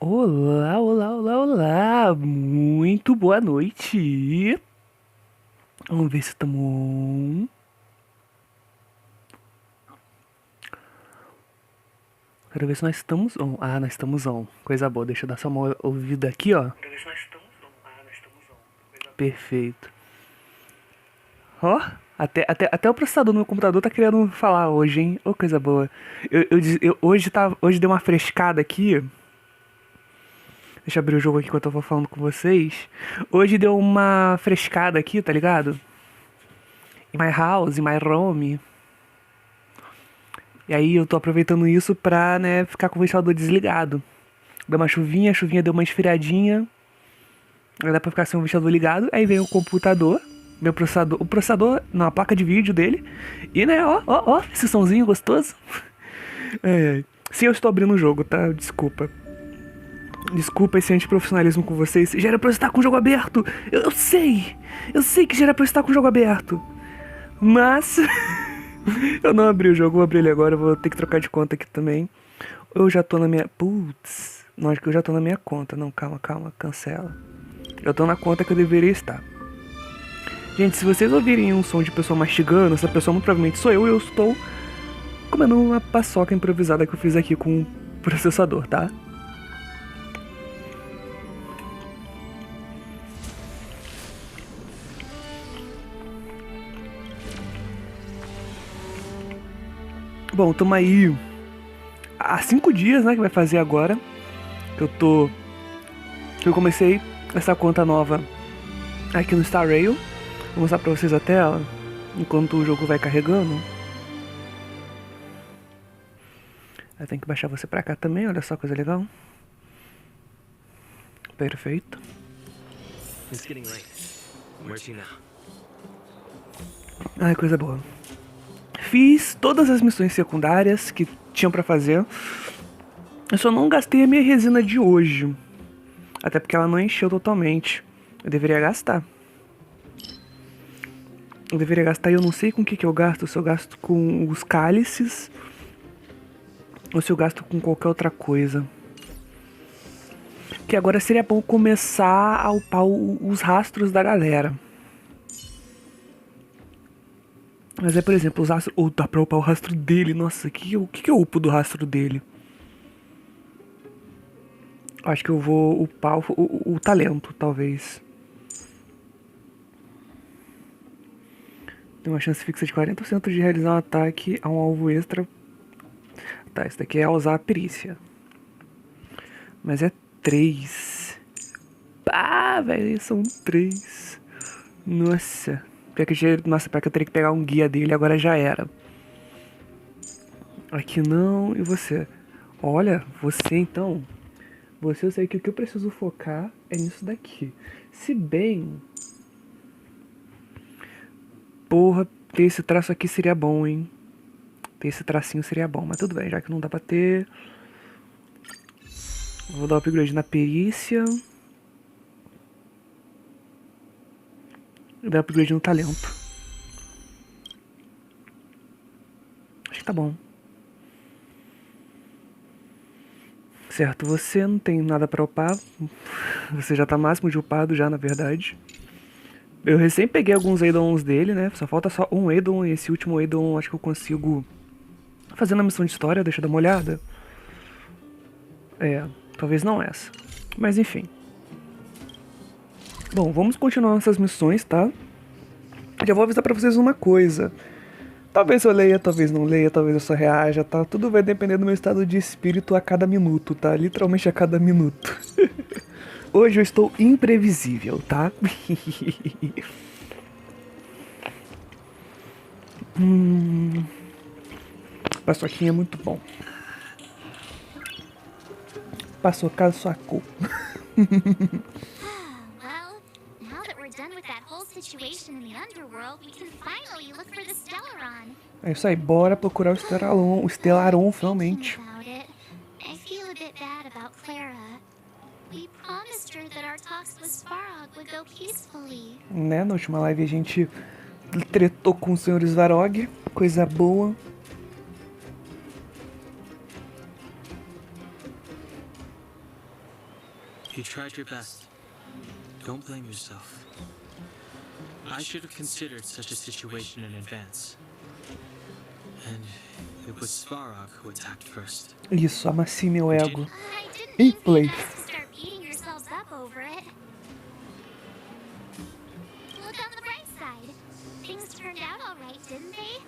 Olá, olá, olá, olá! Muito boa noite! Vamos ver se estamos on. Quero ver se nós estamos on. Ah, nós estamos on. Coisa boa, deixa eu dar só uma ouvida aqui, ó. Quero ver se nós estamos on. Ah, nós estamos on. Coisa boa. Perfeito. Ó, até o processador do meu computador tá querendo falar hoje, hein? Ô, coisa boa. Hoje deu uma frescada aqui. Deixa eu abrir o jogo aqui enquanto eu vou falando com vocês. Hoje deu uma frescada aqui, tá ligado? Em my house, em my room. E aí eu tô aproveitando isso pra, né, ficar com o ventilador desligado. Deu uma chuvinha, a chuvinha deu uma esfriadinha. Aí dá pra ficar sem o ventilador ligado. Aí vem o computador, meu processador. O processador na placa de vídeo dele. E né, ó, esse somzinho gostoso. Sim, eu estou abrindo o jogo, tá? Desculpa. Desculpa esse antiprofissionalismo com vocês. Já era pra eu estar com o jogo aberto. Eu sei. Eu sei que já era pra eu estar com o jogo aberto. Mas eu não abri o jogo, vou abrir ele agora. Eu vou ter que trocar de conta aqui também. Eu já tô na minha... Putz. Não, acho que eu já tô na minha conta. Não, calma, cancela. Eu tô na conta que eu deveria estar. Gente, se vocês ouvirem um som de pessoa mastigando, essa pessoa muito provavelmente sou eu. E eu estou comendo uma paçoca improvisada que eu fiz aqui com o processador, tá? Bom, tamo aí há 5 dias, né, que vai fazer agora. Que eu comecei essa conta nova aqui no Star Rail. Vou mostrar pra vocês a tela, enquanto o jogo vai carregando. Aí tem que baixar você pra cá também, olha só, coisa legal. Perfeito. Ai, coisa boa. Fiz todas as missões secundárias que tinham pra fazer. Eu só não gastei a minha resina de hoje. Até porque ela não encheu totalmente. Eu deveria gastar. E eu não sei com o que eu gasto. Se eu gasto com os cálices ou se eu gasto com qualquer outra coisa. Que agora seria bom começar a upar os rastros da galera. Mas é, por exemplo, os rastros... Ou dá pra upar o rastro dele. Nossa, o que eu upo do rastro dele? Acho que eu vou upar o talento, talvez. Tem uma chance fixa de 40% de realizar um ataque a um alvo extra. Tá, isso daqui é usar a perícia. Mas é 3. Pá, velho, são 3. Nossa. Pior que eu teria que pegar um guia dele, agora já era. Aqui não, e você? Olha, você então... eu sei que o que eu preciso focar é nisso daqui. Se bem... Porra, ter esse traço aqui seria bom, hein? Ter esse tracinho seria bom, mas tudo bem, já que não dá pra ter... Vou dar um upgrade na perícia. E dar um upgrade no talento. Acho que tá bom. Certo, você não tem nada pra upar. Você já tá máximo de upado já, na verdade. Eu recém peguei alguns addons dele, né? Só falta só um addon. E esse último addon acho que eu consigo fazer na missão de história. Deixa eu dar uma olhada. É, talvez não essa. Mas enfim. Bom, vamos continuar nossas missões, tá? Já vou avisar pra vocês uma coisa. Talvez eu leia, talvez não leia, talvez eu só reaja, tá? Tudo vai depender do meu estado de espírito a cada minuto, tá? Literalmente a cada minuto. Hoje eu estou imprevisível, tá? Paçoquinha é muito bom. Paçoca sacou. É isso aí, bora procurar o Stellaron finalmente. Né, na última live a gente tretou com o Sr. Svarog, coisa boa. You tried your best. Don't blame yourself. I should have considered such a situation in advance. And it was Svarog who attacked first. Isso, amassei meu ego. I didn't Em mean for you place. guys to start beating yourselves up over it. Look on the bright side. Things turned out all right, didn't they?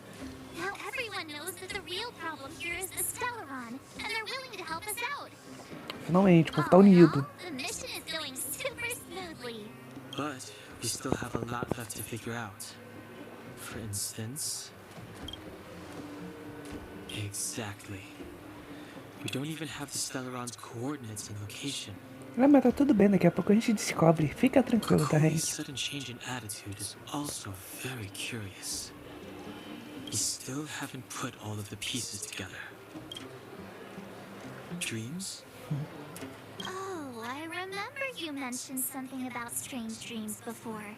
Now everyone knows that the real problem here is the Stellaron, and they're willing to help us out. Finalmente, o povo tá All in unido. all, the mission is going super smoothly. But we still have a lot left to figure out. For instance... Exactly. We don't even have the Stellaron's coordinates and location. Ah, mas tá tudo bem, daqui a pouco a gente descobre. Fica tranquilo, tá, Kokomi's gente? sudden change in attitude is also very curious. We still haven't put all of the pieces together. Dreams? Oh, I remember you mentioned something about strange dreams before.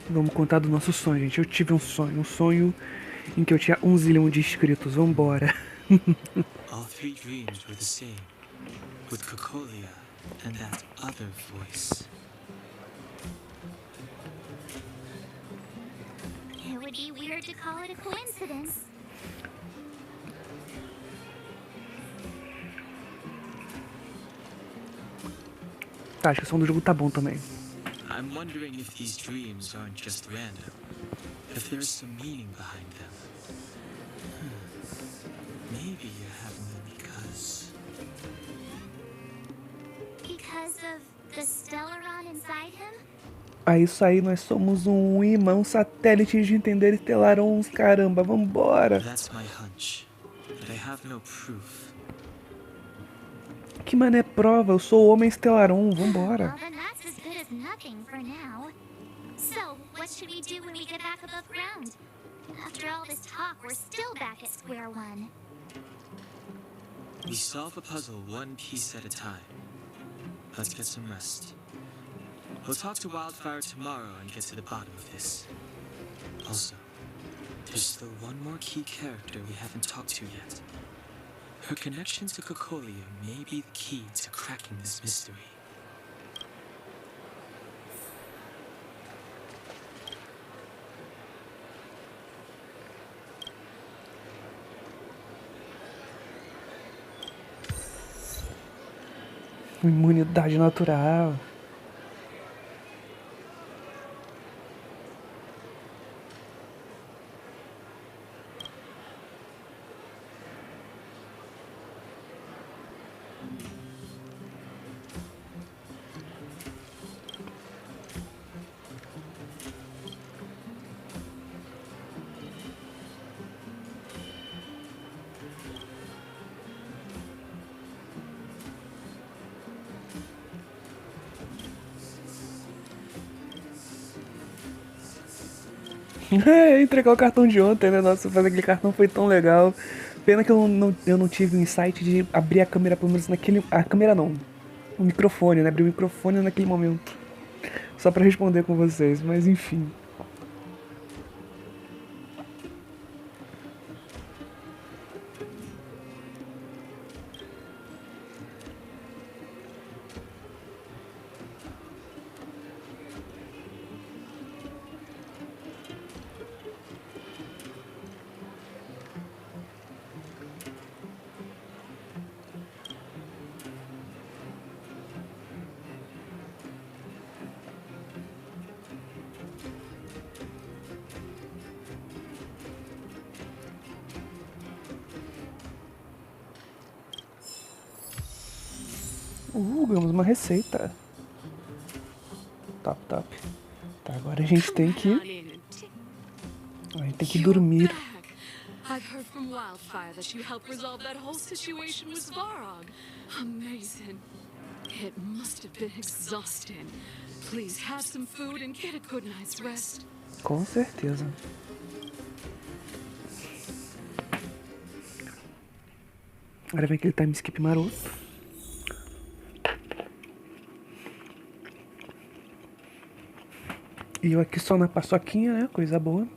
Vamos contar do nosso sonho, gente. Eu tive um sonho em que eu tinha 1 zilhão de inscritos. Vambora. All 3 dreams were the same, with Kokolia and that other voice. It would be weird to call it a coincidence. Tá, acho que o som do jogo tá bom também. I'm wondering if these dreams aren't just random, if there's some meaning behind them. Maybe you're having them Because of the Stellaron inside him? É isso aí, nós somos um imã, um satélite de entender estelarons, caramba, vambora. That's my hunch, but I have no proof. Que mané prova, eu sou o homem estelaron, vambora. Well, then that's as good as nothing for now. So, what should we do when we get back above ground? After all this talk, we're still back at square one. We solve a puzzle one piece at a time. Let's get some rest. We'll talk to Wildfire tomorrow and get to the bottom of this. Also, there's still one more key character we haven't talked to yet. Her connection to Kokolia may be the key to cracking this mystery. Imunidade natural. Entregar o cartão de ontem, né? Nossa, fazer aquele cartão foi tão legal. Pena que eu não tive o insight de abrir a câmera, pelo menos naquele... A câmera não. O microfone, né? Abrir o microfone naquele momento. Só pra responder com vocês, mas enfim. Ganhamos uma receita. Top, top. Tá, agora a gente tem que... A gente tem que dormir. I've heard from Wildfire that you helped resolve that whole situation with Svarog. Amazing. It must have been exhausting. Please have some food and get a good night's rest. Com certeza. Agora vem aquele time skip maroto. E eu aqui só na paçoquinha, né? Coisa boa.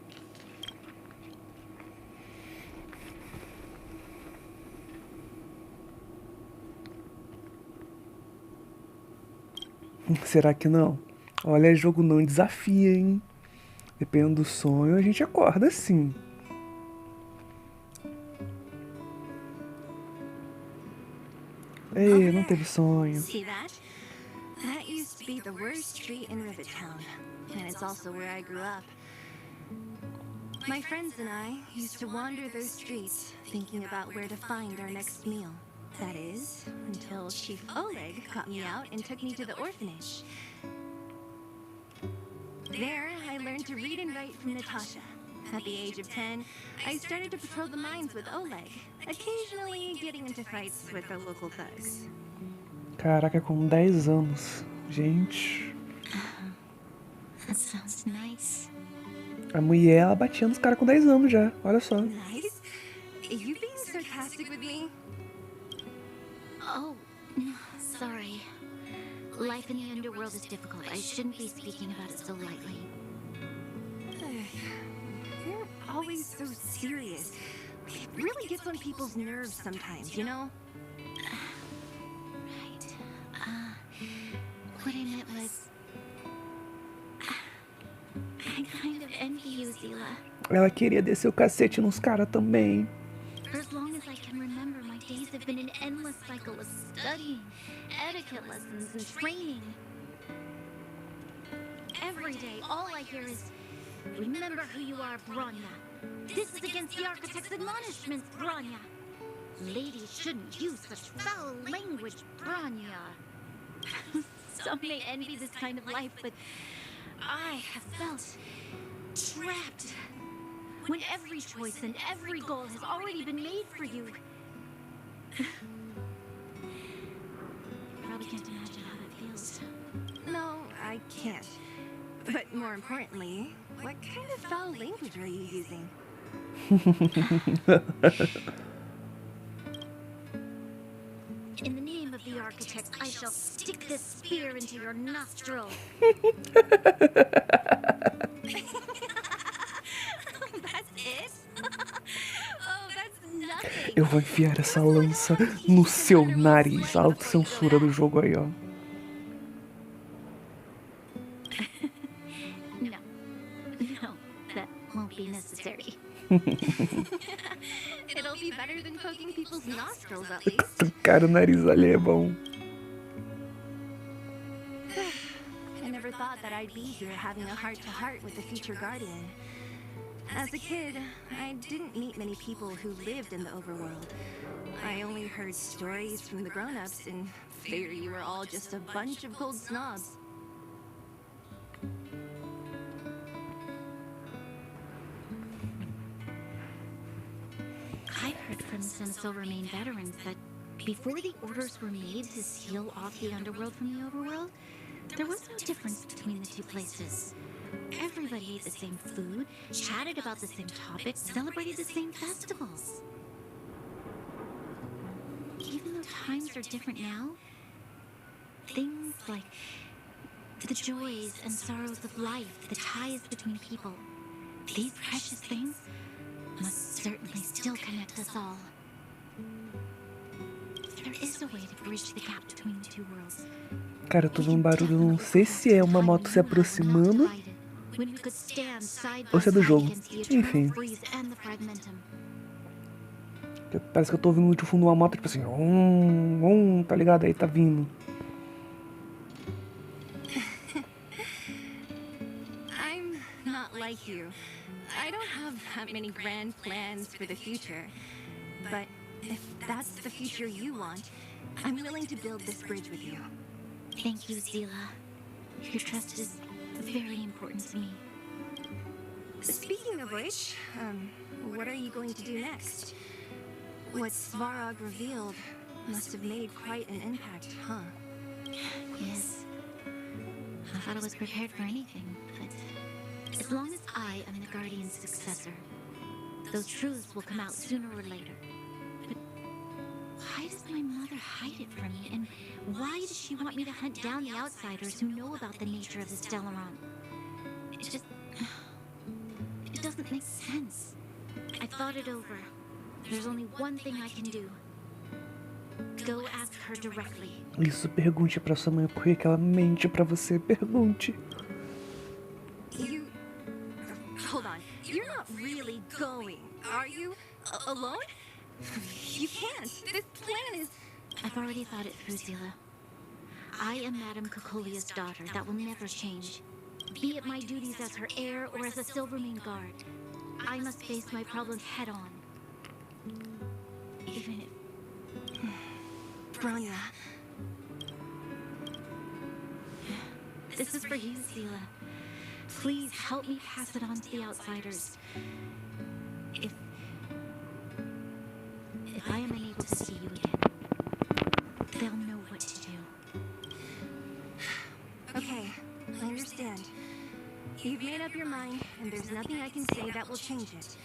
Será que não? Olha, jogo não desafia, hein? Dependendo do sonho, a gente acorda sim. Ei, Over não there. teve sonho. See that? That used to be the worst street in Rivertown, and it's also where I grew up. My friends and I used to wander those streets, thinking about where to find our next meal. That is, until Chief Oleg got me out and took me to the orphanage. There, I learned to read and write from Natasha. At the age of 10, I started to patrol the mines with Oleg, occasionally getting into fights with the local thugs. Caraca, com 10 anos. Gente, That sounds nice. a mulher, ela batia nos caras com 10 anos já. Olha só. Nice? You being sarcastic with me? Oh, sorry. Life in the underworld is difficult. I shouldn't be speaking about it so lightly. You're always so serious. It really gets on people's nerves sometimes, you know? Right. What I meant was... I kind of envy you, Zila. Ela queria descer o cacete nos caras também. For as long as I can remember, my days have been an endless cycle of studying, etiquette lessons, and training. Every day, all I hear is, remember who you are, Branya. This is against the Architect's admonishments, Branya. Ladies shouldn't use such foul language, Branya. Some may envy this kind of life, but I have felt trapped. When every choice and every goal has already been made for you. You probably can't imagine how that feels. No, I can't. But more importantly, what kind of foul language are you using? In the name of the Architect, I shall stick this spear into your nostril. That's it? Oh, that's nothing. Eu vou enfiar essa lança no seu nariz. A autocensura do jogo aí, ó. No. No, that won't be necessary. It'll be better than poking people's nostrils, at least. Cara, o nariz ali é bom. I never thought that I'd be here having a heart-to-heart with the future guardian. As a kid, I didn't meet many people who lived in the overworld. I only heard stories from the grown-ups and figured you were all just a bunch of cold snobs. I've heard from some Silvermane veterans that before the orders were made to seal off the underworld from the overworld, there was no difference between the two places. Everybody ate the same food, chatted about the same topics, celebrated the same festivals. Even though times are different now, things like the joys and sorrows of life, the ties between people, these precious things must certainly still connect us all. There is a way to bridge the gap between the two worlds. Cara, eu tô vendo um barulho, não sei se é uma moto se aproximando ou se é do jogo. Enfim. Parece que eu tô ouvindo de fundo uma moto, tipo assim, tá ligado? Aí tá vindo. I'm not like you. I don't have that many grand plans for the future. But if that's the future you want, I'm willing to build this bridge with you. Thank you, Zila. Your trust is very important to me. Speaking of which, what are you going to do next? What Svarog revealed must have made quite an impact, huh? Yes. I thought I was prepared for anything, but as long as I am the Guardian's successor, those truths will come out sooner or later. But why does my mother hide it from me, and why does she want me to hunt down the outsiders who know about the nature of the Stellaron? It doesn't make sense. I thought it over. There's only one thing I can do. Go ask her directly. Isso, pergunte pra sua mãe por que ela mente pra você. Pergunte. You... Hold on. You're not really going, are you? Alone? You can't. This plan is... I've already thought it through, Zila. I am Madame Cocolia's daughter. That will never change. Be it my duties as her heir or as a Silvermane guard, I must face my problems head on. Even if... Bronya. This is for you, Zila. Please help me pass it on to the outsiders. If I am unable to see you again, they'll know what to do. Okay, I understand. You've made up your mind, and there's nothing I can say that will change it.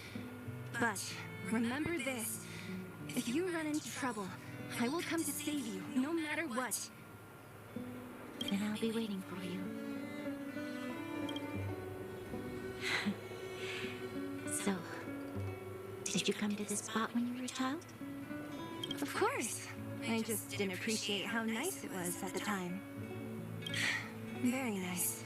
But remember this. If you run into trouble, I will come to save you, no matter what. Then I'll be waiting for you. So, did you come to this spot when you were a child? Of course. I just didn't appreciate how nice it was at the time. Very nice.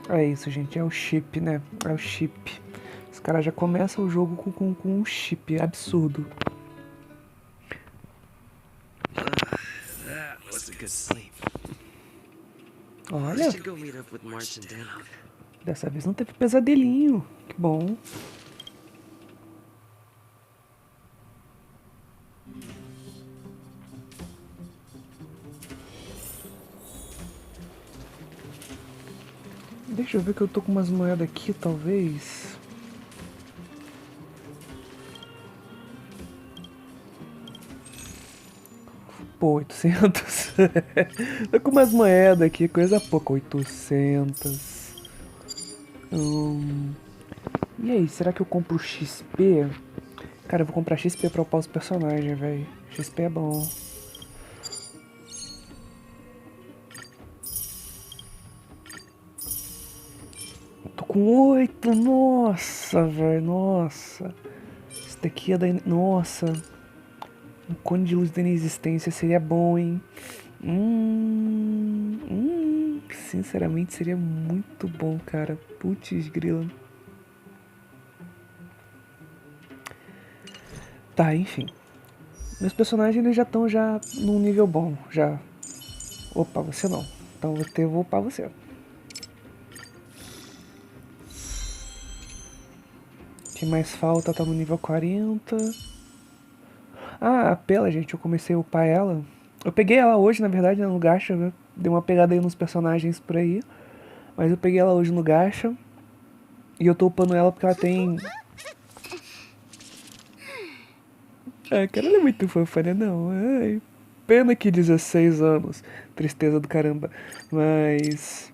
É isso, gente. É o chip, né? É o chip. Os caras já começam o jogo com um chip absurdo. That was a good sleep. Olha, Should go meet up with March and Dan. dessa vez não teve pesadelinho. Que bom. Deixa eu ver que eu tô com umas moedas aqui, talvez. Pô, 800. Tô com umas moedas aqui, coisa pouca. 800. E aí, será que eu compro XP? Cara, eu vou comprar XP pra upar os personagens, velho. XP é bom. Tô com 8, nossa, velho, nossa. Isso daqui é da... Nossa. Um cone de luz da inexistência seria bom, hein? Sinceramente, seria muito bom, cara. Putz, grila. Tá, enfim. Meus personagens eles já estão num nível bom, já. Opa, você não. Então eu vou upar você. O que mais falta tá no nível 40. Ah, a Pela, gente, eu comecei a upar ela. Eu peguei ela hoje, na verdade, no gacha, né? Dei uma pegada aí nos personagens por aí. Mas eu peguei ela hoje no gacha. E eu tô upando ela porque ela tem... Ah, cara, ela é muito fofa, né? Não, ai... Pena que 16 anos. Tristeza do caramba. Mas...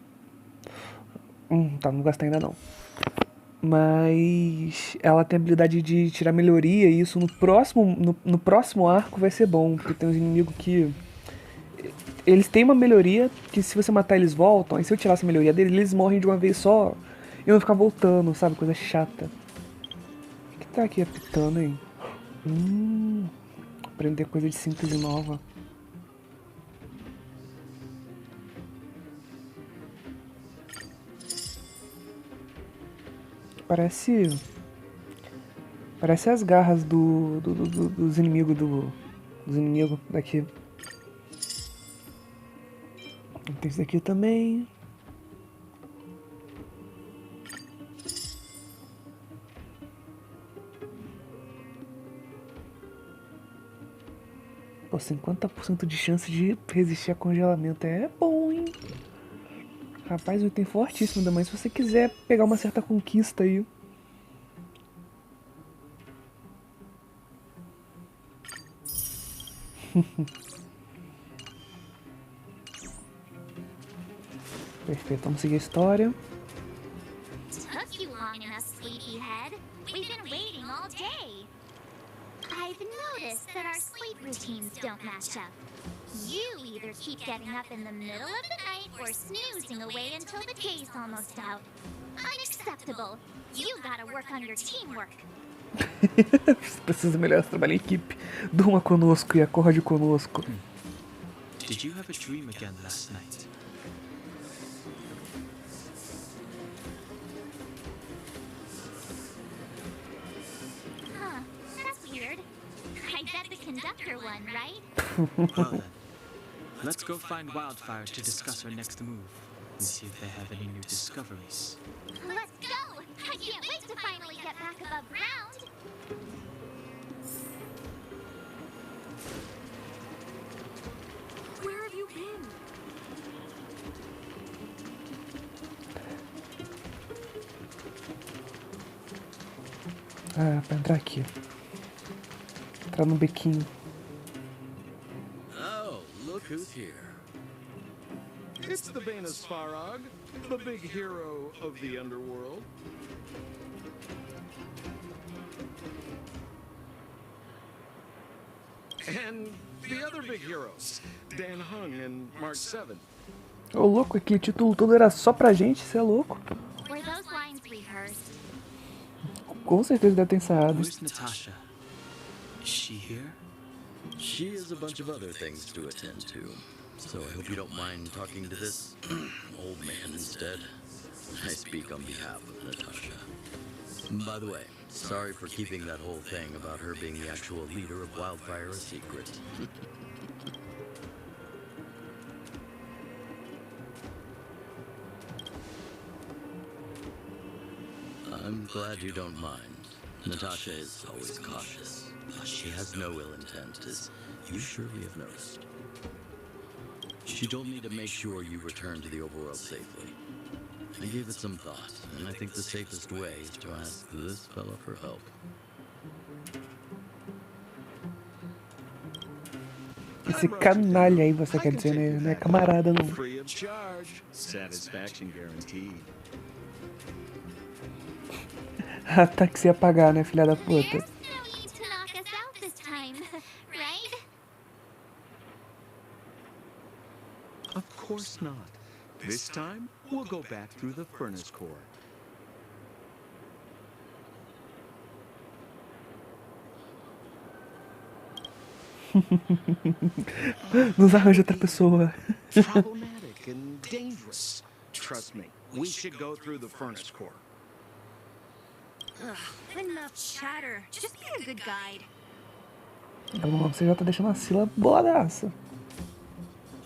tá, não gastei ainda não. Mas ela tem a habilidade de tirar melhoria e isso no próximo arco vai ser bom. Porque tem uns inimigos que... Eles têm uma melhoria que se você matar eles voltam. Aí se eu tirar essa melhoria deles, eles morrem de uma vez só. E eu vou ficar voltando, sabe? Coisa chata. O que tá aqui apitando, hein? Aprender coisa de síntese nova. Parece as garras dos inimigos dos inimigos daqui. Tem isso daqui também. Pô, 50% de chance de resistir a congelamento. É bom, hein? Rapaz, o item fortíssimo, ainda mais se você quiser pegar uma certa conquista aí. Perfeito, vamos seguir a história. Took you long enough, sleepyhead. We've been waiting all day. I've noticed that our sleep routines don't match up. You either keep getting up in the middle of the night or snoozing away until the day's almost out. Unacceptable. You gotta work on your teamwork. Precisa melhorar esse trabalho em equipe. Durma conosco e acorde conosco. Did you have a dream again last night? Huh, that's weird. I bet the conductor won, right? Well then, let's go find Wildfire to discuss our next move and see if they have any new discoveries. Let's go! I can't wait to finally get back above ground! Where have you been? Ah, pra entrar aqui. Entrar no bequinho. Oh, look who's here. It's the Banus Farog, the big hero of the underworld. And the other big heroes, Dan Hung and Mark 7. Ô louco, aquele título todo era só pra gente, cê é louco. Were those lines rehearsed? Com certeza deve ter ensaiado. Where's Natasha? Is she here? She has a bunch of other things to attend to, so I hope you don't mind talking to this old man instead. I speak on behalf of Natasha. By the way, sorry for keeping that whole thing about her being the actual leader of Wildfire a secret. I'm glad you don't mind. Natasha is always cautious, but she has no ill intent, as you surely have noticed. She told me to make sure you return to the overworld safely. I gave it some thought, and I think the safest way is to ask this fella for help. Esse canalha aí, você quer dizer, né? Não é camarada, não. Free of charge. Satisfaction guaranteed. Ah, tá que você ia pagar, né, filha da puta? There's no need to knock us out this time, right? Of course not. This time, we'll go back through the furnace core. Nos arranja outra pessoa. Problematic and dangerous. Trust me, we should go through the furnace core. Ugh, enough chatter. Just be a good guide. Você já tá deixando a Sila boladaça.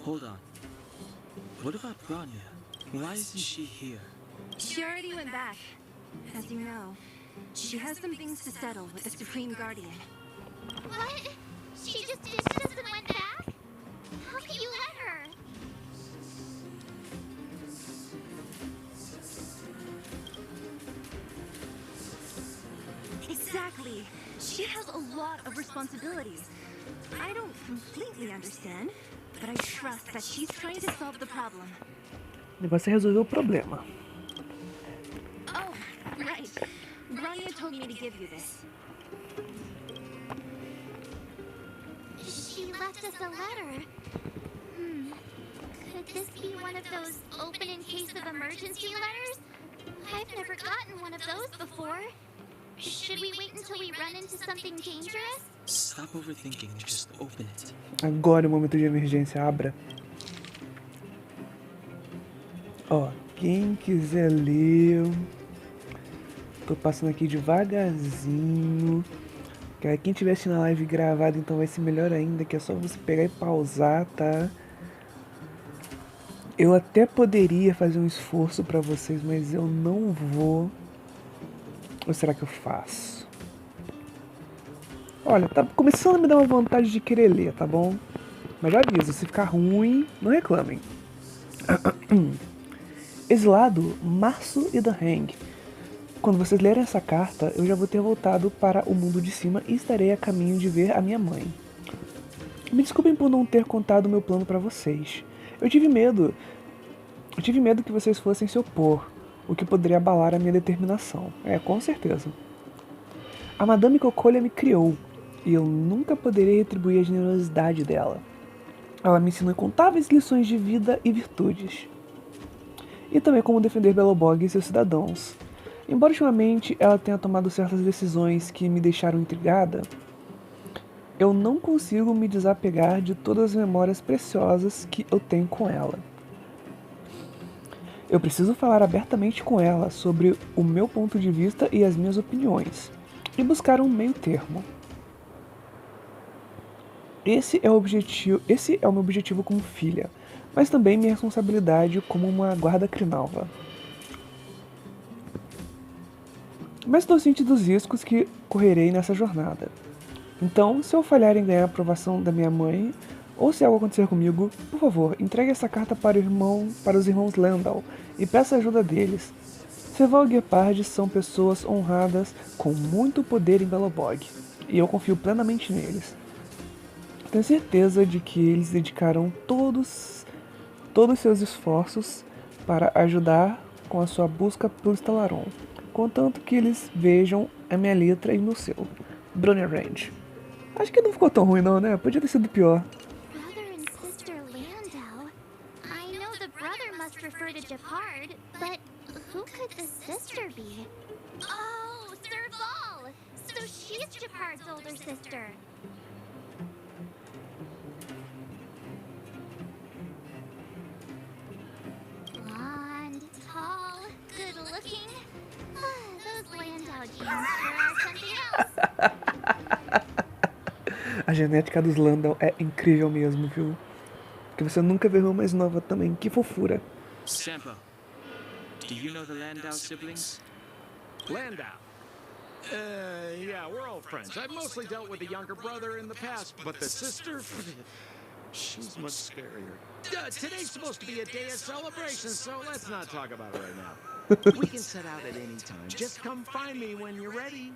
Hold on. What about Bronya? Why isn't she here? She already went back. As you know, she has some things to settle with the Supreme Guardian. What? She just ditched us and went back? How can you let her? Exactly. She has a lot of responsibilities. I don't completely understand, but I trust that she's trying to solve the problem. O negócio é resolver o problema. Oh, right. Bronya told me to give you this. She left us a letter. Could this be one of those open in case of emergency letters? I've never gotten one of those before. Should we wait until we run into something dangerous? Stop overthinking and just open it. Agora é o momento de emergência, abra. Ó, quem quiser ler, tô passando aqui devagarzinho. Quem tiver assistindo a live gravada, então vai ser melhor ainda, que é só você pegar e pausar, tá? Eu até poderia fazer um esforço pra vocês, mas eu não vou. Ou será que eu faço? Olha, tá começando a me dar uma vontade de querer ler, tá bom? Mas já aviso, se ficar ruim, não reclamem. E-zilado, Março e The Hang. Quando vocês lerem essa carta, eu já vou ter voltado para o mundo de cima e estarei a caminho de ver a minha mãe. Me desculpem por não ter contado o meu plano para vocês. Eu tive medo que vocês fossem se opor, o que poderia abalar a minha determinação. É, com certeza. A Madame Cocolha me criou, e eu nunca poderei retribuir a generosidade dela. Ela me ensinou incontáveis lições de vida e virtudes. E também como defender Belobog e seus cidadãos. Embora ultimamente ela tenha tomado certas decisões que me deixaram intrigada, eu não consigo me desapegar de todas as memórias preciosas que eu tenho com ela. Eu preciso falar abertamente com ela sobre o meu ponto de vista e as minhas opiniões, e buscar um meio termo. Esse é o meu objetivo como filha, mas também minha responsabilidade como uma guarda crinalva. Mas estou ciente dos riscos que correrei nessa jornada. Então, se eu falhar em ganhar a aprovação da minha mãe, ou se algo acontecer comigo, por favor, entregue essa carta para os irmãos Landau e peça a ajuda deles. Serval e Gepard são pessoas honradas com muito poder em Belobog, e eu confio plenamente neles. Tenho certeza de que eles dedicarão todos seus esforços para ajudar com a sua busca pelo Stellaron, contanto que eles vejam a minha letra e meu selo. Brunner Range. Acho que não ficou tão ruim não, né? Podia ter sido pior. Brother and sister Landau? I know the brother must refer to Gepard, but who could the sister be? Oh, Serval! So she's Gepard's older sister. Blonde, tall, good looking. Those Landau genes sure are something else. A genética dos Landau é incrível mesmo, viu? Que você nunca vê uma mais nova também. Que fofura. Sampo, do you know the Landau siblings? Landau. Yeah, we're all friends. I've mostly dealt with the younger brother in the past, but the sister, she's much scarier. Today's supposed to be a day of celebration, so let's not talk about it right now. We can set out at any time. Just come find me when you're ready.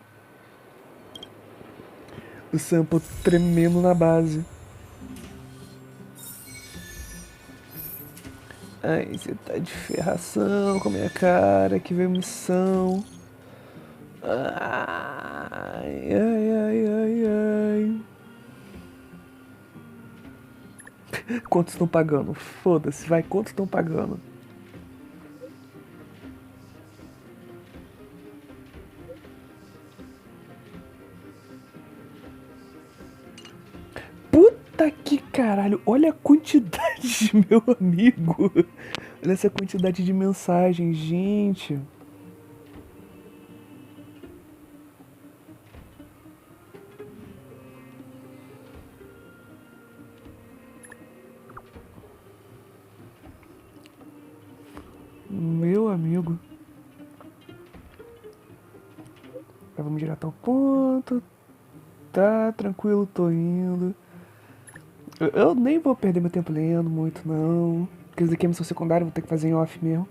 O Sampo tremendo na base. Ai, você tá de ferração com a minha cara, que veio missão. Ai, ai, ai, ai, ai. Quantos estão pagando? Foda-se, vai, quantos estão pagando? Puta que caralho, olha a quantidade, meu amigo. Olha essa quantidade de mensagens, gente. Meu amigo. Vamos direto ao ponto. Tá, tranquilo, tô indo. Eu nem vou perder meu tempo lendo muito, não. Porque isso daqui é missão secundária, vou ter que fazer em off mesmo.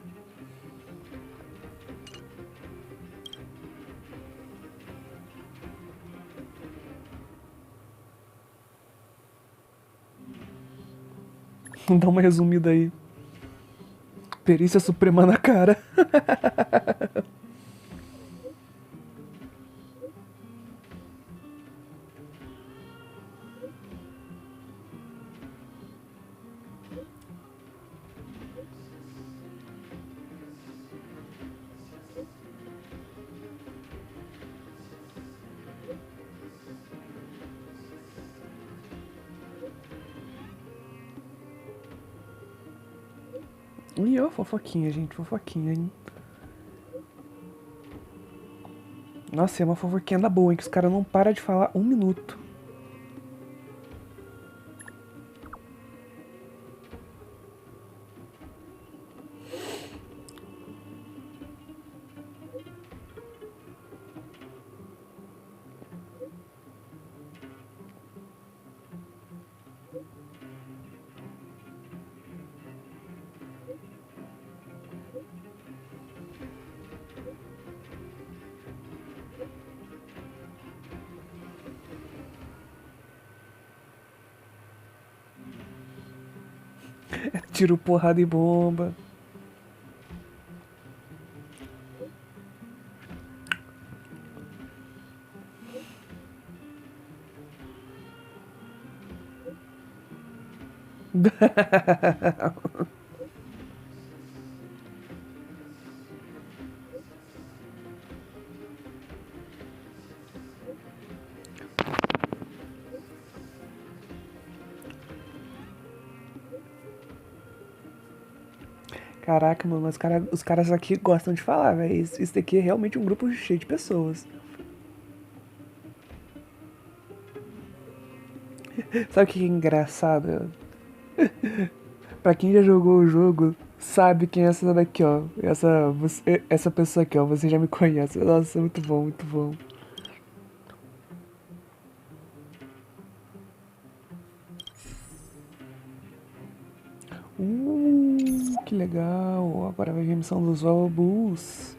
Dá uma resumida aí. Perícia suprema na cara. Ih, ó, fofoquinha, gente, fofoquinha, hein? Nossa, é uma fofoquinha da boa, hein? Que os caras não param de falar um minuto. É tiro, porrada e bomba. Caraca, mano, os caras aqui gostam de falar, velho. Isso daqui é realmente um grupo cheio de pessoas. Sabe o que é engraçado? Pra quem já jogou o jogo, sabe quem é essa daqui, ó. Essa pessoa aqui, ó. Você já me conhece. Nossa, muito bom, muito bom. Que legal. Agora vai vir a missão dos lobos.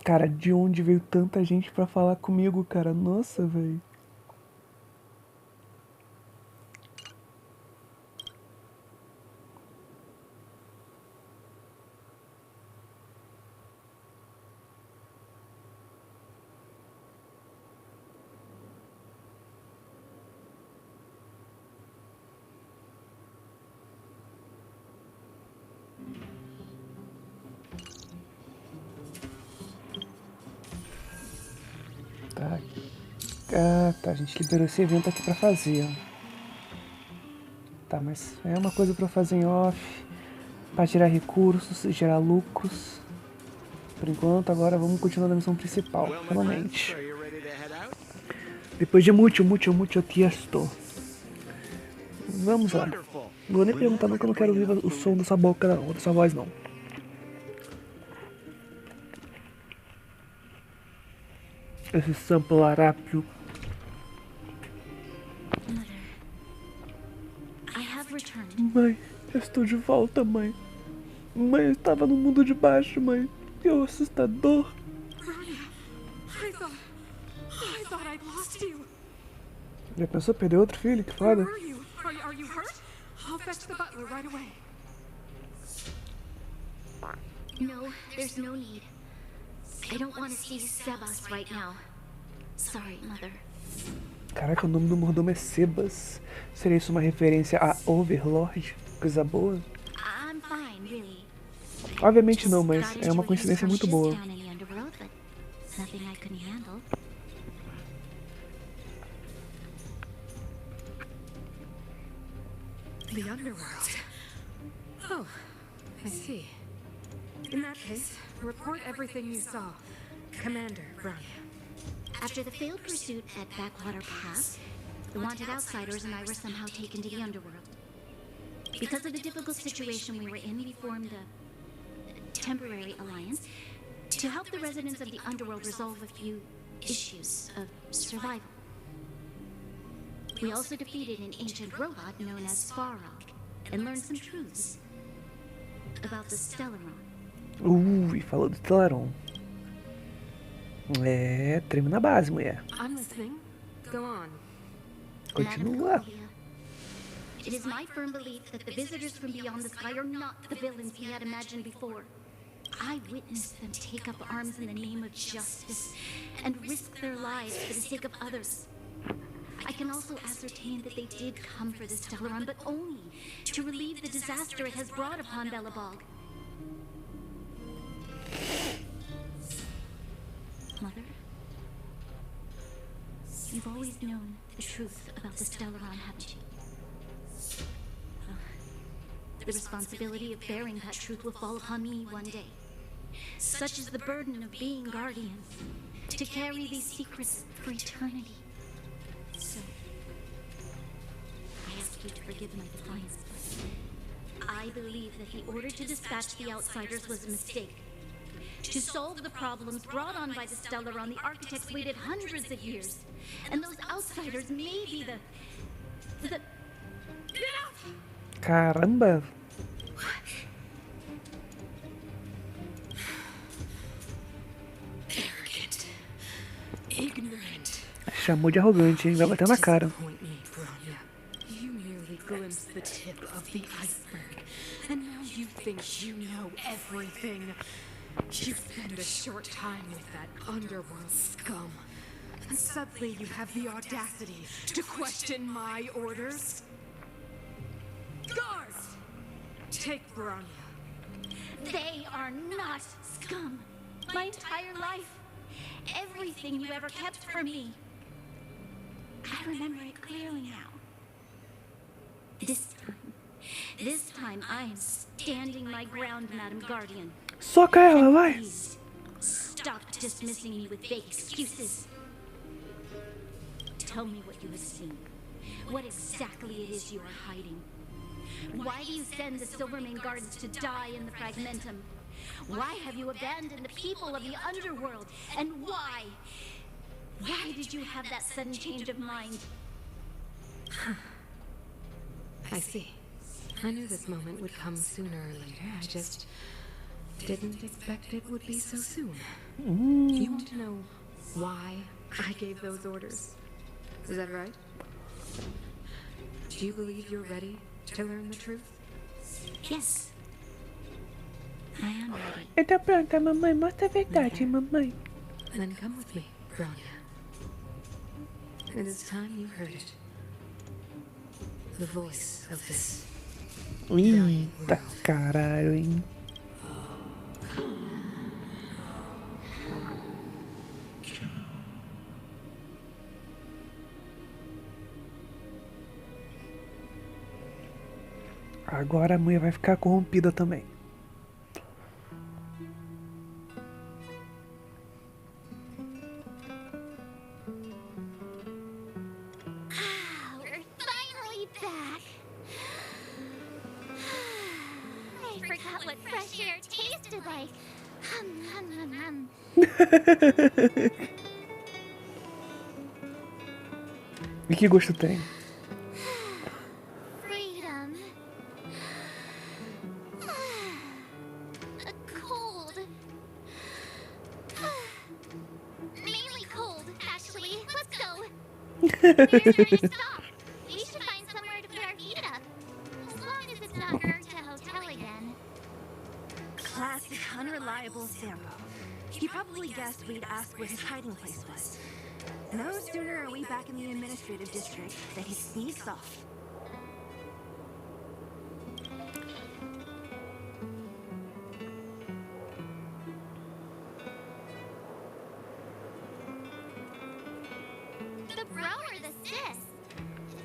Cara, de onde veio tanta gente pra falar comigo, cara? Nossa, velho. Tá. Ah, tá. A gente liberou esse evento aqui pra fazer, ó. Tá, mas é uma coisa pra fazer em off. Pra gerar recursos, gerar lucros. Por enquanto, agora vamos continuar na missão principal, finalmente. Depois de muito texto. Vamos lá. Não vou nem perguntar não, que eu não quero ouvir o som da sua boca não, da sua voz não. Esse sample arápio. Mãe, eu estou de volta, mãe. Mãe, eu estava no mundo de baixo, mãe. Que assustador. I thought I'd lost you. Já pensou perder outro filho? Que foda. Where are you? Are you hurt? I'll fetch the butler right away. No, there's no need. I don't want to see Sebas right now. Sorry, Mother. Caraca, o nome do mordomo é Sebas. Seria isso uma referência a Overlord? Coisa boa? I'm fine, really. Obviamente não, mas é uma coincidência muito boa. Nothing I couldn't handle. The underworld. Oh, I see. In that case, report everything you saw. Commander Brown. After the failed pursuit at Backwater Pass, the wanted outsiders and I were somehow taken to the underworld. Because of the difficult situation we were in, we formed a temporary alliance to help the residents of the underworld resolve a few issues of survival. We also defeated an ancient robot known as Farog and learned some truths about the Stellaron. E falou do Stellaron. É, treme na base, mulher. I'm listening. Go on. Continua. It is my firm belief that the visitors from beyond the sky are not the villains we had imagined before. I witnessed them take up arms in the name of justice and risk their lives for the sake of others. I can also ascertain that they did come for the Stellaron, but only to relieve the disaster it has brought upon Belobog. Mother, you've always known the truth about the Stellaron, haven't you? Well, the responsibility of bearing that truth will fall upon me one day. Such is the burden of being guardian, to carry these secrets for eternity. So, I ask you to forgive my defiance, but I believe that the order to dispatch the outsiders was a mistake. To solve the problems brought on by the Stellaron, the architects waited hundreds of years. And those outsiders may be the... Caramba! Arrogant. Ignorant. Chamou de arrogante, hein? Vai bater na cara. You merely glimpsed the tip of the iceberg, and now you think think you know everything. You spend a short time with that underworld scum, and suddenly you have the audacity to question my orders? Guards! Take Bronya. They are not scum. My entire life, everything you ever kept from me. I remember it clearly now. This time I am standing my ground, Madam Guardian. Soca ela, vai! Please, stop dismissing me with vague excuses. Tell me what you have seen. What exactly it is you are hiding. Why do you send the Silvermane Guards to die in the Fragmentum? Why have you abandoned the people of the underworld? And why? Why did you have that sudden change of mind? I see. I knew this moment would come sooner or later. I just didn't expect it would be so soon. You want to know why I gave those orders? Is that right? Do you believe you're ready to learn the truth? Yes. I am ready. Eu tô pronta, mamãe. Mostra a verdade, mamãe. Then come with me, Bronya. It is time you heard it. The voice of this. Eita caralho, hein? Agora a mulher vai ficar corrompida também. We're finally back. I forgot what fresh air tasted like. E que gosto tem? Freedom. A cold. Mainly cold, actually. Let's go. Where's our next stop? We should find somewhere to put our feet up. As long as it's not Goethe Hotel again. Classic, unreliable Sambo. He probably guessed we'd ask where his hiding place was. No sooner are we back in the administrative district than he sneaks off. The bro or the sis?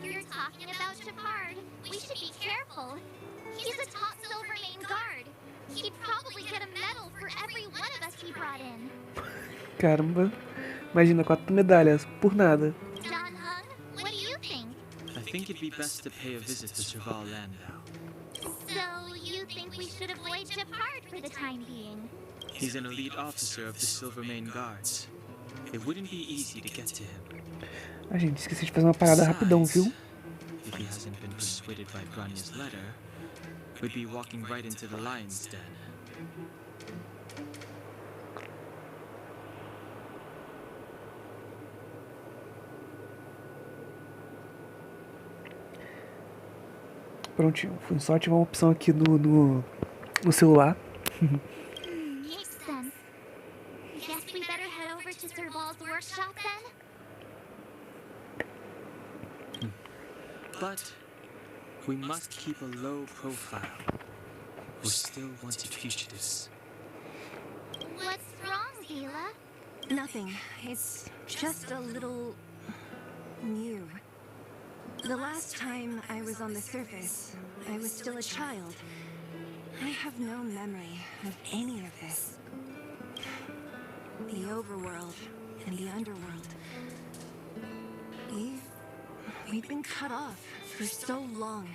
If you're talking about Shepard, we should be careful. He's a top Silvermane guard. He'd probably get a medal for every one of us he brought in. Caramba. Imagina, 4 medalhas. Por nada. John Hung, what do you think? I think it'd be best to pay a visit to Cheval Landau. So, you think we should avoid Shepard for the time being? He's an elite officer of the Silvermane Guards. It wouldn't be easy to get to him. A gente esqueci de fazer uma parada rapidão, viu? If he hasn't been persuaded by Bronya's letter, we'd be walking right into the lion's den. Prontinho. Fui só ativar uma opção aqui no celular. Makes sense. Guess we better head over to Serval's workshop then? But we must keep a low profile. We're still wanted fugitives. What's wrong, Gila? Nothing. It's just a little new. The last time I was on the surface, I was still a child. I have no memory of any of this. The overworld and the underworld. We've been cut off for so long.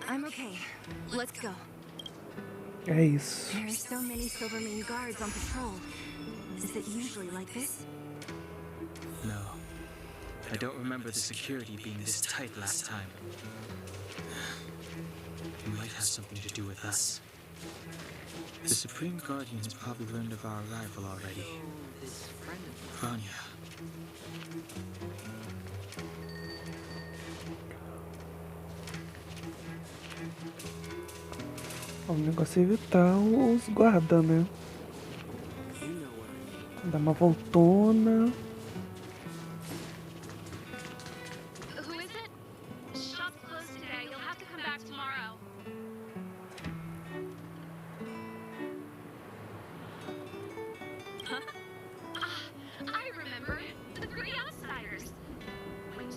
I'm okay. Let's go. É isso. There are so many Silvermane guards on patrol. Is it usually like this? No. I don't remember the security being this tight last time. It might have something to do with us. The Supreme Guardian has probably learned of our arrival already. Bronya. O negócio é evitar os guarda, né? You know what I mean. Dar uma voltona. Who is it? Shop's closed today. You'll have to come back tomorrow. Huh? I remember. The three outsiders. Wait,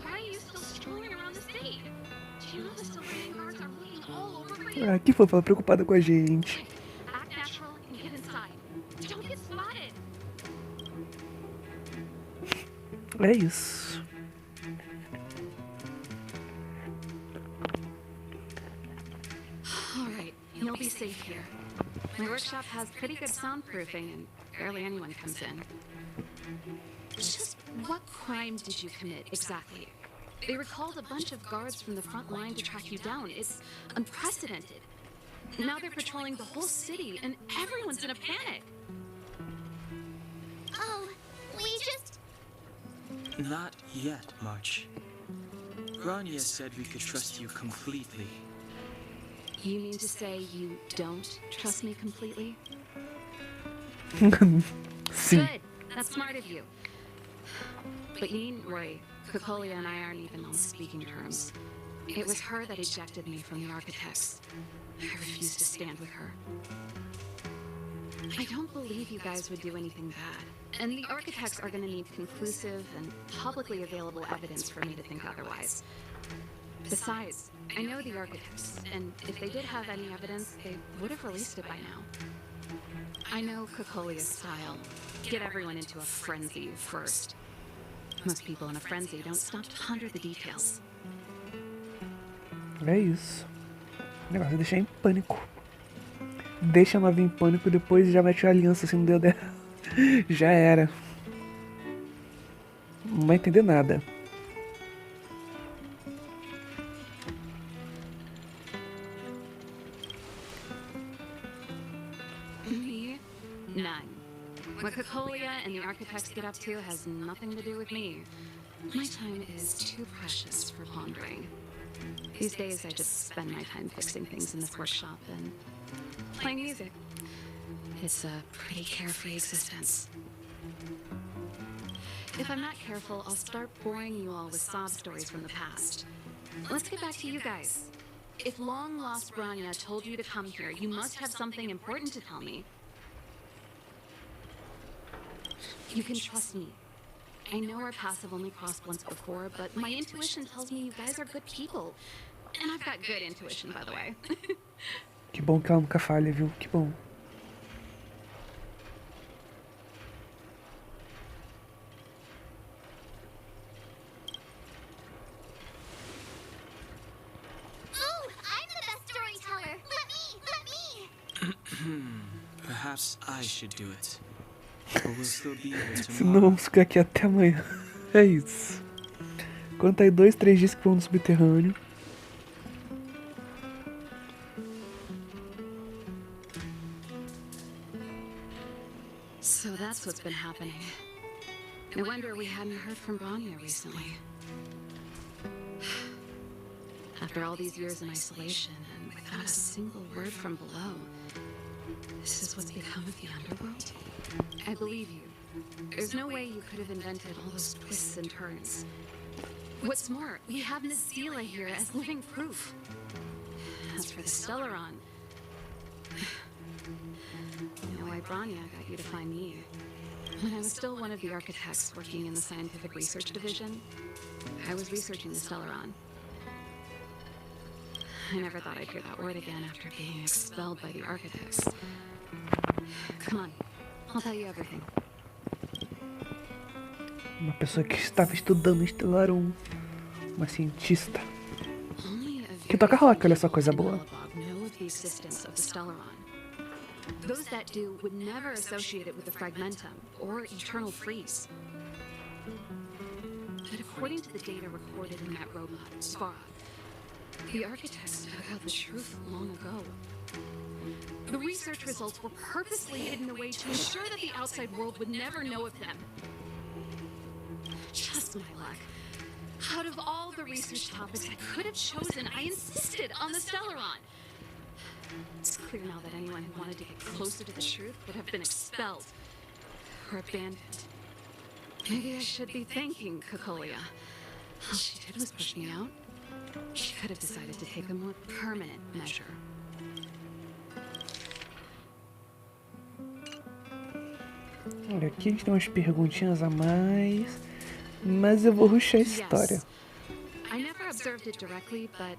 why are you still strolling around the city? Do you know the civilian guards are looking all over for you? Ah, que fofa, ela preocupada com a gente. Act natural and get inside. Don't get spotted. É isso. All right, you'll be safe here. My workshop has pretty good soundproofing and barely anyone comes in. Just what crime did you commit exactly? They recalled a bunch of guards from the front line to track you down. It's unprecedented. Now they're patrolling the whole city and everyone's in a panic. Oh, we just... Not yet, March. Grania said we could trust you completely. You mean to say you don't trust me completely? Sim. Good. That's smart of you. But you needn't worry. Kokolia and I aren't even on speaking terms. It was her that ejected me from the architects. I refused to stand with her. I don't believe you guys would do anything bad. And the architects are going to need conclusive and publicly available evidence for me to think otherwise. Besides, I know the architects, and if they did have any evidence, they would have released it by now. I know Kokolia's style. Get everyone into a frenzy first. Most people in a frenzy don't stop to ponder the details. É isso. O negócio é deixar em pânico. Deixa a nave em pânico e depois já mete a aliança assim no dedo dela. Já era. Não vai entender nada. Me? None. What Kokolia and the architects get up to has nothing to do with me. My time is too precious for pondering. These days, I just spend my time fixing things in this workshop and playing music. It's a pretty carefree existence. If I'm not careful, I'll start boring you all with sob stories from the past. Let's get back to you guys. If long-lost Branya told you to come here, you must have something important to tell me. You can trust me. I know our paths have only crossed once before, but my intuition tells me you guys are good people. And I've got good intuition, by the way. Que bom que ela nunca falha, viu? Que bom. Oh, I'm the best storyteller! Let me! Perhaps I should do it. But we'll still be here Senão tomorrow. vamos ficar aqui até amanhã. É isso. Quando aí 2, 3 dias que vão no subterrâneo. So that's what's been happening. No wonder we hadn't heard from Branya recently. After all these years in isolation and without a single word from below, this is what's become of the underworld? I believe you. There's no way you could have invented all those twists and turns. What's more, we have Nazila here as living proof. As for the Stellaron, you know why Branya got you to find me. When I was still one of the architects working in the scientific research division, I was researching the Stellaron. I never thought I'd hear that word again after being expelled by the architects. Come on, I'll tell you everything. Uma pessoa que estava estudando Stellaron. Uma cientista. Only a Que toca rock, olha só coisa boa. know of the existence of the Stellaron. Those that do would never associate it with the Fragmentum or Eternal Freeze. But according to the data recorded in that robot, Svara, the architects dug out the truth long ago. The research results were purposely hidden away to ensure that the outside world would never know of them. Just my luck. Out of all the research topics I could have chosen, I insisted on the Stellaron. It's clear now that anyone who wanted to get closer to the truth would have been expelled or abandoned. Maybe I should be thanking Kokolia. All she did was push me out. She could have decided to take a more permanent measure. Olha, aqui a gente tem umas perguntinhas a mais, mas eu vou rushar a história. Yes. I never observed it directly, but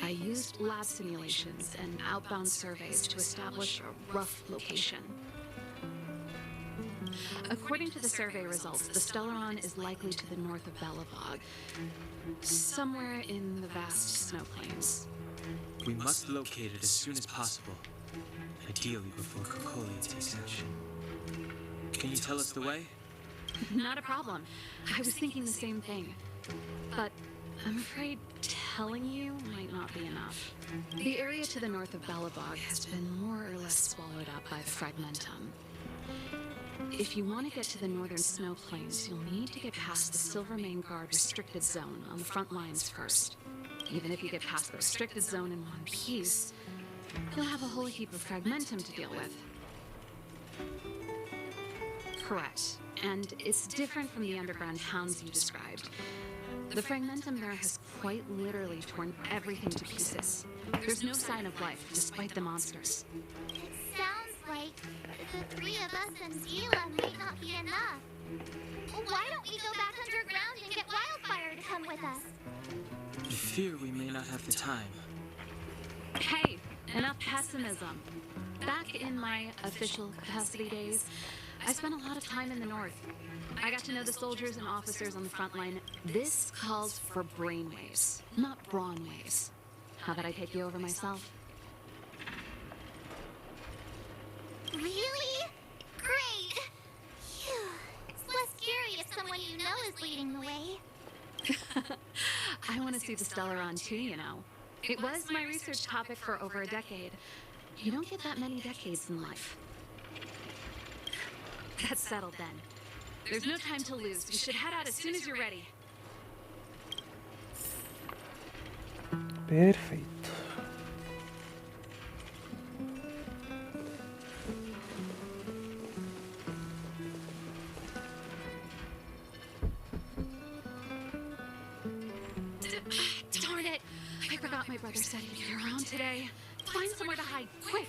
I used lab simulations and outbound surveys to establish a rough location. According to the survey results, the Stellaron is likely to the north of Belobog, somewhere in the vast snow plains. We must locate it as soon as possible, ideally before Kokolia takes action. Can you tell us the way? Not a problem. I was thinking the same thing. But I'm afraid telling you might not be enough. The area to the north of Belobog has been more or less swallowed up by the Fragmentum. If you want to get to the northern snow plains, you'll need to get past the Silvermane Guard restricted zone on the front lines first. Even if you get past the restricted zone in one piece, you'll have a whole heap of Fragmentum to deal with. Correct. And it's different from the underground hounds you described. The Fragmentum there has quite literally torn everything to pieces. There's no sign of life, despite the monsters. It sounds like the three of us and Zila might not be enough. Why don't we go back underground and get Wildfire to come with us? I fear we may not have the time. Hey, enough pessimism. Back in my official capacity days, I spent a lot of time in the north. I got to know the soldiers and officers on the front line. This calls for brainwaves, not brawn waves. How about I take you over myself? Really? Great! Phew. It's less scary if someone you know is leading the way. I want to see the Stellaron too, you know. It was my research topic for over a decade. You don't get that many decades in life. That's settled then. There's no time to lose. You should head out as soon as you're ready. Perfeito. Darn it! I forgot my brother said he'd be around today. Find somewhere to hide, quick!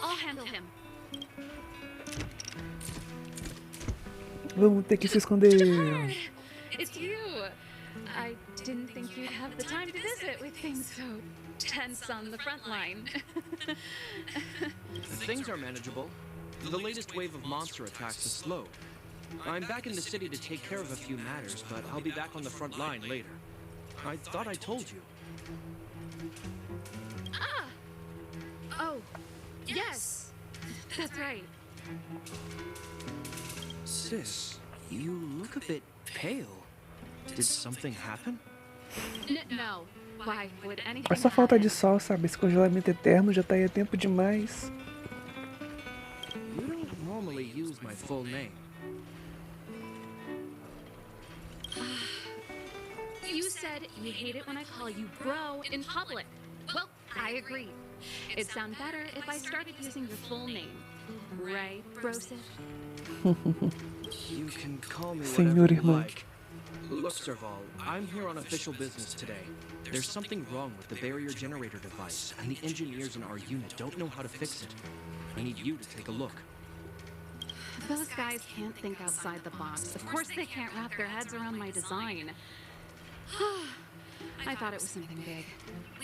I'll handle him. Vamos ter que se esconder. Darn! It's you! I didn't think you'd have the time to visit with things so tense on the front line. Things are manageable. The latest wave of monster attacks is slow. I'm back in the city to take care of a few matters, but I'll be back on the front line later. I thought I told you. Ah! Oh, yes! That's right. Sis, you look a bit pale. Did something happen? No. Why would anything É só falta de happen? sol, sabe? Esse congelamento eterno já tá aí há tempo demais. You don't normally use my full name. You said you hate it when I call you bro in public. Well, I agree. It'd sound better if I started using your full name. Right, Brosif? You can call me Senor whatever you irmão. like. Look, Serval, I'm here on official business today. There's something wrong with the barrier generator device, and the engineers in our unit don't know how to fix it. I need you to take a look. Those guys can't think outside the box. Of course they can't wrap their heads around my design. I thought it was something big.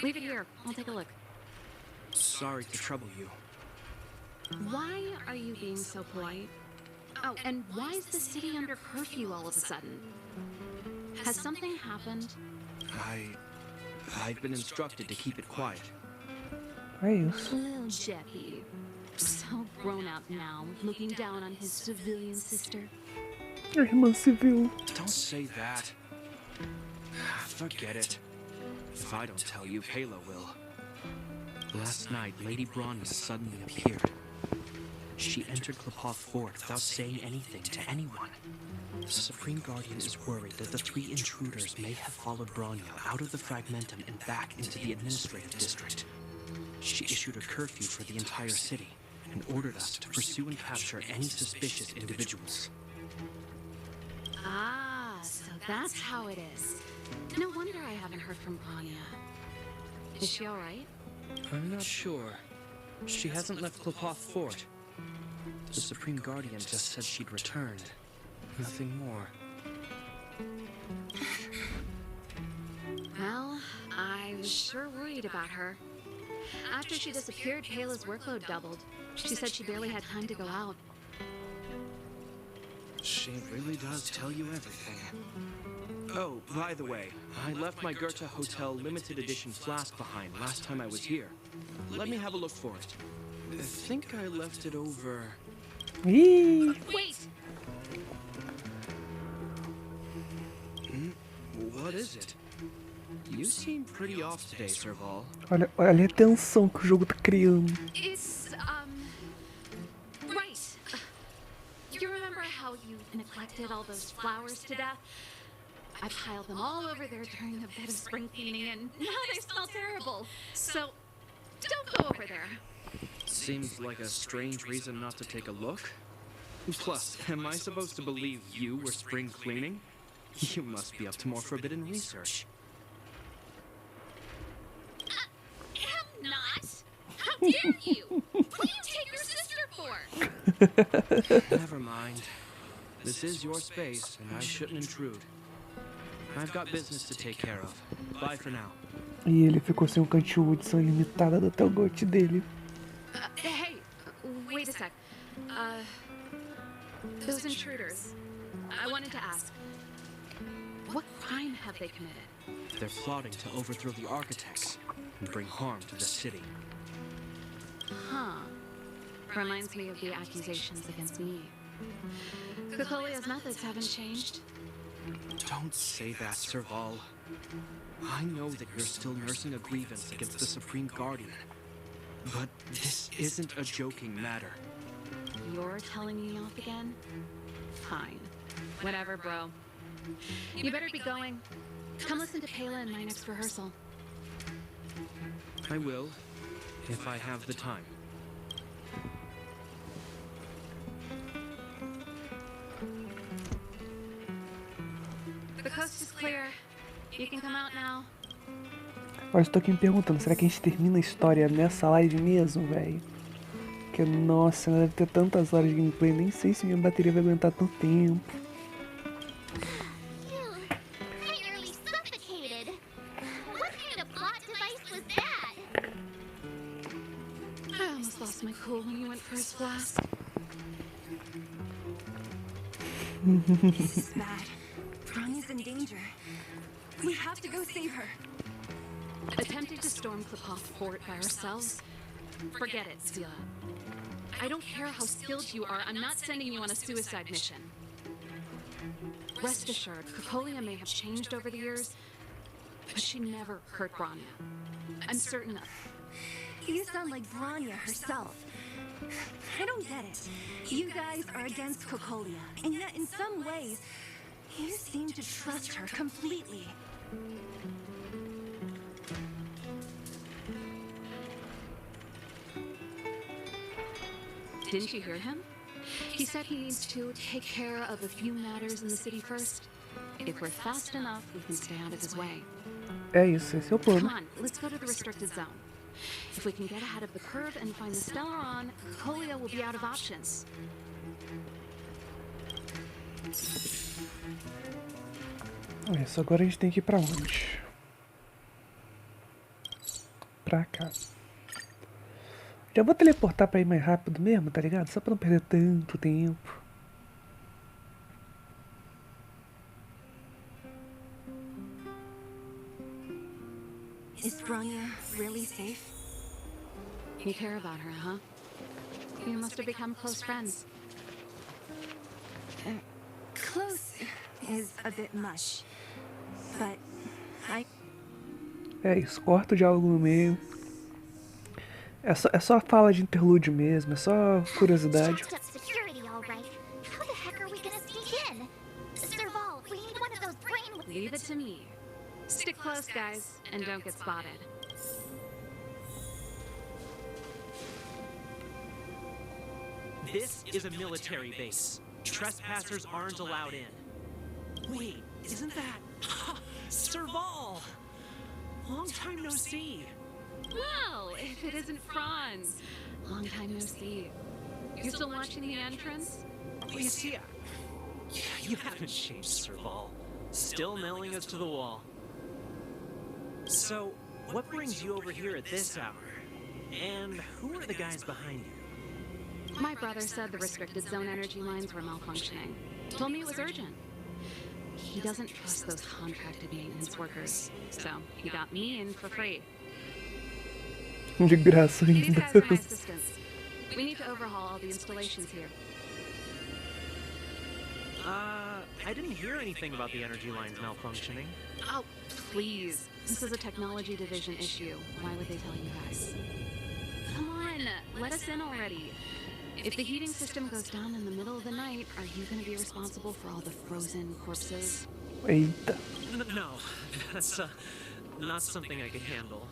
Leave it here. I'll take a look. Sorry to trouble you. Why are you being so polite? Oh, and why is the city under curfew all of a sudden? Has something happened? I've been instructed to keep it quiet. É isso. Little Jeppy. So grown up now, looking down on his civilian sister. A irmã civil. Don't say that. Forget it. If I don't tell you, Pela will. Last night, Lady Bronya suddenly appeared. She entered Klapoth Fort without saying anything to anyone. The Supreme Guardian is worried that the three intruders may have followed Bronya out of the Fragmentum and back into the administrative district. She issued a curfew for the entire city and ordered us to pursue and capture any suspicious individuals. Ah, so that's how it is. No wonder I haven't heard from Bronya. Is she alright? I'm not sure. She hasn't left Klopoth Fort. The Supreme Guardian just said she'd returned. Nothing more. Well, I was sure worried about her. After she disappeared, Kayla's workload doubled. She said she barely had time to go out. She really does tell you everything. Oh, by the way, I left my Goethe Hotel limited edition flask behind last time I was here. Let me have a look for it. I think I left it over... Ih, Wait! What is it? You seem pretty off today, Serval. olha a tensão que o jogo tá criando. It's, right. You remember how you neglected all those flowers to death? I piled them all over there during a bit of spring cleaning, and now they smell terrible. So, don't go over there. Seems like a strange reason not to take a look. Plus, am I supposed to believe you were spring cleaning? You must be up to more forbidden research. I'm not. How dare you? What do you take your sister for? Never mind. This is your space, and I shouldn't intrude. I've got business to take care of. Bye for now. E ele ficou sem um cantil de edição limitada do Hotel Gold dele. Hey, wait a sec. Those intruders. I wanted to ask, what crime have they committed? They're plotting to overthrow the architects and bring harm to the city. Huh. Reminds me of the accusations against me. Kokolia's methods haven't changed. Don't say that, Serval. I know that you're still nursing a grievance against the Supreme Guardian. But this isn't a joking matter. You're telling me off again? Fine. Whatever, bro. You better be going. Come listen to Payla in my next rehearsal. I will, if I have the time. The coast is clear. You can come out now. Olha, estou aqui me perguntando, será que a gente termina a história nessa live mesmo, velho? Porque, nossa, deve ter tantas horas de gameplay, nem sei se minha bateria vai aguentar tanto tempo. I nearly suffocated. What kind of plot device was that? I almost lost my cool when you went for a blast. This is bad. Bronya's in danger. We have to go save her. Attempting to storm Klopoth Fort by ourselves? Forget it, Sila. I don't care how skilled you are, I'm not sending you on a suicide mission. Rest assured, Kokolia may have changed over the years, but she never hurt Bronya. I'm certain of it. You sound like Bronya herself. I don't get it. You guys are against Kokolia, and yet in some ways, you seem to trust her completely. Didn't you hear him? He said he needs to take care of a few matters in the city first. If we're fast enough, we can stay out of his way. É isso, esse é o plano. Come on, let's go to the restricted zone. If we can get ahead of the curve and find the Stellaron, Kokolia will be out of options. Isso, agora a gente tem que ir pra onde? Pra cá. Já vou teleportar pra ir mais rápido mesmo, tá ligado? Só pra não perder tanto tempo. Is Bronya really safe? You care about her, huh? You must have become close friends. Close is a bit much. But I... É isso, corta o diálogo no meio. É só fala de interlúdio mesmo, é só curiosidade. Up security, all right. How the heck are we gonna sneak in? Serval, we need one of those brain... Leave it to me. Stick close, guys, and don't get spotted. This is a military base. Trespassers aren't allowed in. Wait, isn't that... Serval! Long time no see. Well, if it isn't Franz. Long time no see. You still watching the entrance? Well, you see, you haven't changed, Serval. Still nailing us to the wall. So, what brings you over here at this hour? And who are the guys behind you? My brother said the restricted zone energy lines were malfunctioning. Told me it was urgent. He doesn't trust those contracted maintenance workers, so he got me in for free. De graça These ainda. guys are my assistants. We need to overhaul all the installations here. I didn't hear anything about the energy lines malfunctioning. Oh, please. This is a technology division issue. Why would they tell you guys? Come on, let us in already. If the heating system goes down in the middle of the night, are you going to be responsible for all the frozen corpses? Eita. No, that's not something I could handle.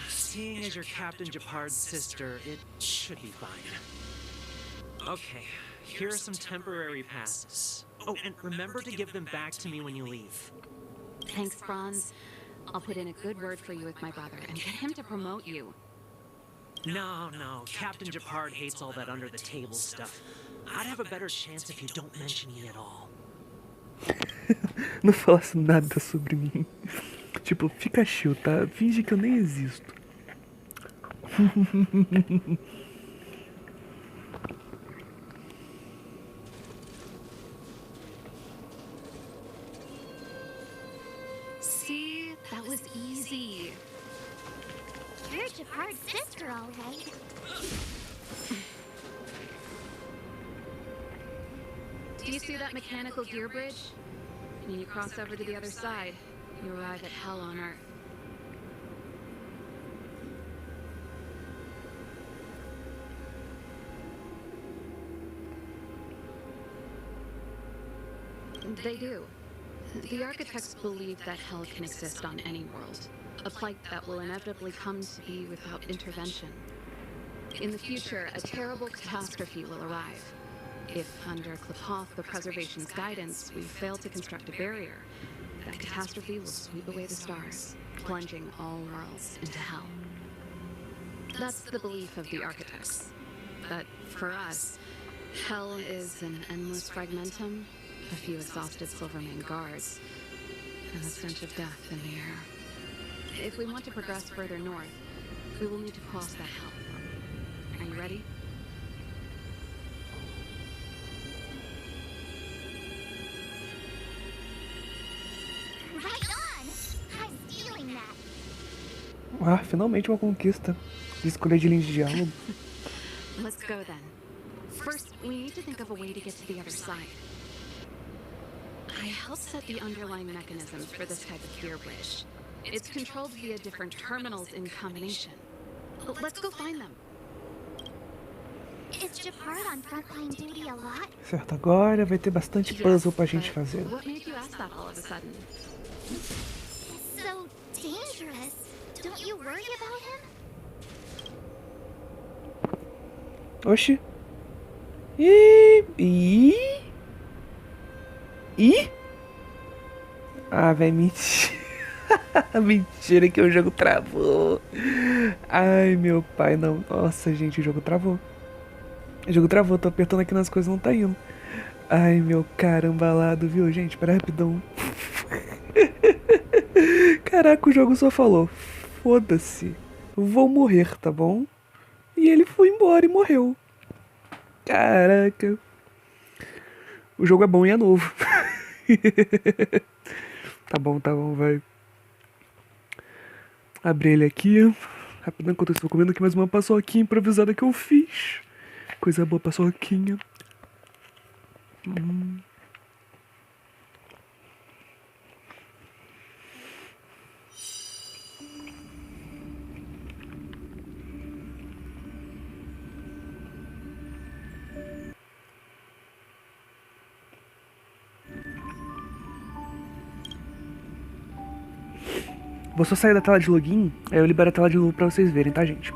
Seeing as you're Captain Japard's sister, it should be fine. Okay, here are some temporary passes. Oh, and remember to give them back to me when you leave. Thanks, Franz. I'll put in a good word for you with my brother and get him to promote you. No, Captain Japard hates all that under-the-table stuff. I'd have a better chance if you don't mention me at all. Não falasse nada sobre mim. Tipo, fica chill, tá? Finge que eu nem existo. See? That was easy. You're Japard's sister, all right. Do you see that mechanical gear bridge? When you cross over to the other side, you arrive at hell on Earth. They do. The architects believe that hell can exist on any world, a plight that will inevitably come to be without intervention. In the future, a terrible catastrophe will arrive. If, under Klepoth, the Preservation's guidance, we fail to construct a barrier, that catastrophe will sweep away the stars, plunging all worlds into hell. That's the belief of the architects. But for us, hell is an endless fragmentum, a few exhausted Silvermane guards, and the stench of death in the air. If we want to progress further north, we will need to cross that hell. Are you ready? Right on! I'm feeling that. Ah, finalmente uma conquista. De escolha de linha de diálogo. Let's go then. First, we need to think of a way to get to the other side. I helped set the underlying mechanisms for this type of gear bridge. It's controlled via different terminals in combination. Let's go find them. Is Japard on frontline duty a lot? Certo, agora vai ter bastante puzzle pra gente fazer. What made you ask that all of a sudden? He's so dangerous. Don't you worry about him? Oxi. Ah, velho, mentira. Mentira que o jogo travou. Ai, meu pai, não. Nossa, gente, o jogo travou. O jogo travou, tô apertando aqui nas coisas, não tá indo. Ai, meu carambalado, viu, gente? Pera rapidão. Caraca, o jogo só falou: foda-se, vou morrer, tá bom? E ele foi embora e morreu. Caraca. O jogo é bom e é novo. Tá bom, vai. Abri ele aqui. Rapidão, enquanto eu estou comendo aqui mais uma paçoquinha improvisada que eu fiz. Coisa boa, paçoquinha. Vou só sair da tela de login, aí eu libero a tela de novo pra vocês verem, tá, gente?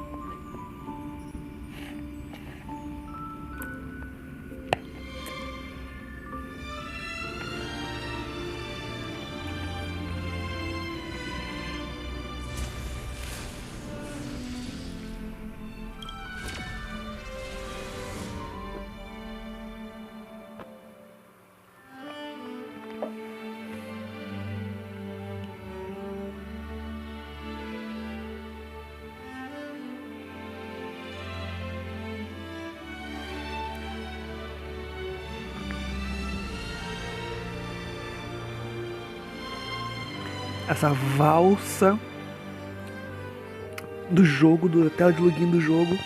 essa valsa do jogo, da tela de login do jogo.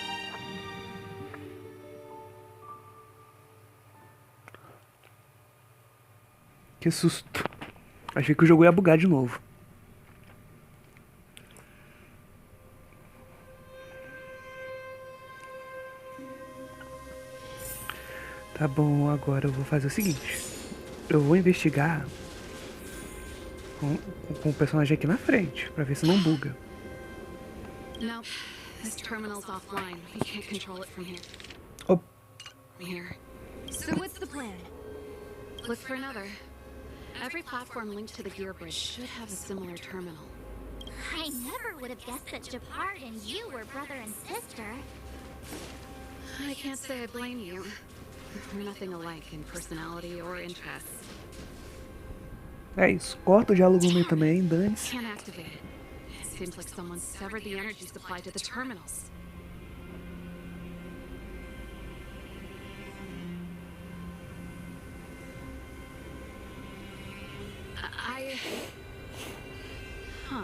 Que susto. Achei que o jogo ia bugar de novo. Tá bom, agora eu vou fazer o seguinte. Eu vou investigar com o personagem aqui na frente, pra ver se não buga. Nope. This terminal's offline. We can't control it from here. Oh, Here. So what's the plan? Look for another. Every platform linked to the gear bridge should have a similar terminal. I never would have guessed that Japard and you were brother and sister. I can't say I blame you. We're nothing alike in personality or interests. é isso. Corta o diálogo no meio também, dane-se. Can't activate it. It seems like someone severed the energy supply to the terminals. Huh.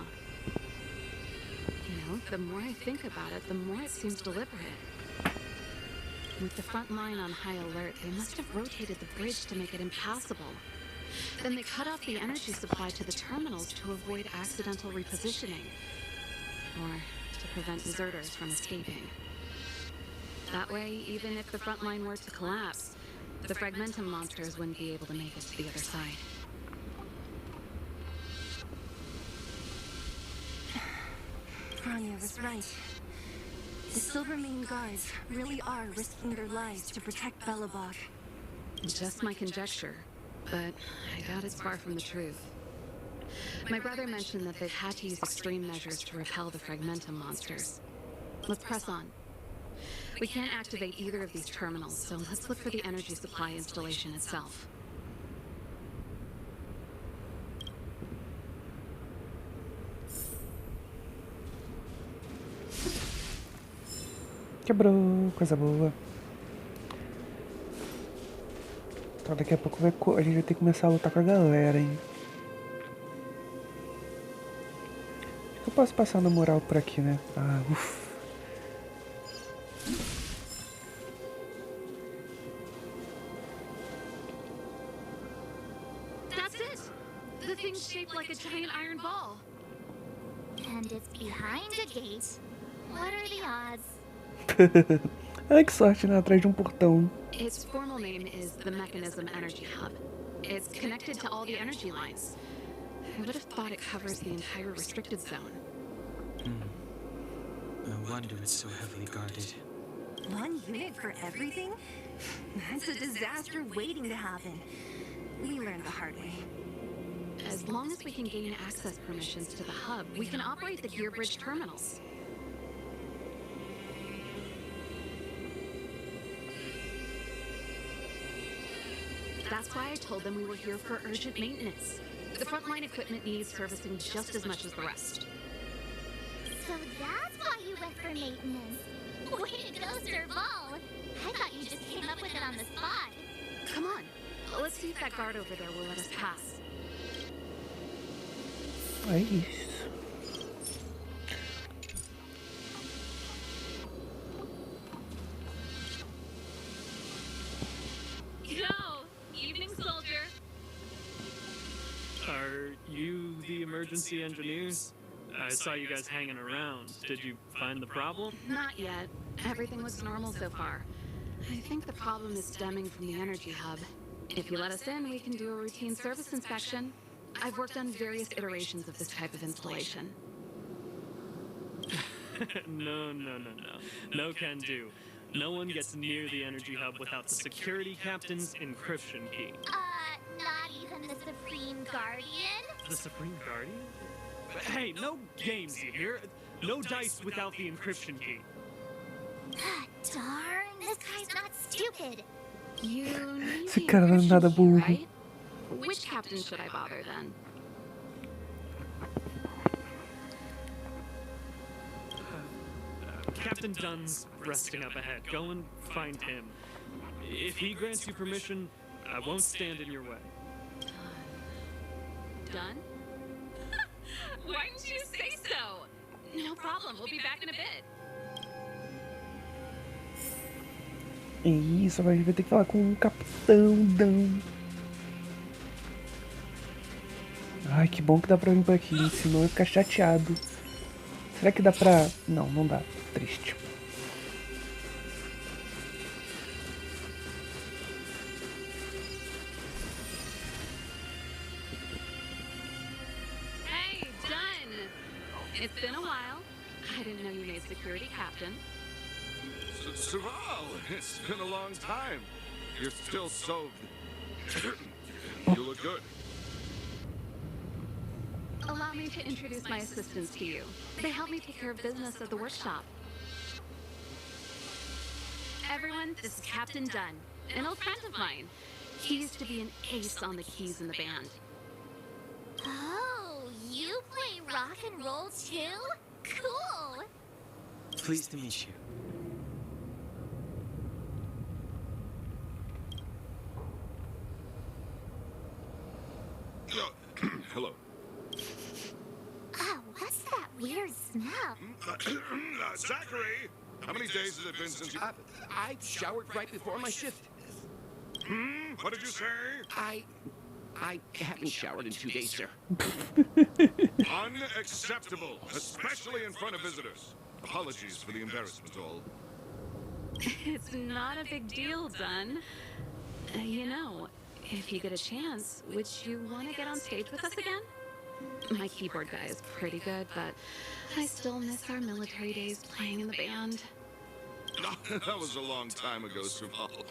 You know, the more I think about it, the more it seems deliberate. With the front line on high alert, they must have rotated the bridge to make it impassable. Then they cut off the energy supply to the terminals to avoid accidental repositioning. Or to prevent deserters from escaping. That way, even if the front line were to collapse, the Fragmentum monsters wouldn't be able to make it to the other side. Anya was right. The Silvermane guards really are risking their lives to protect Belobog. Just my conjecture, but I doubt it's far from the truth. My brother mentioned that they've had to use extreme measures to repel the Fragmentum monsters. Let's press on. We can't activate either of these terminals, so let's look for the energy supply installation itself. Quebrou, coisa boa. Então daqui a pouco a gente vai ter que começar a lutar com a galera, hein. Acho que eu posso passar na moral por aqui, né? Ah, ufa. That's it! The thing's shaped like a giant iron ball. And it's behind a gate. What are the odds? Ai, que sorte, né? Atrás de um portão. Its formal name is the Mechanism Energy Hub. It's connected to all the energy lines. I would have thought it covers the entire restricted zone. No wonder it's so heavily guarded. One unit for everything? That's a disaster waiting to happen. We learned the hard way. As long as we can gain access permissions to the hub, we can operate the gear bridge terminals. That's why I told them we were here for urgent maintenance. The frontline equipment needs servicing just as much as the rest. So that's why you went for maintenance. Way to go, Serval. I thought you just came up with it on the spot. Come on, let's see if that guard over there will let us pass. É isso. Evening, soldier. Are you the emergency engineers? I saw you guys hanging around. Did you find the problem? Not yet. Everything looks normal so far. I think the problem is stemming from the energy hub. If you let us in, we can do a routine service inspection. I've worked on various iterations of this type of installation. No. No can do. No one gets near the energy hub without the security captain's encryption key. Not even the Supreme Guardian? The Supreme Guardian? Hey, no games, you hear? No dice without the encryption key. Darn, this guy's not stupid. You need Esse the cara não é encryption nada key, burro. right? Which captain should I bother then? Captain Dunn's resting up ahead. Go and find him. If he grants you permission, I won't stand in your way. Done? Why didn't you say so? No problem. We'll be back in a bit. Isso, agora a gente vai ter que falar com o Capitão Dan. Ai, que bom que dá pra vir por aqui, senão eu ia ficar chateado. Será que dá pra... Não, não dá. Triste. Hey, done! It's been a while. I didn't know you made security captain. Serval, it's been a long time. You're still so... You look good. Allow me to introduce my assistants to you. They help me take care of business at the workshop. Everyone, this is Captain Dunn, an old friend of mine. He used to be an ace on the keys in the band. Oh, you play rock and roll too? Cool. Pleased to meet you. Hello. Oh, what's that weird smell? Zachary! How many days has it been since you... I showered right before my shift. What did you say? I haven't showered in 2 days, sir. Unacceptable, especially in front of visitors. Apologies for the embarrassment, all. It's not a big deal, Dunn. You know, if you get a chance, would you want to get on stage with us again? My keyboard guy is pretty good, but I still miss our military days playing in the band. That was a long time ago, Serval.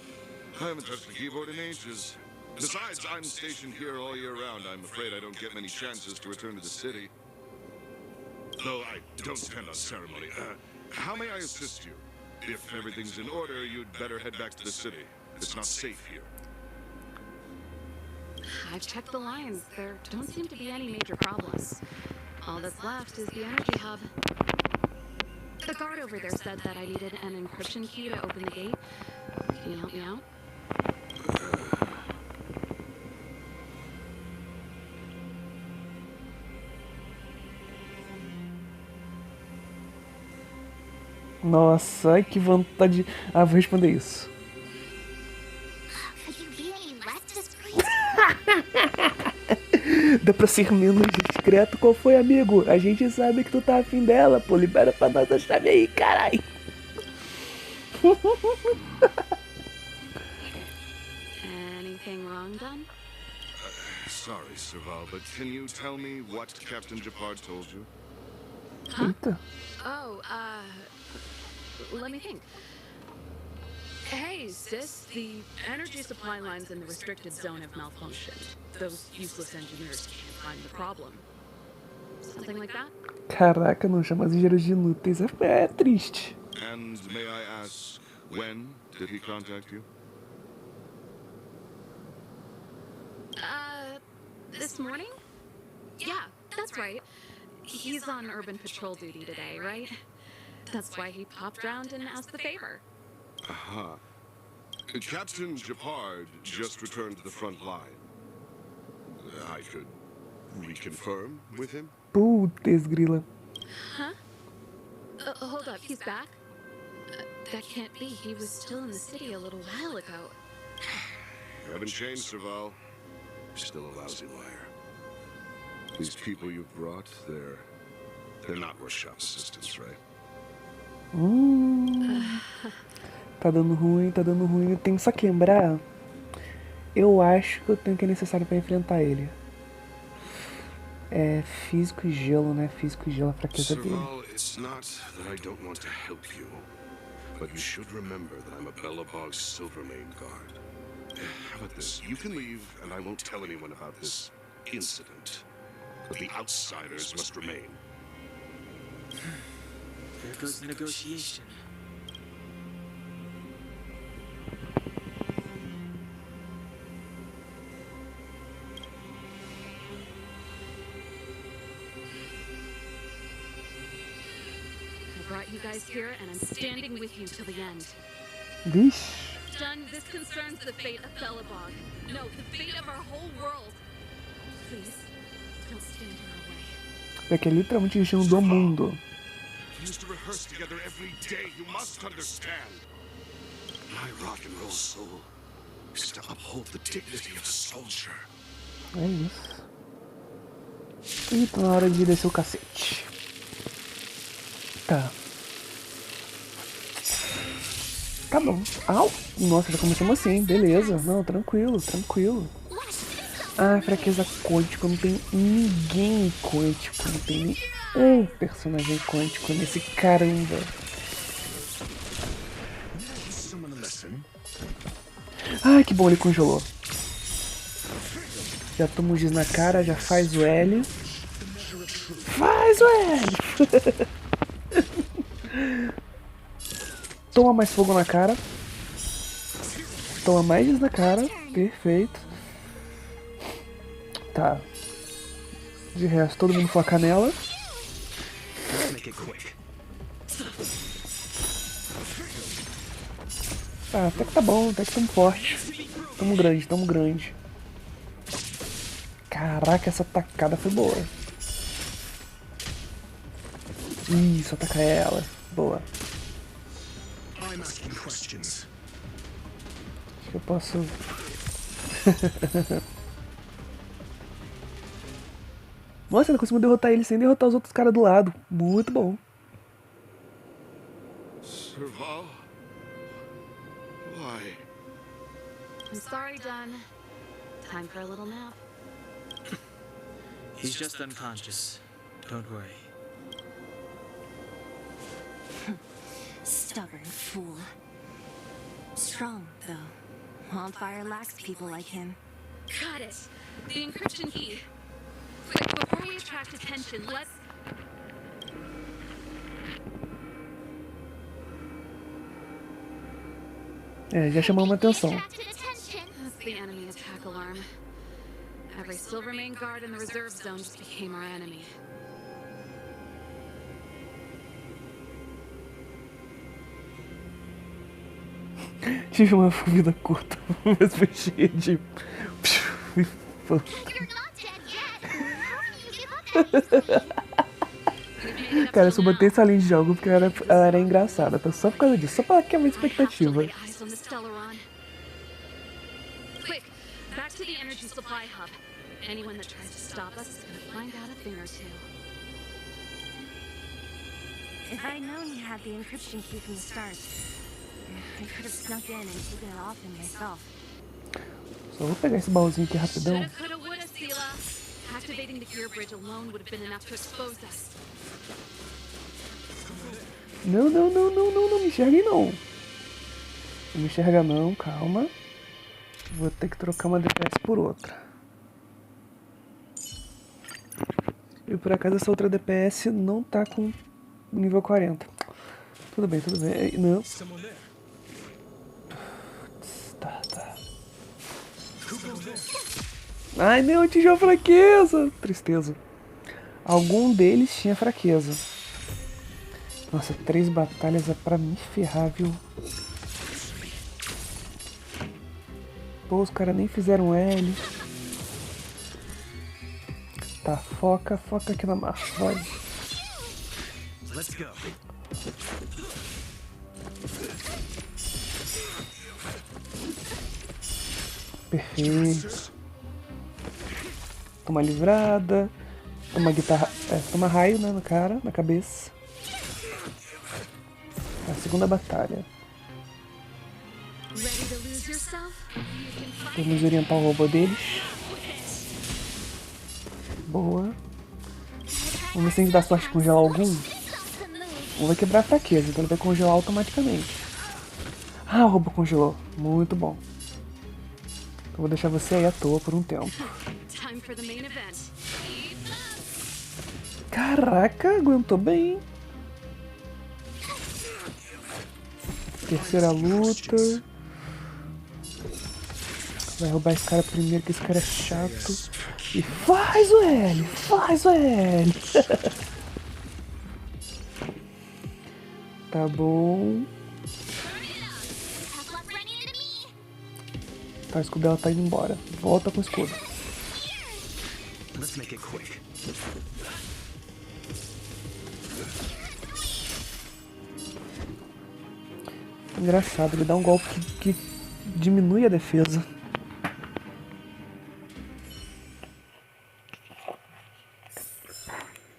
I haven't touched the keyboard in ages. Besides, I'm stationed here all year round. I'm afraid I don't get many chances to return to the city. Though I don't stand on ceremony. How may I assist you? If everything's in order, you'd better head back to the city. It's not safe here. I've checked the lines. There don't seem to be any major problems. All that's left is the energy hub. The guard over there said that I needed an encryption key to open the gate. Can you help me out? Nossa, ai, que vontade. Ah, vou responder isso. Could you be any less discreet? Dá pra ser menos discreto? Qual foi, amigo? A gente sabe que tu tá afim dela, pô. Libera pra nós a chave aí, carai. Anything wrong, Dunn? Sorry, Serval, but can you tell me what Captain Japard told you? Eita. Oh, let me think. Hey, sis, the energy supply lines in the restricted zone have malfunctioned. Those useless engineers can't find the problem. Something like that? Caraca, não chama as engenheiros de inúteis. É triste. And may I ask, when did he contact you? This morning? Yeah, that's right. He's on urban patrol duty today, right? That's why he popped around and asked the favor. Aha. Captain Japard just returned to the front line. I could reconfirm with him? Putz, grila. Huh? Hold up, he's back? That can't be. He was still in the city a little while ago. You haven't changed, Serval. You're still a lousy liar. These people you've brought, they're not worth shop assistants, right? Tá dando ruim, tá dando ruim. Eu tenho só que lembrar. Eu acho que eu tenho o que é necessário pra enfrentar ele. É físico e gelo, né? Físico e gelo, a fraqueza dele. Serval, it's not that I don't want to help you, but you should remember that I'm a Belobog Silvermane guard. How about this? You can leave, and I won't tell anyone about this incident. But the outsiders must remain. There goes the negotiation. I brought you guys here, and I'm standing with you till the end. Vixe. Dunn, this concerns the fate of Belobog. No, the fate of our whole world. Please, don't stand in our way. Porque é literalmente o destino do mundo. We used to rehearse together every day. You must understand. My rock and roll soul is to uphold the dignity of a soldier. É isso. E tá na hora de descer o cacete. Tá. Tá bom. Au! Nossa, já começamos assim, beleza. Não, tranquilo, tranquilo. Ah, fraqueza quântica. Não tem ninguém quântico. Não tem nenhum personagem quântico nesse caramba. Ai, que bom, ele congelou. Já toma um giz na cara, já faz o L. Faz o L! Toma mais fogo na cara. Toma mais giz na cara. Perfeito. Tá. De resto, todo mundo foca nela. Ah, até que tá bom, até que tamo forte. Tamo grande, tamo grande. Caraca, essa tacada foi boa. Isso, ataca ela. Boa. Acho que eu posso... Nossa, ela conseguiu derrotar ele sem derrotar os outros caras do lado. Muito bom. Serval? Why? I'm sorry, Dunn. Time for a little nap. He's just unconscious. Don't worry. Stubborn fool. Strong, though. Wildfire lacks people like him. Got it. The encryption key. Quick, before we attract attention, let's... É, já chamou uma atenção. That's the enemy attack alarm. Every Silvermane guard in the reserve zone just became our enemy. Tive uma vida curta, mas foi cheia de... Cara, eu só botei essa linha de jogo porque ela era engraçada, tá? Só por causa disso, só pra quebrar a expectativa. Quick, back to the energy supply hub. Anyone that tries to stop us is gonna find out a thing or two. If I'd known you had the encryption key from the start, I could have snuck in and taken it off him myself. Só vou pegar esse baúzinho aqui rapidão. Coulda, woulda, Sela. Activating the gear bridge alone would have been enough to expose us. Não, não, não, não, não, não me enxerguem não. Não me enxerga não, calma. Vou ter que trocar uma DPS por outra. E por acaso essa outra DPS não tá com nível 40. Tudo bem, tudo bem. Não. Tá, tá. Ai não, atingiu a fraqueza. Tristeza. Algum deles tinha fraqueza. Nossa, 3 batalhas é pra me ferrar, viu? Pô, os caras nem fizeram L. Tá, foca aqui na marcha, vai. Let's go. Perfeito. Toma livrada. Toma guitarra. Toma raio, né, no cara, na cabeça. A segunda batalha. Vamos orientar o robô deles. Boa. Vamos ver se a gente dá sorte de congelar algum. Um vai quebrar a fraqueza, então ele vai congelar automaticamente. Ah, o robô congelou. Muito bom. Então vou deixar você aí à toa por um tempo. Caraca, aguentou bem. Terceira luta. Vai roubar esse cara primeiro, que esse cara é chato. E faz o L! Faz o L! Tá bom. Tá, o escudo dela tá indo embora. Volta com o escudo. Engraçado, ele dá um golpe que diminui a defesa.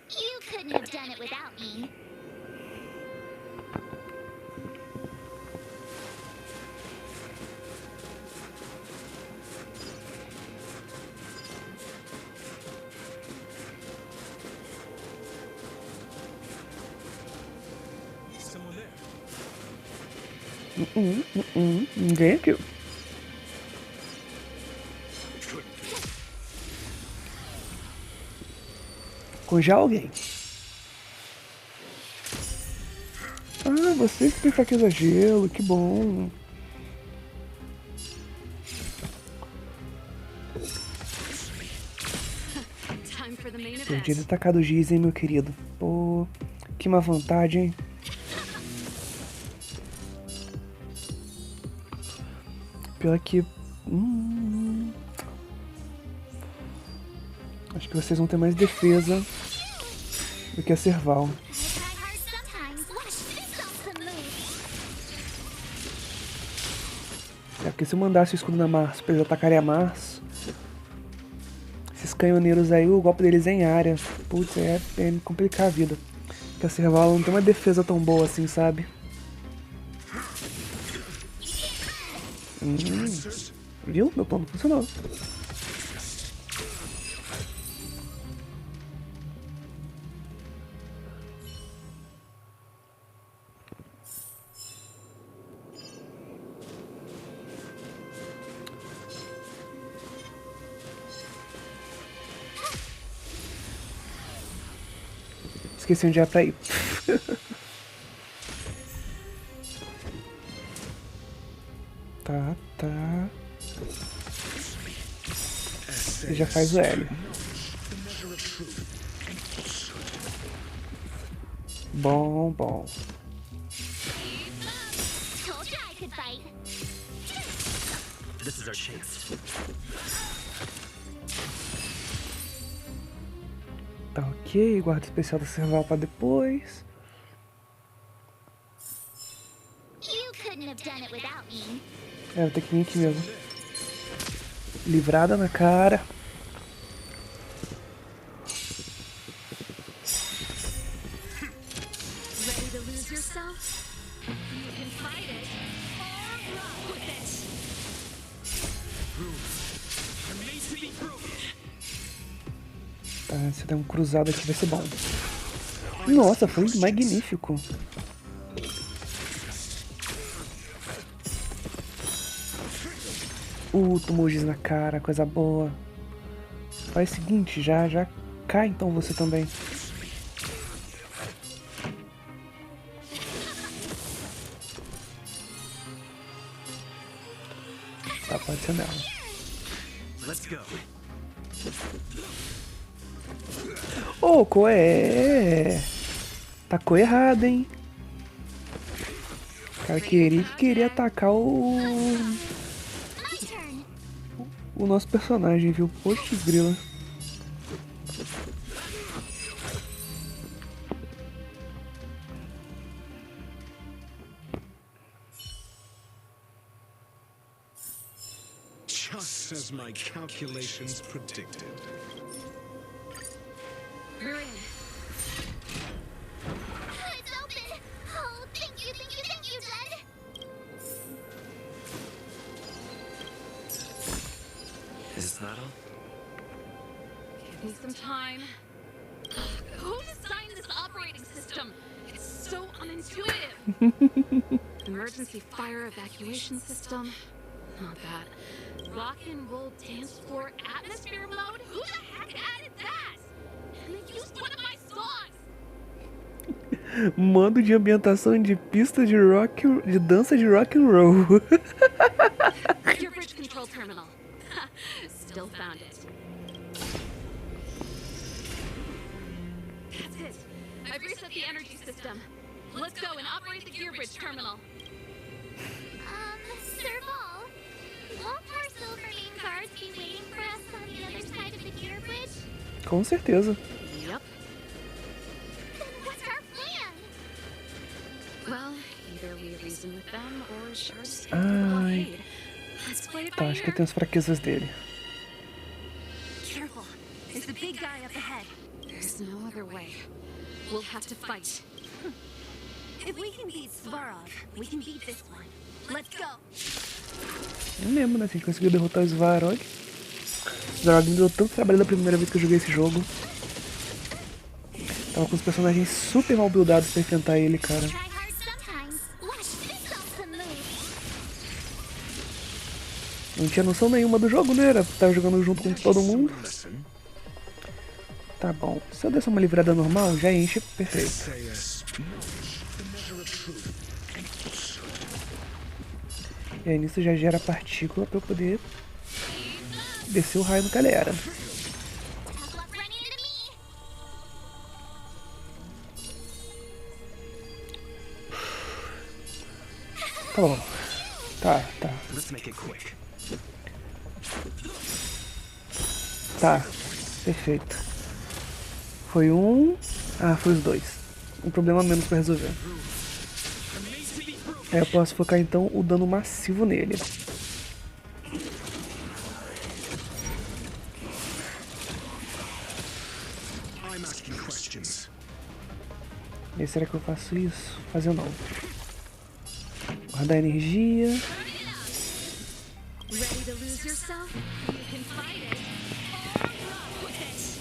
You couldn't have done it without me. Ninguém aqui. Congelar alguém. Ah, você que tem fraqueza a gelo, que bom. Podia ter tacado o giz, hein, meu querido. Pô, que má vontade, hein. Pior que... acho que vocês vão ter mais defesa do que a Serval. É porque se eu mandasse o escudo na Março pra eles atacarem a Março, esses canhoneiros aí, o golpe deles é em área. Putz, é complicar a vida. Porque a Serval não tem uma defesa tão boa assim, sabe? Viu? Meu plano funcionou. Esqueci onde é pra ir. Tá. Ele já faz o L. Bom. This is our chance. Tá ok, guarda especial da Serval pra depois. É, vou ter que vir aqui mesmo. Livrada na cara. Tá, se der um cruzado aqui vai ser bom. Nossa, foi magnífico. Tomou o giz na cara, coisa boa. Faz o seguinte, já cai então você também. Tá, pode ser nela. Ô, qual é? Tacou errado, hein? O cara queria atacar o nosso personagem, viu? Poxa, grila. Just as my calculations predicted. We're in. It's open! Oh, thank you, Dad! Is that all? Give me some time. Who designed this operating system? It's so unintuitive. Emergency fire evacuation system? Not that. Rock and roll dance floor atmosphere mode? Who the heck added that? And they used one of my songs! Modo de ambientação de pista de dança de rock and roll. Your bridge control terminal. Still found it. That's it. I've reset the energy system. Let's go and operate the gear bridge terminal. Serval, won't our silver main cars be waiting for us on the other side of the gear bridge? Com certeza. Yep. Then what's our plan? Well, either we reason with them or just Ai. blockade. Let's play it Tá, by acho que ear. tem as fraquezas dele. Careful. There's a big guy up ahead. There's no other way. We'll have to fight. If we can beat Svarog, we can beat this one. Let's go. Não lembro, né? Se a gente conseguiu derrotar o Svarog. O Svarog me deu tanto trabalho da primeira vez que eu joguei esse jogo. Tava com os personagens super mal buildados pra enfrentar ele, cara. Try hard sometimes. Watch this awesome move. Não tinha noção nenhuma do jogo, né? Tava jogando junto com todo mundo. Tá bom. Se eu der só uma livrada normal, já enche perfeito. E aí nisso já gera partícula pra eu poder descer o raio no galera. Tough luck running into me. Tá bom. Tá. Let's make it quick. Tá. Perfeito. Foi um... Ah, foi os dois. Um problema a menos pra resolver. Aí eu posso focar então o dano massivo nele. I'm asking questions. E aí, será que eu faço isso? Fazer não. Guardar energia. Ready to lose yourself? You can fight it. Or rock with it.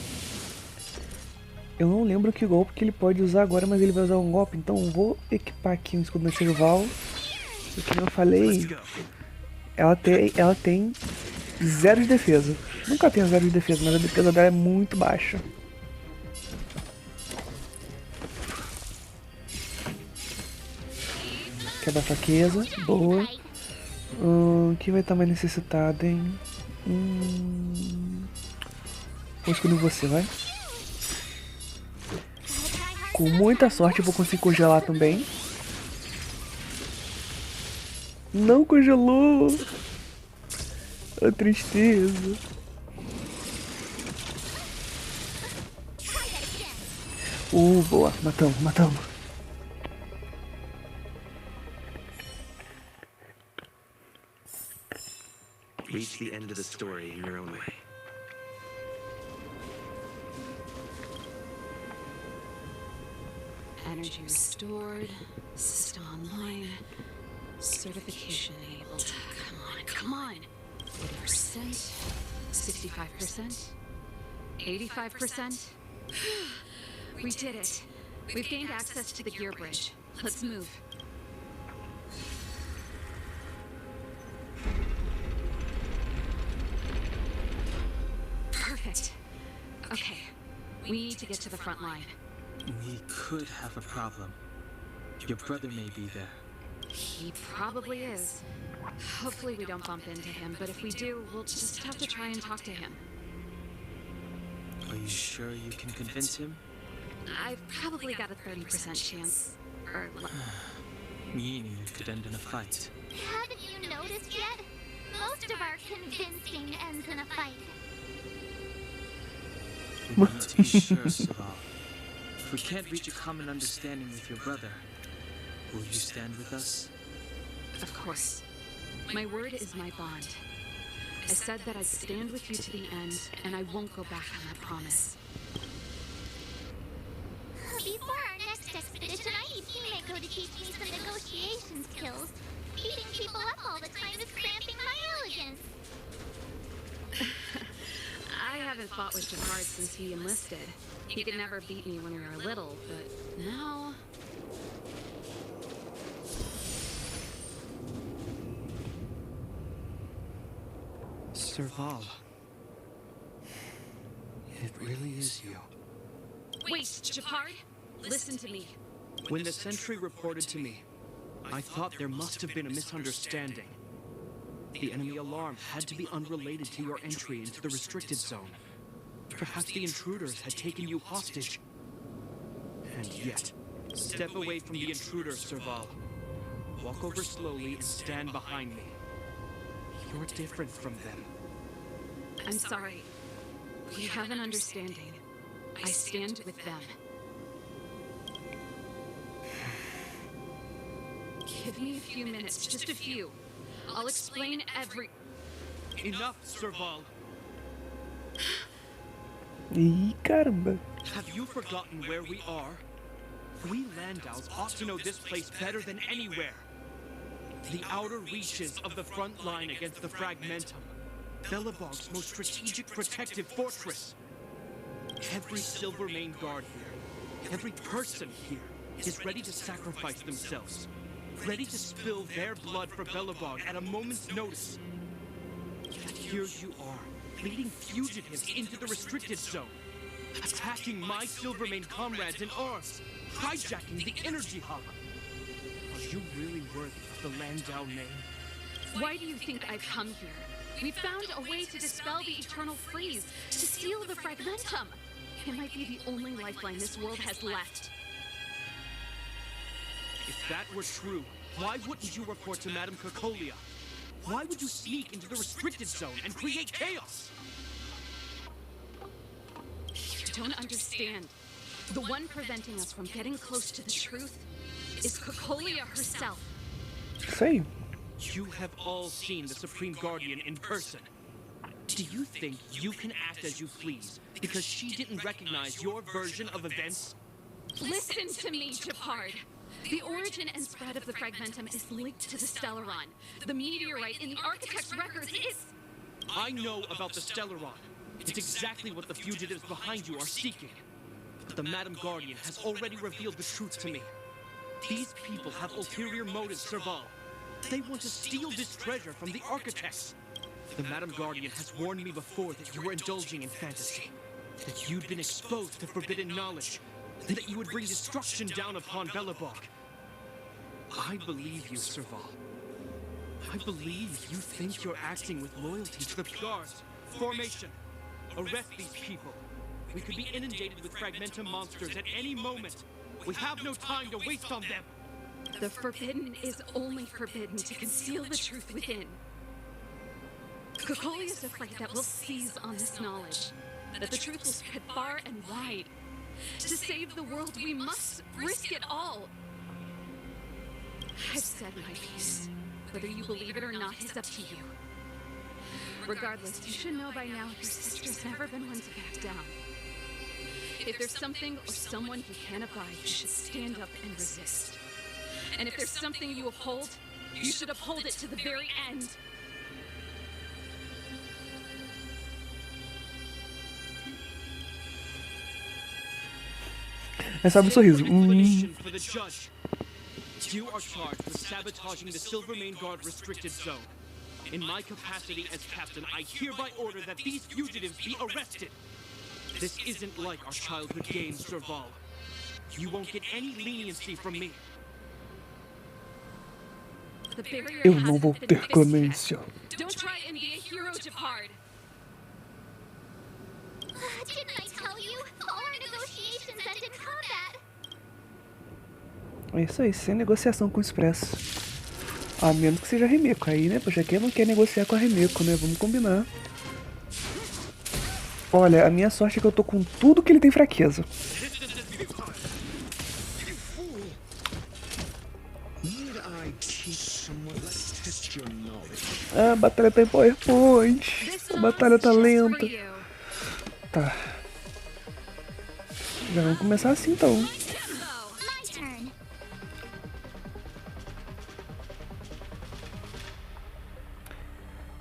Eu não lembro que golpe que ele pode usar agora, mas ele vai usar um golpe, então eu vou equipar aqui um escudo medieval. E como eu falei, ela tem 0 de defesa. Nunca tem 0 de defesa, mas a defesa dela é muito baixa. Quebra a fraqueza, boa. Quem vai estar mais necessitado, hein? Vou escolher você, vai. Com muita sorte eu vou conseguir congelar também. Não congelou! A tristeza. Boa. Matamos. Reach the end of the story in your own way. Energy restored. System online. Certification enabled. Come on. 40%. 65%. 85%. We did it. We've gained access to the gear bridge. Let's move. Perfect. Okay. We need to get to the front line. We could have a problem. Your brother may be there. He probably is. Hopefully we don't bump into him, but if we do, we'll just have to try and talk to him. Are you sure you can convince him? I've probably got a 30% chance. Or Me and you could end in a fight. Haven't you noticed yet? Most of our convincing ends in a fight. We need to be sure, Saval. If we can't reach a common understanding with your brother, will you stand with us? Of course. My word is my bond. I said that I'd stand with you to the end, and I won't go back on that promise. Before our next expedition, I need Himeko to teach me some negotiation skills. Beating people up all the time is cramping my elegance. I haven't fought with Jafar since he enlisted. He could never beat me when we were little, but now... Serval. It really is you. Wait, Jafar! Listen to me. When the sentry reported to me, I thought there must have been a misunderstanding. The enemy alarm had to be unrelated to your entry into the restricted zone. Perhaps the intruders had taken you hostage. And yet, step away from the intruders, Serval. Walk over slowly and stand behind me. You're different from them. I'm sorry. We have an understanding. I stand with them. Give me a few minutes, just a few. I'll explain every... Enough, Serval. Ih, caramba. Have you forgotten where we are? We Landaus ought to know this place better than anywhere. The outer reaches of the front line against the Fragmentum. Belobog's most strategic protective fortress. Every Silvermane guard here, every person here, is ready to sacrifice themselves. Ready to spill their blood for Belobog at a moment's notice. Yet here you are, leading fugitives into the restricted zone. Attacking my Silvermane comrades in arms. Hijacking the energy hub. Are you really worthy of the Landau name? Why do you think I've come here? We found a way to dispel the eternal freeze, to seal the Fragmentum. It might be the only lifeline this world has left. If that were true, why wouldn't you report to Madame Cocolia? Why would you sneak into the restricted zone and create chaos? You don't understand. The one preventing us from getting close to the truth is Cocolia herself. Sei. You have all seen the Supreme Guardian in person. Do you think you can act as you please because she didn't recognize your version of events? Listen to me, Gepard. The origin and spread of the Fragmentum is linked to the Stellaron. The meteorite in the Architect's records is... I know about the Stellaron. It's exactly what the fugitives behind you are seeking. But the Madam Guardian has already revealed the truth to me. These people have ulterior motives, Serval. They want to steal this treasure from the Architects. The Madam Guardian has warned me before that you were indulging in fantasy. That you'd been exposed to forbidden knowledge. And that you would bring destruction down upon Belobog. I believe you, Serval. I believe you think you're acting with loyalty to the guards. Formation. Arrest these people. We could be inundated with Fragmentum monsters at any moment. We have no time to waste on them. The forbidden is only forbidden to conceal the truth within. Cocolia is afraid that we'll seize on this knowledge. That the truth will spread far and wide. To save the world, we must risk it all. I've said my piece. Whether you believe it or not is up to you. Regardless, you should know by now your sister's never been one to back down. If there's something or someone you can't abide, you should stand up and resist. And if there's something you uphold, you should uphold it to the very end. É só um sorriso. Explanation for the judge. You are charged with sabotaging the Silvermane Guard restricted zone. In my capacity as captain, I hereby order that these fugitives be arrested. This isn't like our childhood games, Serval. You won't get any leniency from me. The barrier Eu não hasn't vou been ter fixed clemência. yet. Don't try and be a hero, Gepard. Didn't I tell you? All our negotiations end in combat. É isso aí, sem negociação com o Expresso. A menos que seja Remeko. Aí, né? Poxa, quem não quer negociar com a Remeko, né? Vamos combinar. Olha, a minha sorte é que eu tô com tudo que ele tem fraqueza. Ah, a batalha tá em PowerPoint. A batalha tá lenta. Tá. Já vamos começar assim então. My turn.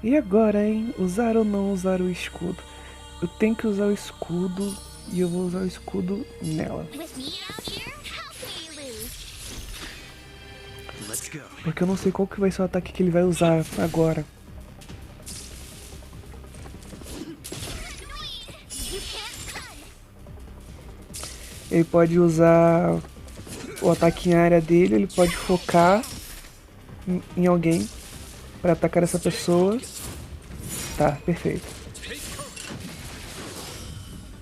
E agora, hein? Usar ou não usar o escudo? Eu tenho que usar o escudo e eu vou usar o escudo nela. With me out here, how can we lose? Let's go. Porque eu não sei qual que vai ser o ataque que ele vai usar agora. You can't run. Ele pode usar o ataque em área dele, ele pode focar em alguém para atacar essa pessoa. Tá, perfeito.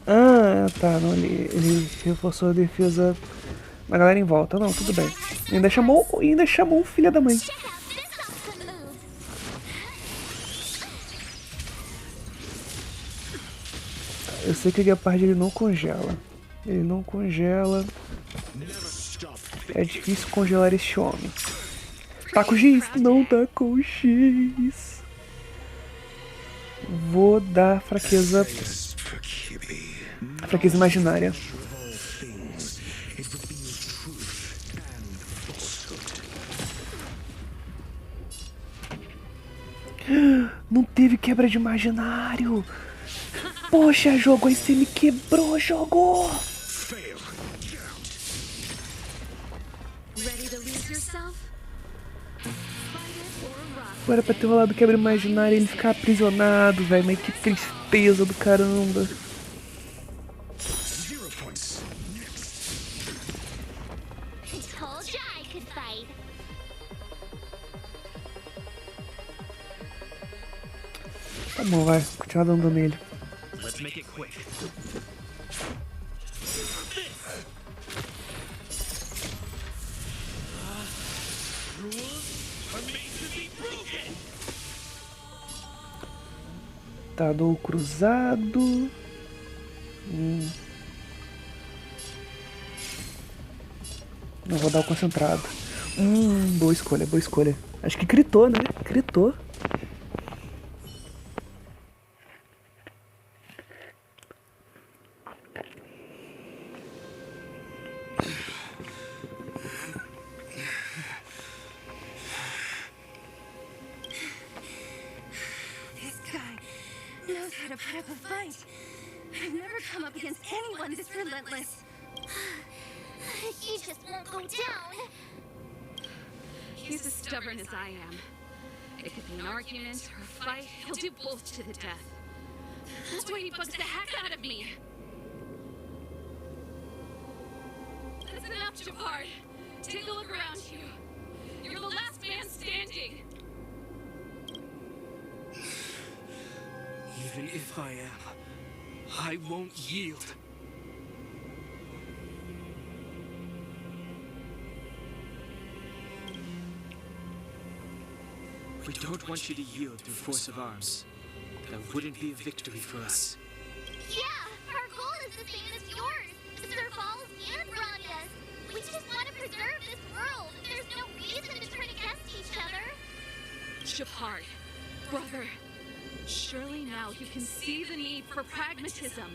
Ah, tá, não, ele reforçou a defesa da galera em volta. Não, tudo bem. Ainda chamou o filho da mãe. Check out this awesome move. Eu sei que o Gepard ele não congela. Ele não congela. É difícil congelar este homem. Tá com giz? Não tá com giz. Vou dar fraqueza. Fraqueza imaginária. Não teve quebra de imaginário. Poxa, jogo, aí você me quebrou, jogo. Ready to lose yourself? Agora pra ter rolado quebra imaginária e ele ficar aprisionado, velho. Mas que tristeza do caramba. I told you I could fight. Tá bom, vai. Continuar dando nele. Let's make it quick. Tá, dou o cruzado. Não vou dar o concentrado. Boa escolha, boa escolha. Acho que gritou, né? Gritou. This guy knows how to put up a fight. I've never come up against anyone this relentless. He just won't go down. He's as stubborn as I am. It could be an argument or a fight. He'll do both to the death. That's why he bugs the heck out of me. That's enough, Jabard. Take a look around you. You're the last man standing. Even if I am, I won't yield. We don't want you to yield through force of arms. That wouldn't be a victory for us. Yeah, our goal is the same as yours. Sir Paul's and Rania's. We just want to preserve this world. There's no reason to turn against each other. Jabard, brother, surely now you can see the need for pragmatism.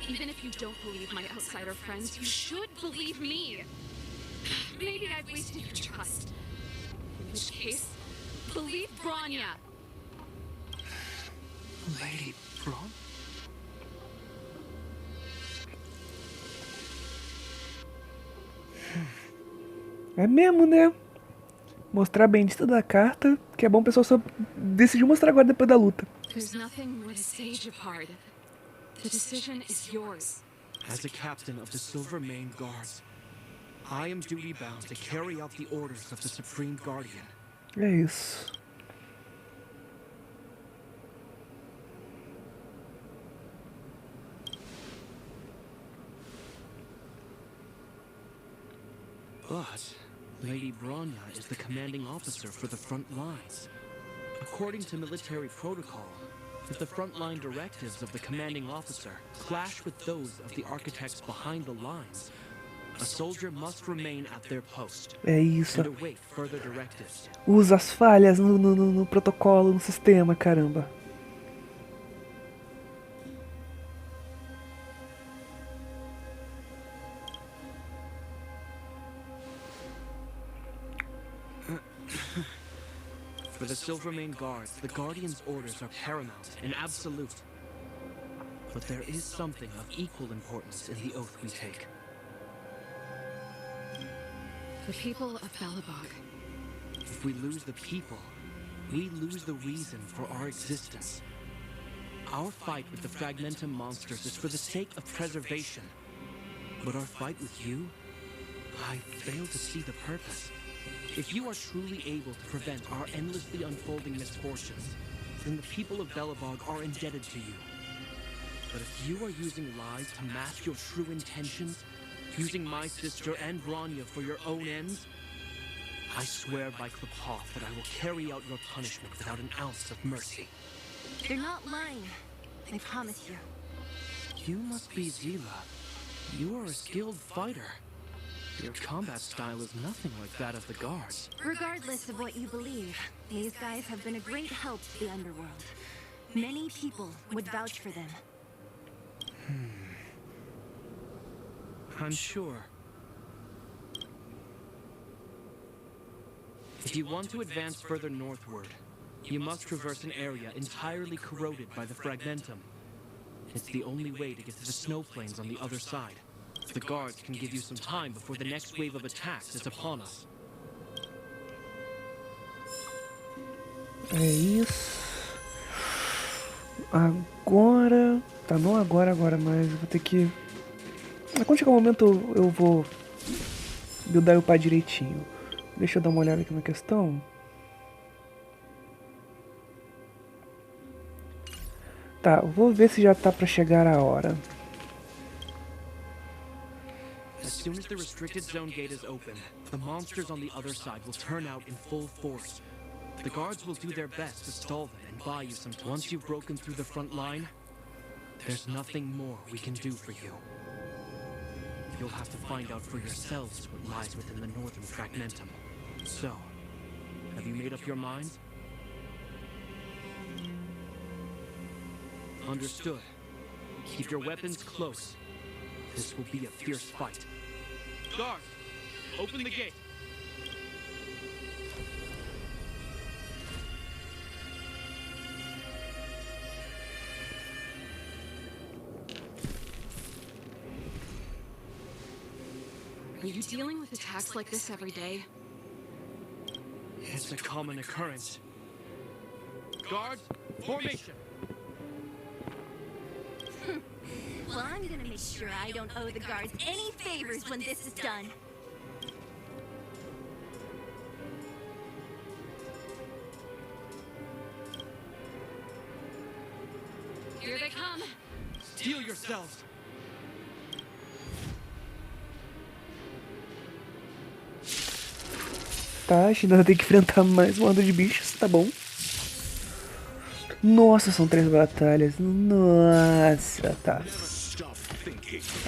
Even if you don't believe my outsider friends, you should believe me. Maybe I've wasted your trust. In which case, believe Branya. Lady Braun? É mesmo, né? Mostrar bem de toda a carta, que é bom o pessoal só decidiu mostrar agora depois da luta. There's nothing more to say, Jabard. The decision is yours. As a captain of the Silver Mane Guards, I am duty-bound to carry out the orders of the Supreme Guardian. É isso. But Lady Branya is the commanding officer for the front lines. According to military protocol, if the frontline directives of the commanding officer clash with those of the architects behind the lines, a soldier must remain at their post É isso. and await further directives. Usa as falhas no protocolo, no sistema, caramba. For the Silvermane Guards, the Guardian's orders are paramount and absolute. But there is something of equal importance in the oath we take. The people of Belobog. If we lose the people, we lose the reason for our existence. Our fight with the Fragmentum monsters is for the sake of preservation. But our fight with you, I fail to see the purpose. If you are truly able to prevent our endlessly unfolding misfortunes, then the people of Belobog are indebted to you. But if you are using lies to mask your true intentions, using my sister and Branya for your own ends, I swear by Klepoth that I will carry out your punishment without an ounce of mercy. They're not lying. I promise you. You must be Zila. You are a skilled fighter. Your combat style is nothing like that of the guards. Regardless of what you believe, these guys have been a great help to the underworld. Many people would vouch for them. I'm sure. If you want to advance further northward, you must traverse an area entirely corroded by the fragmentum. It's the only way to get to the snow plains on the other side. The guards can give you some time before the next wave of attacks is upon us. É isso. Agora... Tá, não agora, mas eu vou ter que... Quando chegar o momento eu vou buildar o pai direitinho. Deixa eu dar uma olhada aqui na questão. Tá, vou ver se já tá pra chegar a hora. As soon as the restricted zone gate is open, the monsters on the other side will turn out in full force. The guards will do their best to stall them and buy you some time. Once you've broken through the front line, there's nothing more we can do for you. You'll have to find out for yourselves what lies within the northern fragmentum. So, have you made up your mind? Understood. Keep your weapons close. This will be a fierce fight. Guards, open the gate. Are you dealing with attacks like this every day? It's a common occurrence. Guards, formation! Well, I'm gonna make sure I don't owe the guards any favors when this is done. Here they come. Steel yourselves! Tá, a gente ainda tem que enfrentar mais uma onda de bichos, tá bom. Nossa, são 3 batalhas. Nossa, tá.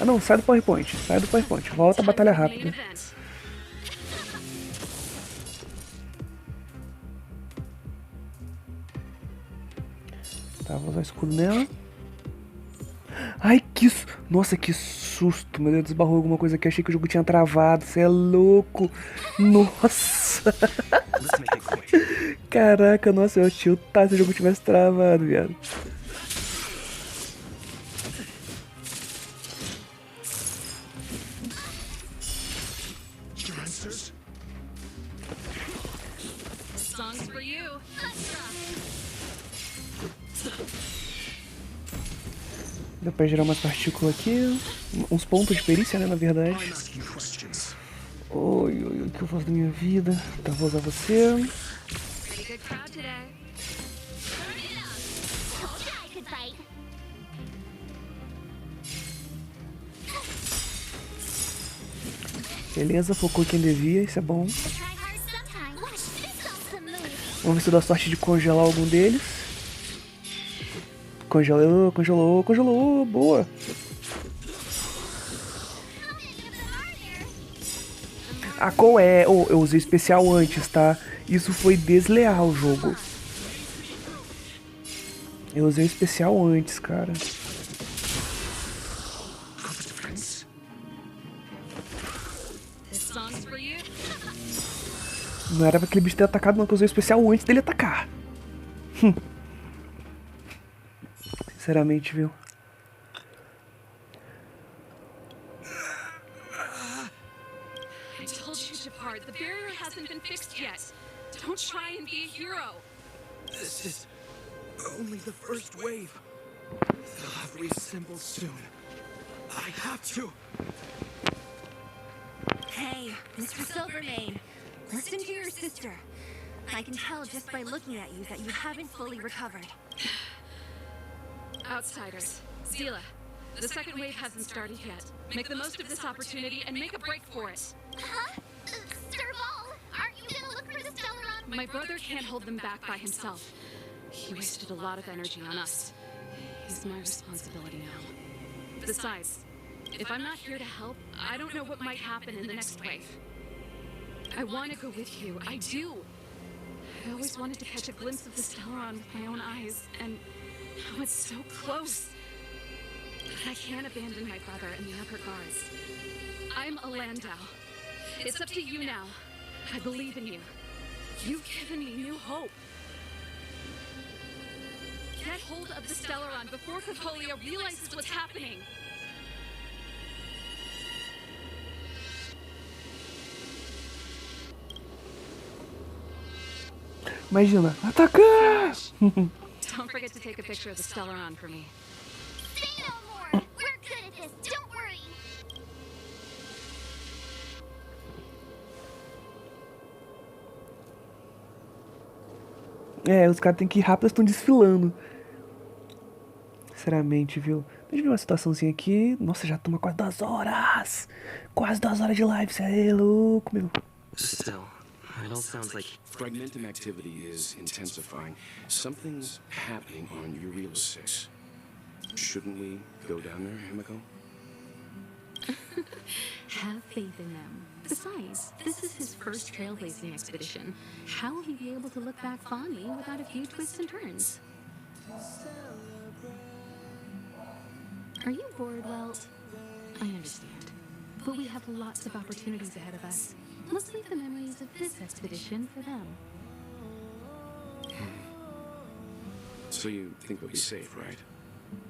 Ah não, sai do PowerPoint. Sai do PowerPoint. Volta a batalha rápida. Tá, vou usar o escudo nela. Ai, que... Nossa, que susto. Meu Deus, desbarrou alguma coisa aqui. Achei que o jogo tinha travado. Você é louco. Nossa. Caraca, nossa, eu tinha tá se o jogo tivesse travado, viado. Songs for you. Deu pra gerar umas partículas aqui. Uns pontos de perícia, né, na verdade. Oi, oi, o que eu faço da minha vida? Tá, vou usar você. Pretty good crowd today. Beleza, focou quem devia, isso é bom. Vamos ver se dá sorte de congelar algum deles. Congelou, congelou, congelou, boa. Ah, qual é? Oh, eu usei especial antes, tá? Isso foi desleal o jogo. Eu usei especial antes, cara. Não era pra aquele bicho ter atacado, não, que eu usei especial antes dele atacar. Sinceramente, viu? I told you to depart. The barrier hasn't been fixed yet. Don't try and be a hero. This is only the first wave. They'll have reassembled soon. I have to. Hey, Mr. Silvermane, listen to your sister. I can tell just by looking at you that you haven't fully recovered. Outsiders. Zila, the second wave hasn't started yet. Make the most of this opportunity and make a break for it. Huh? Serval, aren't you gonna look for the Stellaron? My brother can't hold them back by himself. He wasted a lot of energy on us. He's my responsibility now. Besides, If I'm not here to help, I don't know what might happen in the next wave. I want to go with you. I do. I always wanted to catch a glimpse of the Stellaron with my own eyes, and now it's so close. But I can't abandon my brother and the other guards. I'm a Landau. It's up to you now. I believe in you. You've given me new hope. Get hold of the Stellaron before Capolia realizes what's happening. Imagina, atacar! Don't forget to take a picture of the Stellaron for me. Say no more! We're good at this, don't worry! É, os caras têm que ir rápido, estão desfilando. Sinceramente, viu? Deixa eu ver uma situaçãozinha aqui. Nossa, já toma quase 2 horas! Quase 2 horas de live, você é louco, meu. Still, it all sounds like... Fragmentum activity is intensifying. Something's happening on Jarilo-VI. Shouldn't we go down there, Himiko? Have faith in them. Besides, this is his first trailblazing expedition. How will he be able to look back fondly without a few twists and turns? Are you bored, Welt? I understand. But we have lots of opportunities ahead of us. Let's leave the memories of this expedition for them. So you think we'll be safe, right?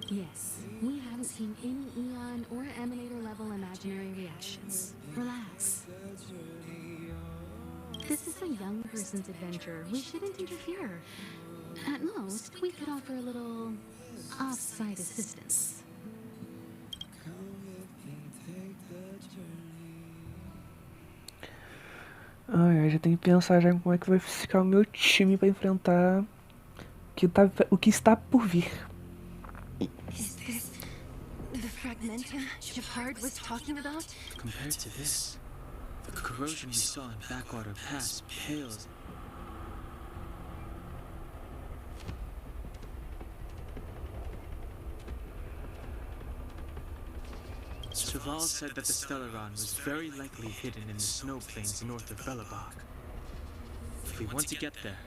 Yes, we haven't seen any Eon or Emanator level imaginary reactions. Relax. This is a young person's adventure. We shouldn't interfere. At most, we could offer a little off-site assistance. Ai, já tenho que pensar já em como é que vai ficar o meu time pra enfrentar o que está por vir. Is this the fragmentum Shepard was talking about? Compared to this, the corrosion we saw in Backwater Pass pales. Straval said that the Stellaron was very likely hidden in the snow plains north of Belobog. If we want to get there,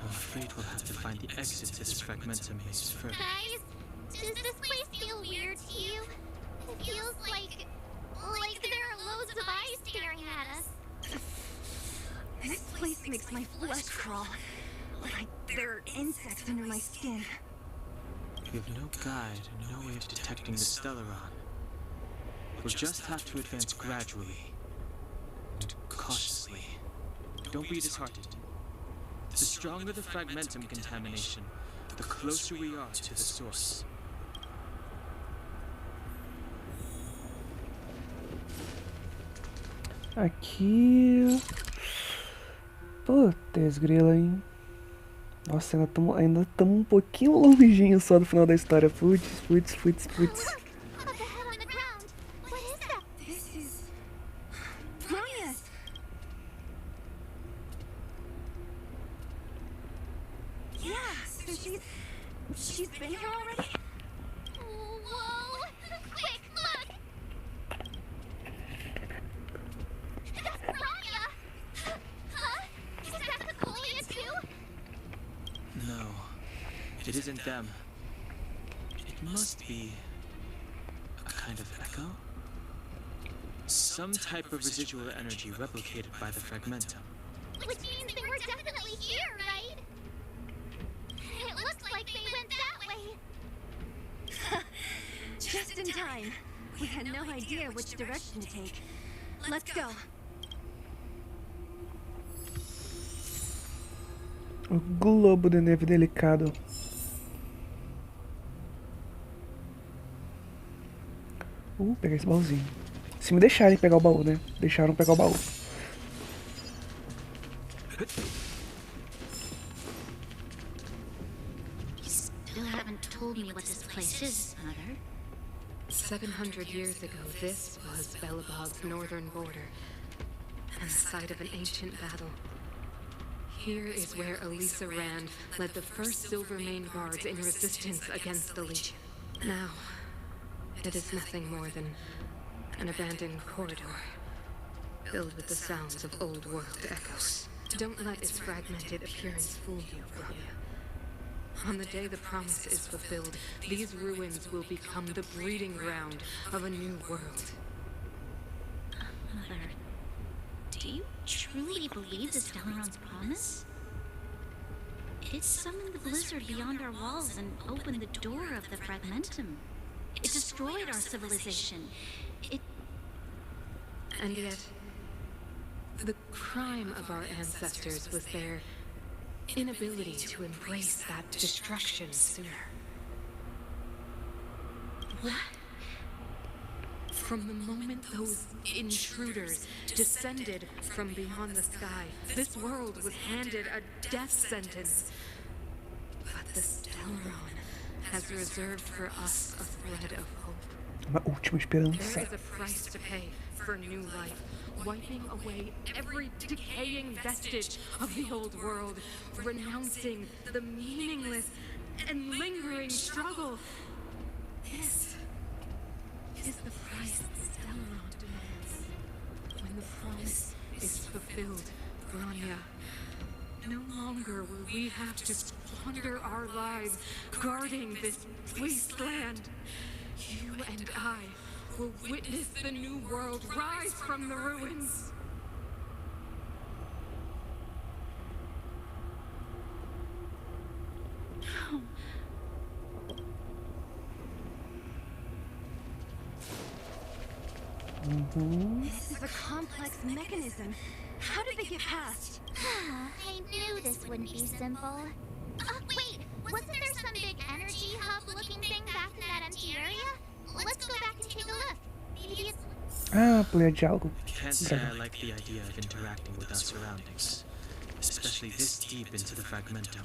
I'm afraid we'll have to find the exit to this fragmentum maze first. Guys, does this place feel weird to you? It feels like there are loads of eyes staring at us. This place makes my flesh crawl. Like there are insects under my skin. We have no guide and no way of detecting the Stellaron. We'll just have to advance gradually and cautiously. Don't be disheartened. The stronger the fragmentum contamination, the closer we are to the source. Aqui... Putz, grila, hein? Nossa, ainda estamos um pouquinho longinho só do final da história. Putz. What the hell on the ground? What is that? This is... Bronya's! Yeah, so she's been here already? Whoa! Quick, look! That's Bronya! Huh? Is that Capolia too? No, it isn't them. It must be a kind of echo? Some type of residual energy replicated by the fragmentum. Which means they were definitely here, right? It looks like they went that way. Just in time. We had no idea which direction to take. Let's go. O globo de neve delicado. Pegar esse baúzinho. Se me deixarem pegar o baú, né? Deixaram pegar o baú. You still haven't told me what this place is, Mother. 700 years ago, this was Belobog's northern border, and the site of an ancient battle. Here is where Elisa Rand led the first Silvermane guards in resistance against the Legion. Now, It is nothing more than an abandoned corridor, filled with the sounds of old world echoes. Don't let its fragmented appearance fool you, Bronya. On the day the promise is fulfilled, these ruins will become the breeding ground of a new world. Mother, do you truly believe this Dalaran's promise? It summoned the blizzard beyond our walls and opened the door of the Fragmentum. It destroyed our civilization. And yet, the crime of our ancestors was their inability to embrace that destruction sooner. What? From the moment those intruders descended from beyond the sky, this world was handed a death sentence. But the Dalaran has reserved for us a thread of hope. Uma última There esperança. is a price to pay for new life, wiping away every decaying vestige of the old world, renouncing the meaningless and lingering struggle. This is the price Dalaran demands. When the promise is fulfilled, Bronya, no longer will we have to squander our lives guarding this wasteland. You and I will witness the new world rise from the ruins. This is a complex mechanism. How did they get past? I knew this wouldn't be simple. Wait, wasn't there some big energy hub-looking thing back in that empty area? Let's go back and take a look. Maybe it's... Ah, player diálogo. Can't say I like the idea of interacting with our surroundings, especially this deep into the Fragmentum.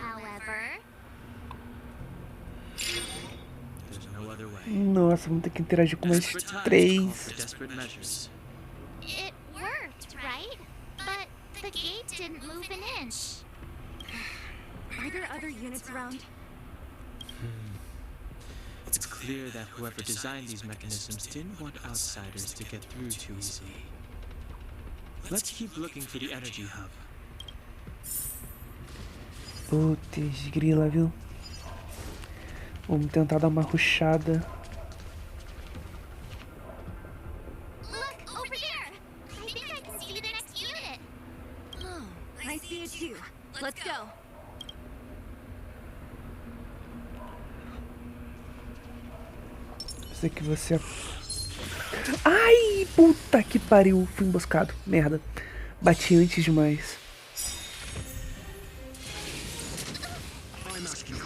However, there's no other way. Nossa, vamos ter que interagir com mais Desperate times call 3. for desperate measures. It worked, right? But the gate didn't move an inch. Are there other units around? It's clear that whoever designed these mechanisms didn't want outsiders to get through too easily. Let's keep looking for the energy hub. Putz, grila, viu? Vamos tentar dar uma rushada. Look, over there! I think I can see the next unit. Oh, I see it too. Let's go. Sei que você... Ai, puta que pariu. Fui emboscado. Merda. Bati antes demais.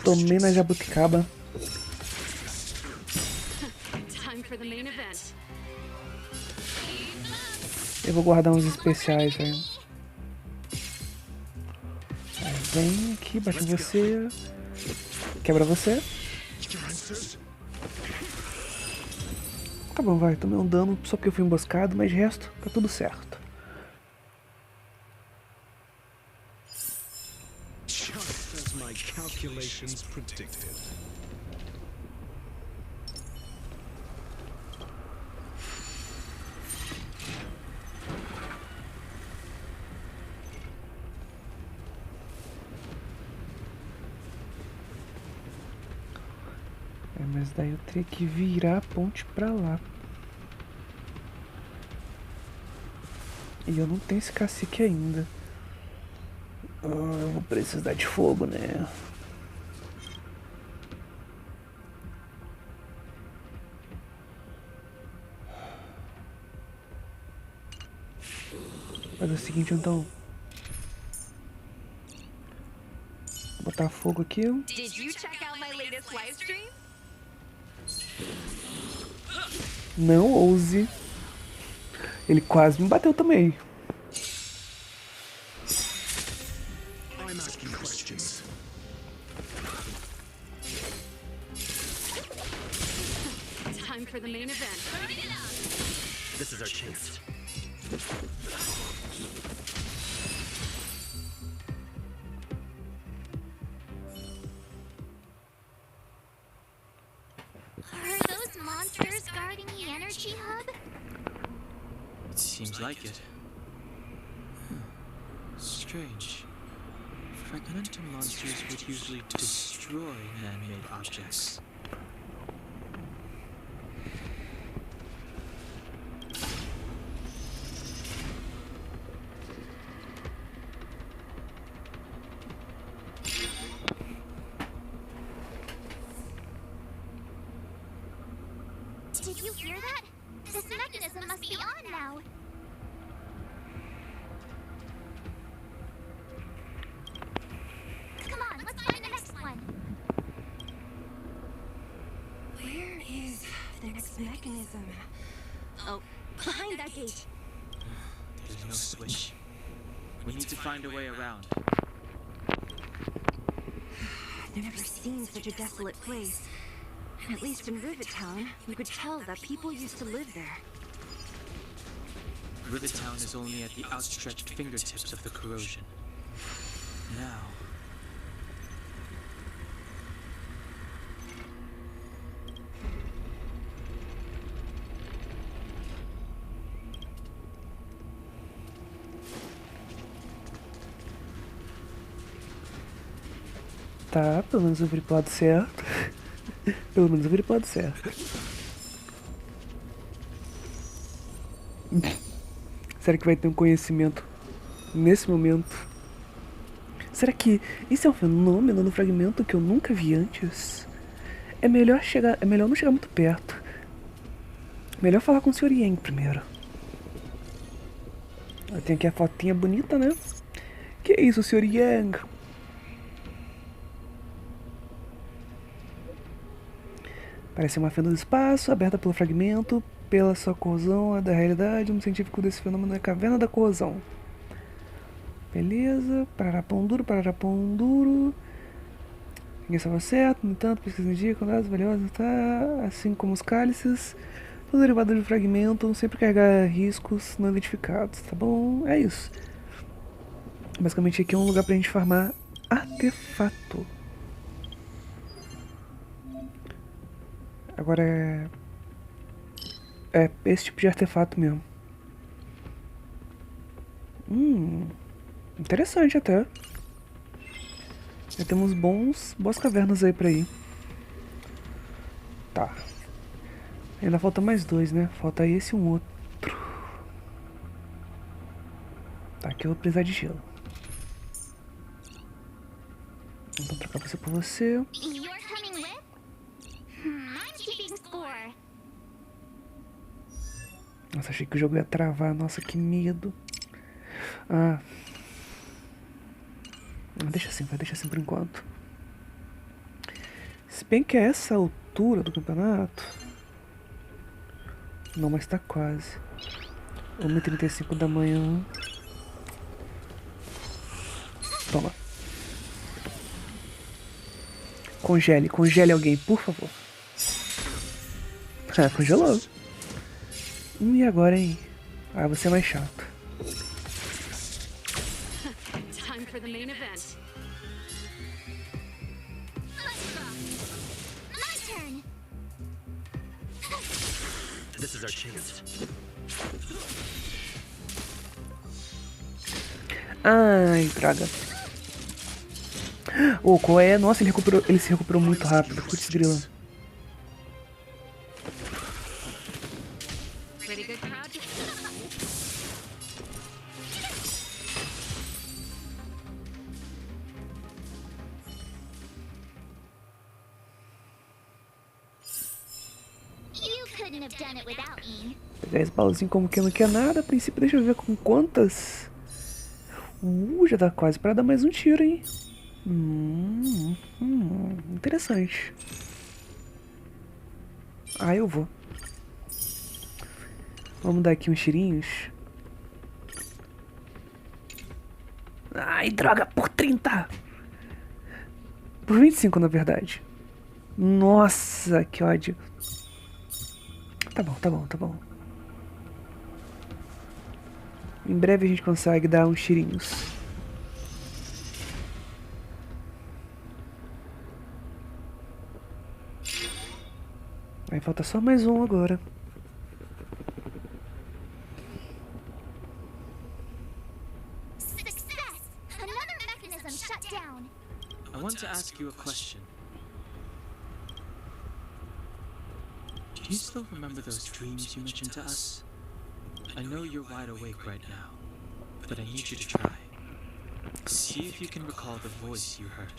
Tomei na jabuticaba. Time for the main event. Eu vou guardar uns especiais, velho. Vem aqui, bate em você. Quebra você. Tá bom, vai. Tomei um dano só porque eu fui emboscado, mas de resto, tá tudo certo. Just as my calculations predicted. Mas daí eu teria que virar a ponte pra lá. E eu não tenho esse cacique ainda. Eu vou precisar de fogo, né? Fazer o seguinte, então. Vou botar fogo aqui. Did you check out my latest live stream? Não ouse. Ele quase me bateu também. I'm asking questions. Time for the main event. This is our chance. energy hub? It seems like it. Strange. Fragmental monsters would usually destroy man-made objects. Did you hear that? This mechanism must be on now. Come on, let's find the next one. Where is the next mechanism? Oh, behind that gate. There's no switch. We need to find a way around. I've never seen such a desolate place. At least in Rivet Town, you could tell that people used to live there. Rivet Town is only at the outstretched fingertips of the corrosion. Now... Tá, pelo menos eu vi pro lado certo. Pelo menos eu vi pro lado certo. Será que vai ter um conhecimento nesse momento? Será que isso é um fenômeno no fragmento que eu nunca vi antes? É melhor não chegar muito perto. Melhor falar com o Sr. Yang primeiro. Eu tenho aqui a fotinha bonita, né? Que isso, Sr. Yang? Parece uma fenda do espaço, aberta pelo fragmento, pela sua corrosão da realidade. Um científico desse fenômeno é a caverna da corrosão. Beleza, pararapão duro, pararapão duro. Ninguém estava certo, no entanto, pesquisa indica, dados valiosos, tá? Assim como os cálices, os derivados do fragmento vão sempre carregar riscos não identificados, tá bom? É isso. Basicamente aqui é um lugar pra gente farmar artefato. Agora é esse tipo de artefato mesmo. Interessante até. Já temos boas cavernas aí pra ir. Tá. Ainda falta mais dois, né? Falta esse e um outro. Tá, aqui eu vou precisar de gelo. Então trocar você por você. You're coming with? I'm keeping score. Nossa, achei que o jogo ia travar. Nossa, que medo. Ah. Deixa assim por enquanto. Se bem que a essa altura do campeonato... Não, mas tá quase. 1h35 da manhã. Toma. Congele alguém, por favor. Ah, congelou. E agora, hein? Ah, você é mais chato. Time for the main event. My turn. This is our chance. Ai, droga. Ô, qual é? Nossa, ele se recuperou muito rápido. Putz, grila. Pretty good crowd. You couldn't have done it without me. Pegar esse baúzinho como que não quer nada. A princípio, deixa eu ver com quantas. Já dá quase pra dar mais um tiro, hein? Interessante. Ah, eu vou. Vamos dar aqui uns tirinhos. Ai, droga, por 30! Por 25, na verdade. Nossa, que ódio. Tá bom. Em breve a gente consegue dar uns tirinhos. Aí falta só mais um agora. I want to ask you a question. Do you still remember those dreams you mentioned to us? I know you're wide awake right now, but I need you to try. See if you can recall the voice you heard.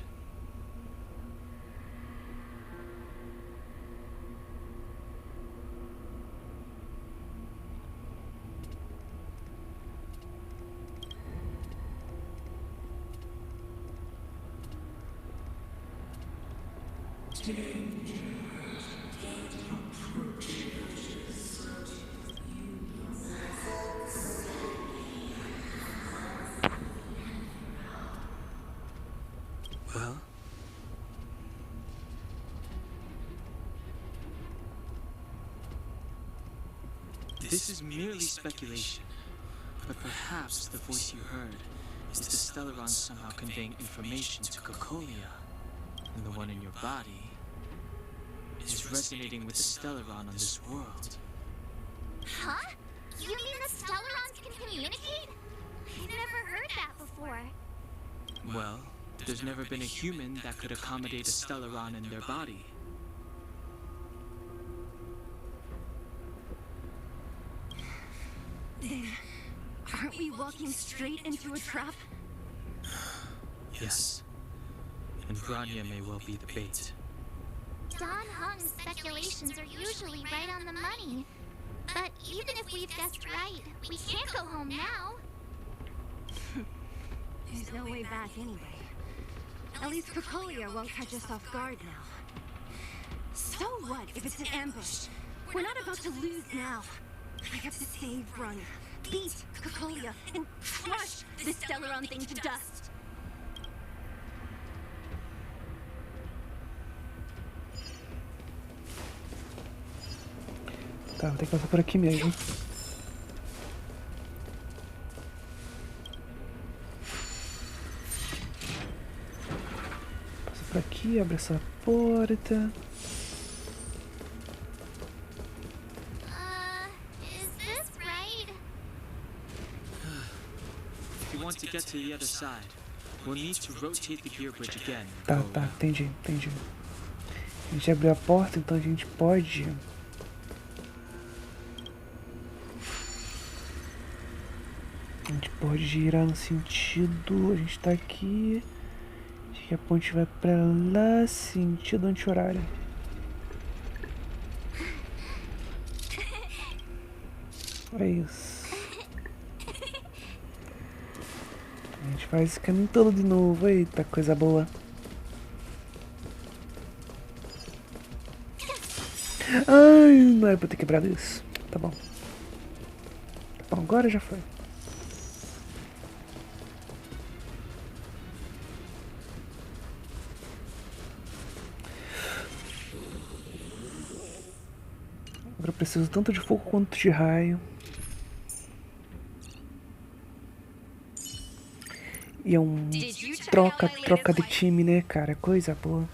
Well? This is merely speculation, but perhaps the voice you heard is the Stellaron somehow conveying information to Cocolia, and the one in your body is resonating with the Stellaron on this world. Huh? You mean the Stellarons can communicate? I've never heard that before. Well, there's never been a human that could accommodate a Stellaron in their body. Then, aren't we walking straight into a trap? Yes. And Grania may well be the bait. Don Hung's speculations are usually right on the money. But even if we've guessed right, we can't go home now. There's no way back anyway. At least Cocolia won't catch us off guard now. So what if it's an ambush? We're not about to lose now. I have to save Grania, beat Cocolia, and crush this Stellaron thing to dust. Tá, vou ter que passar por aqui mesmo. Passa por aqui, abre essa porta. Is this right? If you want to get to the other side, we'll need to rotate the gear bridge again. Tá, tá, entendi. A gente abriu a porta, então a gente pode... A gente pode girar no sentido... A gente tá aqui... Acho que a ponte vai pra lá, sentido anti-horário. É isso. A gente faz esse caminho todo de novo. Eita, coisa boa. Ai, não era pra ter quebrado isso. Tá bom. Tá bom, agora já foi. Agora eu preciso tanto de fogo quanto de raio. E é um troca de time, né, cara? Coisa boa.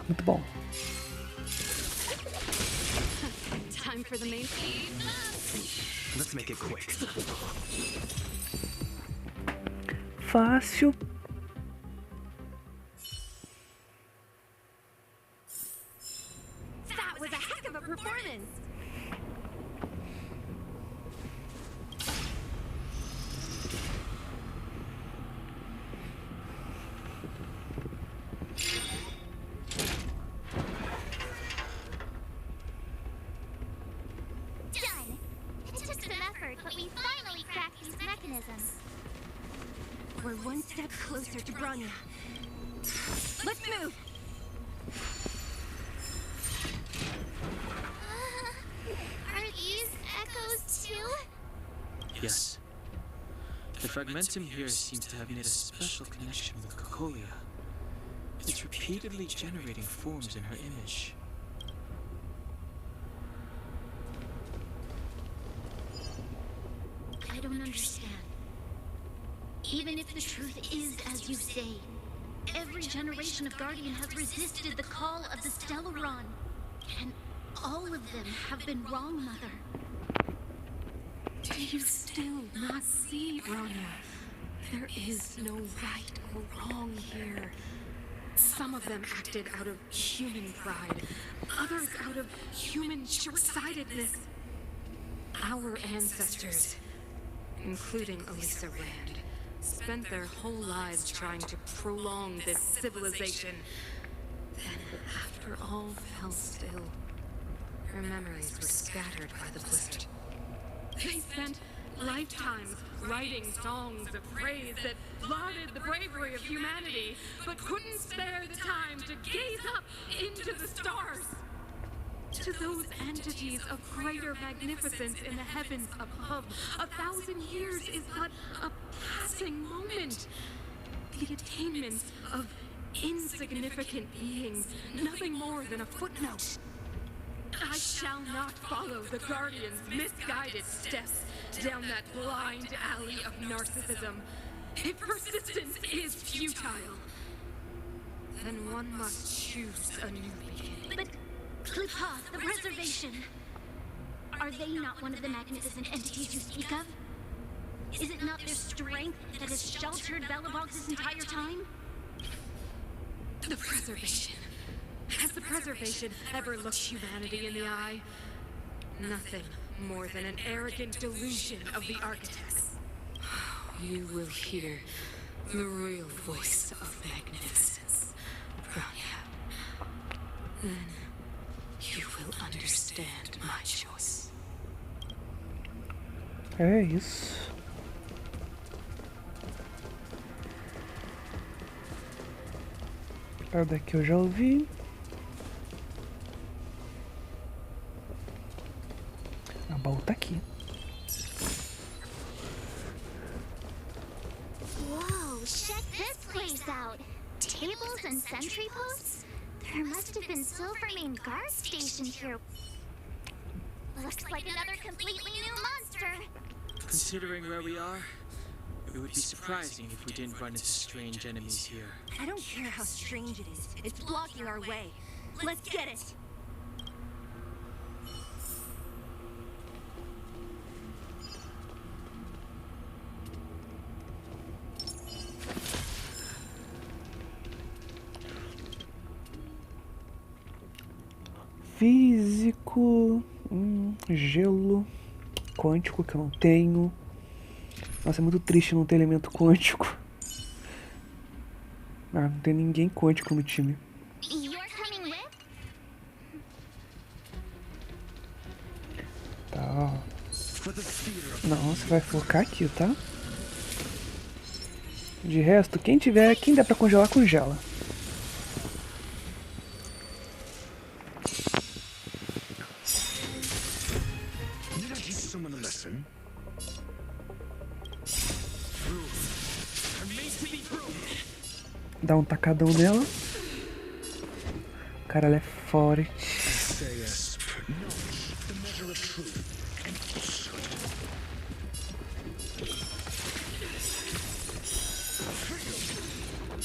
Muito bom. Time for the main feed. Let's make it quick. Fácil. That was a heck of a performance! Done! It took some effort, but we finally cracked these mechanisms. We're one step closer to Grania. Let's move! Are these echoes too? Yes. The fragmentum here seems to have made a special connection with Cocolia. It's repeatedly generating forms in her image. I don't understand. Even if the truth is as you say, Every generation of Guardian has resisted the call of the Stellaron. And all of them have been wrong, Mother. Do you still not see, Bronya? There is no right or wrong here. Some of them acted out of human pride, others out of human short-sightedness. Our ancestors, including Elisa Rand, spent their whole lives trying to prolong this civilization. Then, after all fell still, her memories were scattered by the blizzard. They spent lifetimes writing songs of praise that lauded the bravery of humanity, but couldn't spare the time to gaze up into the stars. To those entities of greater magnificence in the heavens above, 1,000 years is but a passing moment. The attainments of insignificant beings, nothing more than a footnote. I shall not follow the Guardian's misguided steps down that blind alley of narcissism. If persistence is futile, then one must choose a new beginning. But, Klippa, the preservation. Are they not one of the magnificent entities you speak of? Is it not their strength that has sheltered Belobog this entire time? The preservation. Has the preservation ever looked humanity in the eye? Nothing more than an arrogant delusion of the architects. You will hear the real voice of magnificence, Bronya. Then you will understand my choice. É isso. A daqui eu já ouvi. A baú tá aqui. Whoa, check this place out. Tables and sentry posts? There must have been Silvermane guard stationed here. Looks like another completely new monster. Considering where we are, it would be surprising if we didn't run into strange enemies here. I don't care how strange it is. It's blocking our way. Let's get it. Físico, gelo, quântico que eu não tenho. Nossa, é muito triste não ter elemento quântico. Ah, não tem ninguém quântico no time. Tá, ó. Não, você vai focar aqui, tá? De resto, quem der pra congelar, congela. Dá um tacadão nela. Cara, ela é forte.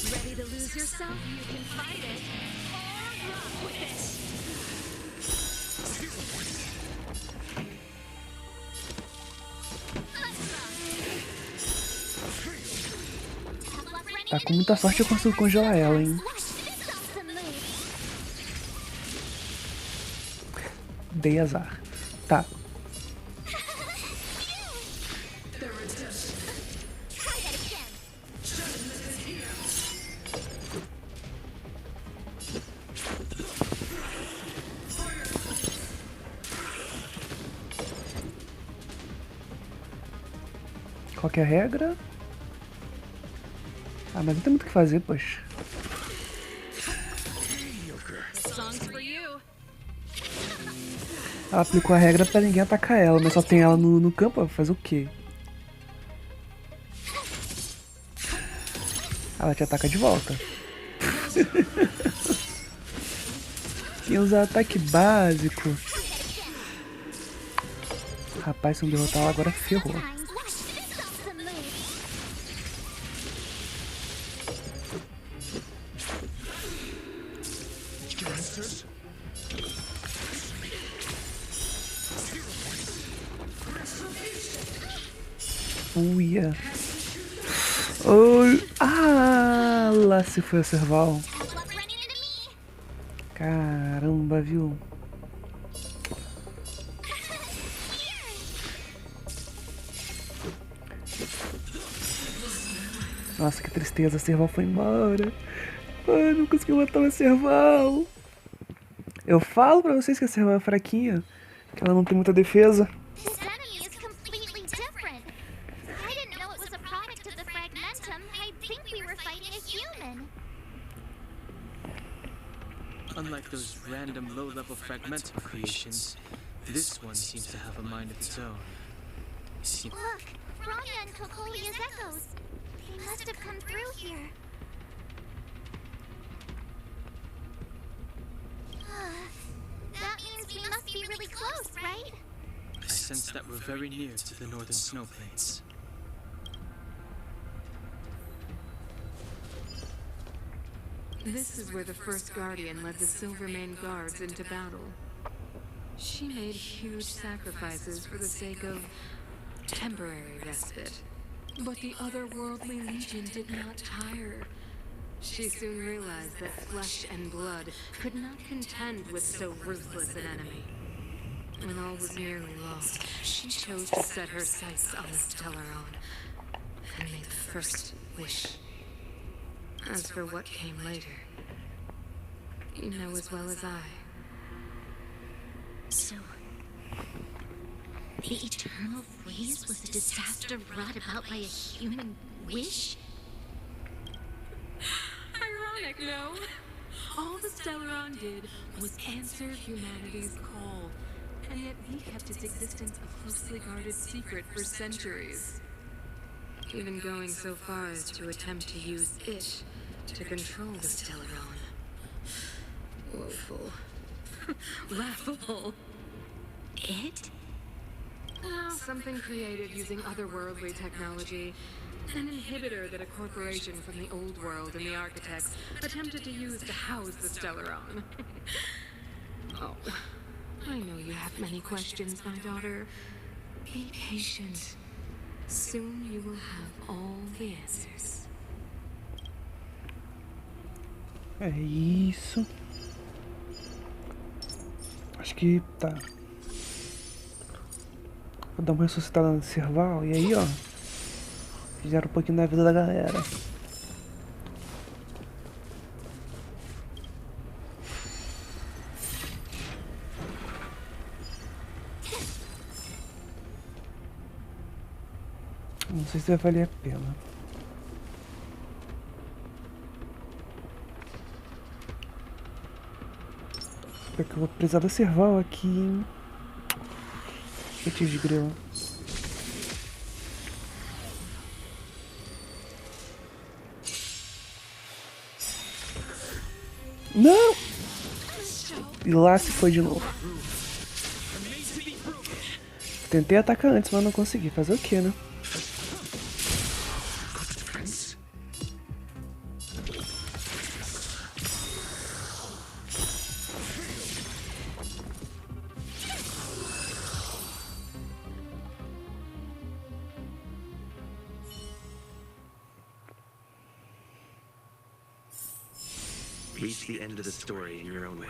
Ready to lose yourself? You can fight it or rock with it. Tá, com muita sorte eu consigo congelar ela, hein? Dei azar. Tá. Qual que é a regra? Ah, mas não tem muito o que fazer, poxa. Ela aplicou a regra pra ninguém atacar ela, mas só tem ela no campo, vai fazer o quê? Ela te ataca de volta. Quem usar ataque básico. Rapaz, se não derrotar ela agora ferrou. answers. Uia. Oi. Ah, lá se foi o Serval. Caramba, viu? Nossa, que tristeza, a Serval foi embora. Ai, não consegui matar o Serval. Eu falo pra vocês que a Serval é fraquinha, que ela não tem muita defesa. This enemy is completely different. I didn't know it was a product of the fragmentum. I think we were fighting a human. Unlike those random low-level fragmental creations, this one seems to have a mind of its own. Look, Bronya and Kokolia's echoes. They must have come through here. That means we must be really close, right? I sense that we're very near to the northern snow plains. This is where the first Guardian led the Silvermane Guards into battle. She made huge sacrifices for the sake of temporary respite. But the otherworldly legion did not tire. She soon realized that flesh and blood could not contend with so ruthless an enemy. When all was nearly lost, she chose to set her sights on the Stellaron and made the first wish. As for what came later, you know as well as I. So, the eternal freeze was a disaster brought about by a human wish? Ironic, no? All the Stellaron did was answer humanity's call, and yet we kept its existence a closely guarded secret for centuries. Even going so far as to attempt to use it to control the Stellaron. Woeful. Laughable. It? Oh, something created using otherworldly technology. An inhibitor that a corporation from the old world and the architects attempted to use to house the Stellaron. Oh, I know you have many questions, my daughter. Be patient. Soon you will have all the answers. É isso. Acho que tá. Vou dar uma ressuscitada no Serval e aí, ó. Fizeram um pouquinho da vida da galera. Não sei se vai valer a pena. Porque eu vou precisar da Serval aqui, hein? Putz de grilo. Não! E lá se foi de novo. Tentei atacar antes, mas não consegui. Fazer o que, né? Reach the end of the story in your own way.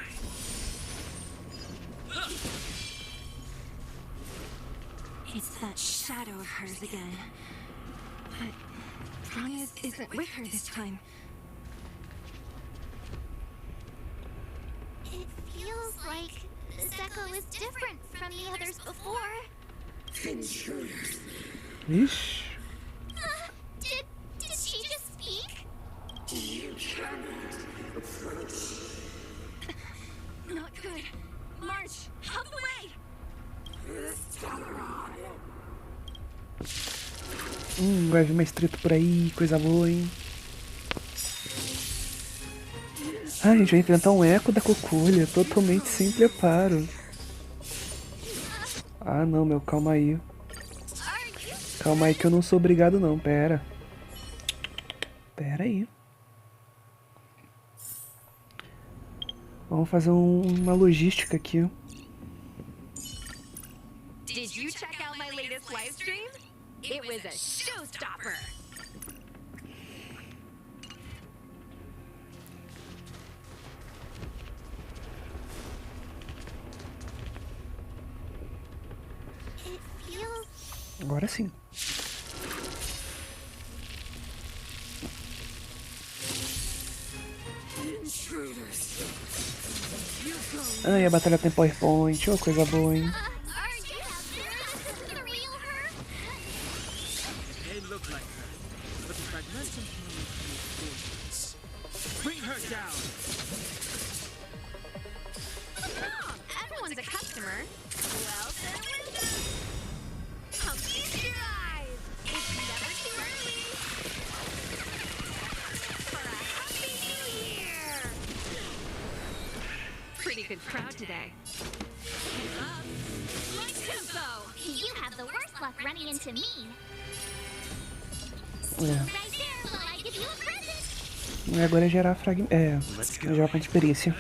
It's that shadow of hers again. But Bronya's isn't with her this time. It feels like this echo is different from the others before. Ixi. Did she just speak? Not good. March, out the way! Vai vir mais treta por aí, coisa boa, hein? Ah, a gente vai enfrentar um eco da Cocolha, totalmente sem preparo. Ah, não, meu, calma aí. Calma aí que eu não sou obrigado não, pera. Pera aí. Vamos fazer uma logística aqui. Did you check out my latest live stream? It was a showstopper. It feels Agora sim. Ah, e a batalha tem PowerPoint. Ô, coisa boa, hein? are you serious? This is the real her? They look like her, but the fragmentum forces. Bring her down! Everyone's a customer. Well, then Pumpkins your eyes. It's never too early. For a happy new year. Pretty good crowd today. My tempo. You have the worst luck running into me. É. Right there, will I give you a present? E agora é gerar fragmento. É, gerar ponto de experiência.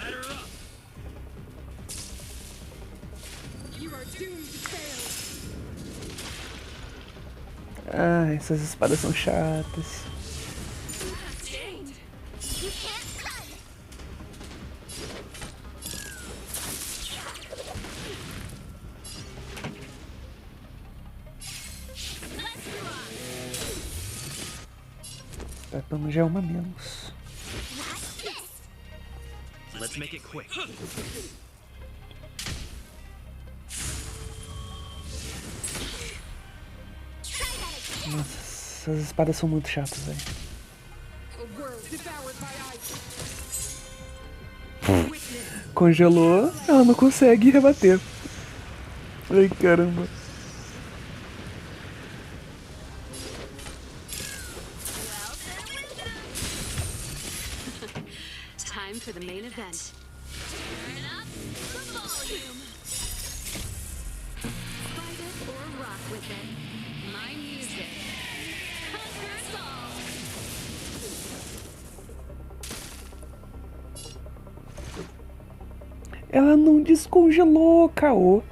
Ah, essas espadas são chatas. You can't cut. Tá, pelo já é uma menos. What's this? Let's make it quick. Try that again. Nossa, essas espadas são muito chatas, velho. Congelou, ela não consegue rebater. Ai, caramba. Time for the main event. Turn up the volume. Fight it or rock with it. My music. Conquers all. Ela não descongelou, caô.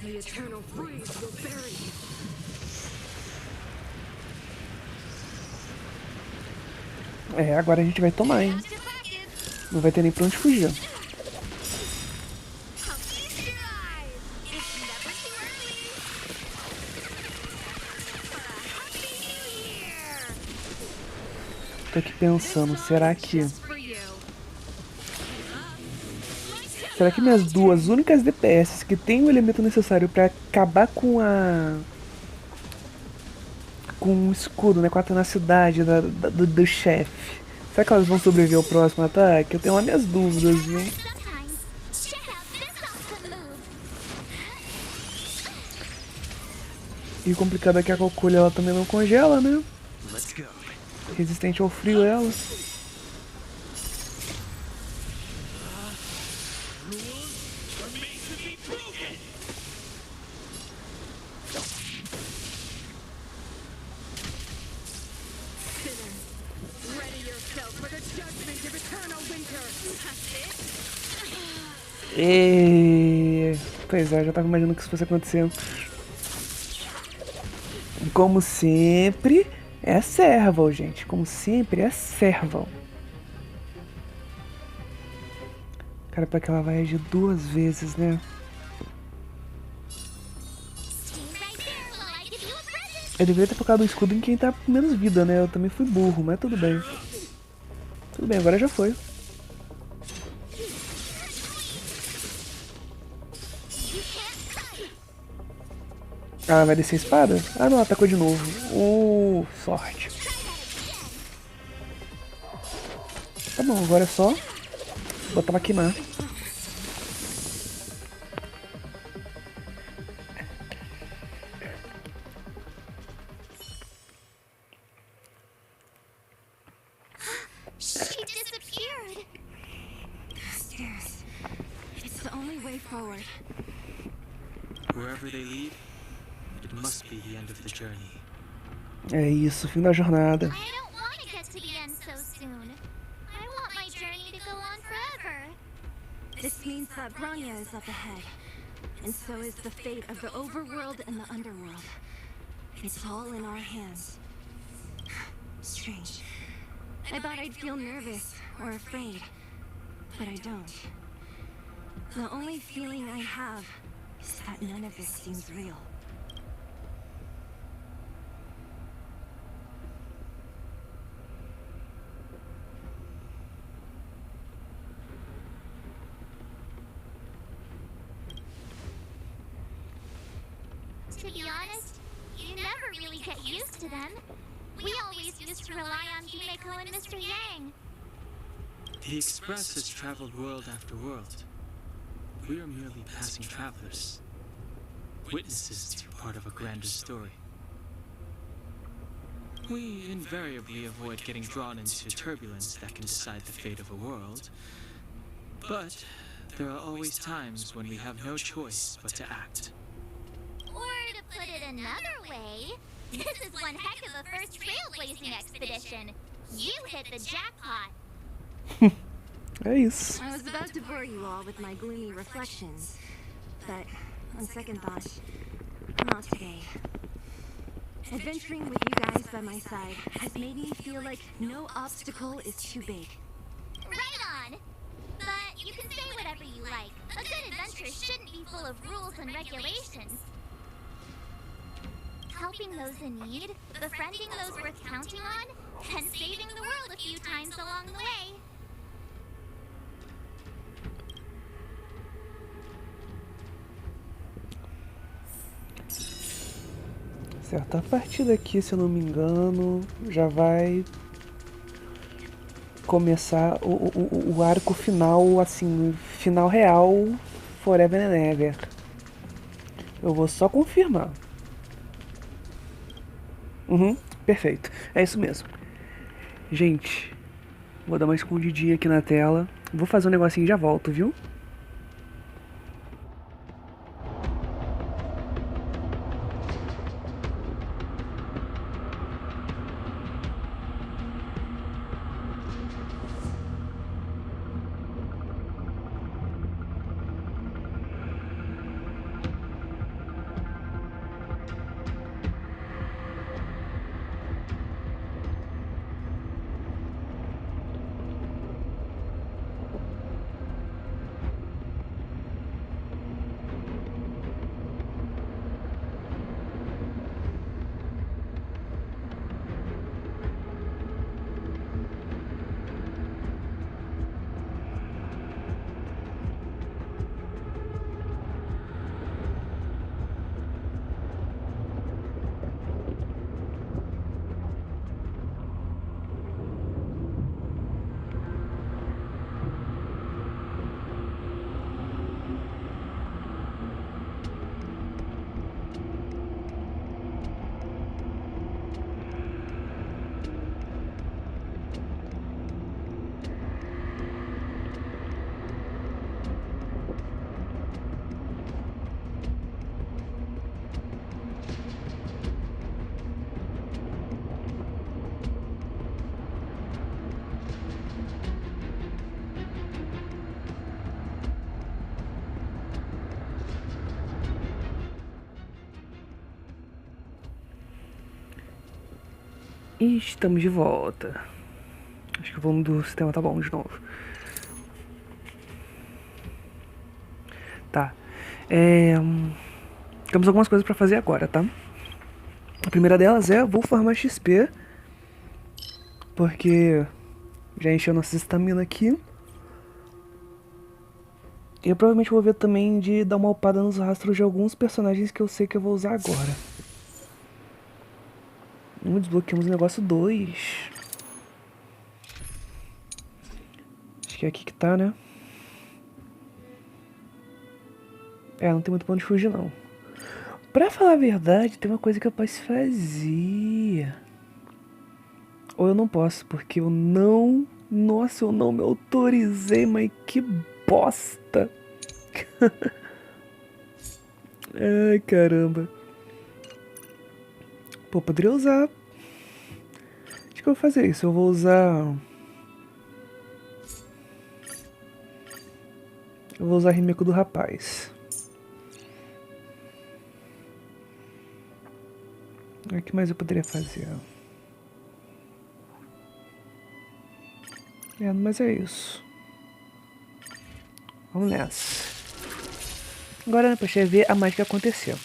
The eternal freeze will bury you. É, agora a gente vai tomar, hein? Não vai ter nem pra onde fugir. Pumpkins your eyes. It's never too early. For a happy new year. Tô aqui pensando, será que... For you. Será que minhas duas únicas DPS que tem o elemento necessário pra acabar com a... com o escudo, né? Com a tenacidade do chefe. Será que elas vão sobreviver ao próximo ataque? Eu tenho lá minhas dúvidas, viu? Sometimes. Check out this awesome move. E o complicado é que a Cocolha ela também não congela, né? Let's go. Resistente ao frio ela. Ready yourself for the judgment of eternal winter. E... Pois é, eu já tava imaginando que isso fosse acontecer. E como sempre, é Serval, gente. Como sempre, é Serval. Cara, pra que ela vai agir duas vezes, né? Stay right there, will I give you a present? Eu deveria ter focado o escudo em quem tá com menos vida, né? Eu também fui burro, mas tudo bem. Tudo bem, agora já foi. Ah, vai descer a espada? Ah, não, atacou de novo. Sorte. Tá bom, agora é só botar pra queimar. She disappeared. Stairs. It's the only way forward. Wherever they lead, it must be the end of the journey. É isso, fim da jornada. I don't want to get to the end so soon. I want my journey to go on forever. This means that Bronya is up ahead. And so is the fate of the overworld and the underworld. It's all in our hands. Strange. I thought I'd feel nervous or afraid, but I don't. The only feeling I have is that none of this seems real. To be honest, you never really get used to them. We always used to rely on Himeko and Mr. Yang. The Express has traveled world after world. We are merely passing travelers, witnesses to part of a grander story. We invariably avoid getting drawn into turbulence that can decide the fate of a world. But there are always times when we have no choice but to act. Or to put it another way, this is one heck of a first trailblazing expedition. You hit the jackpot. É isso. I was about to bore you all with my gloomy reflections, but on second thought, not today. Adventuring with you guys by my side has made me feel like no obstacle is too big. Right on. But you can say whatever you like. A good adventure shouldn't be full of rules and regulations. Helping those in need, befriending those worth counting on, and saving the world a few times along the way. Certo, a partir daqui, se eu não me engano, já vai começar o arco final, assim, final real, Forever and Ever. Eu vou só confirmar. Perfeito, é isso mesmo. Gente, vou dar uma escondidinha aqui na tela. Vou fazer um negocinho e já volto, viu? E estamos de volta. Acho que o volume do sistema tá bom de novo. Tá. Temos algumas coisas pra fazer agora, tá? A primeira delas é, vou farmar XP. Porque já encheu nossa estamina aqui. E eu provavelmente vou ver também de dar uma upada nos rastros de alguns personagens que eu sei que eu vou usar agora. Desbloqueamos o negócio 2. Acho que é aqui que tá, né? Não tem muito pra onde fugir, não. Pra falar a verdade, tem uma coisa que eu posso fazer. Ou eu não posso, porque eu não... Nossa, eu não me autorizei, mas que bosta. Ai, caramba. Pô, poderia usar Acho que eu vou fazer isso. Eu vou usar... Eu vou usar Rimeko do rapaz. O que mais eu poderia fazer? Mas é isso. Vamos nessa. Agora né, pra gente ver a mágica que aconteceu.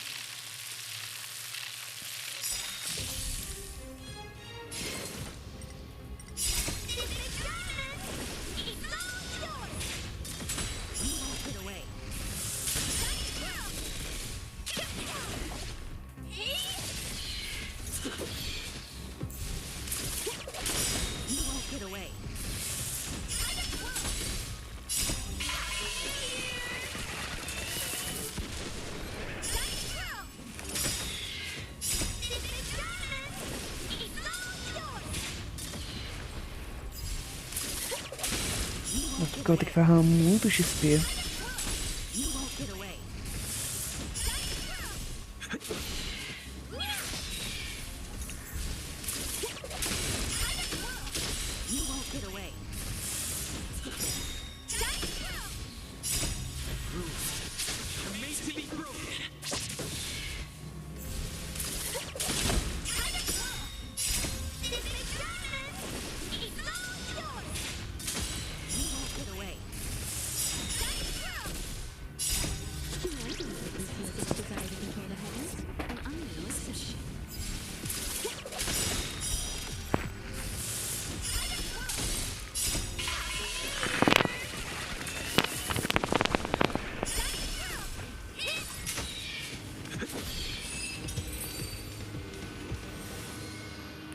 Porque eu vou ter que farmar muito XP.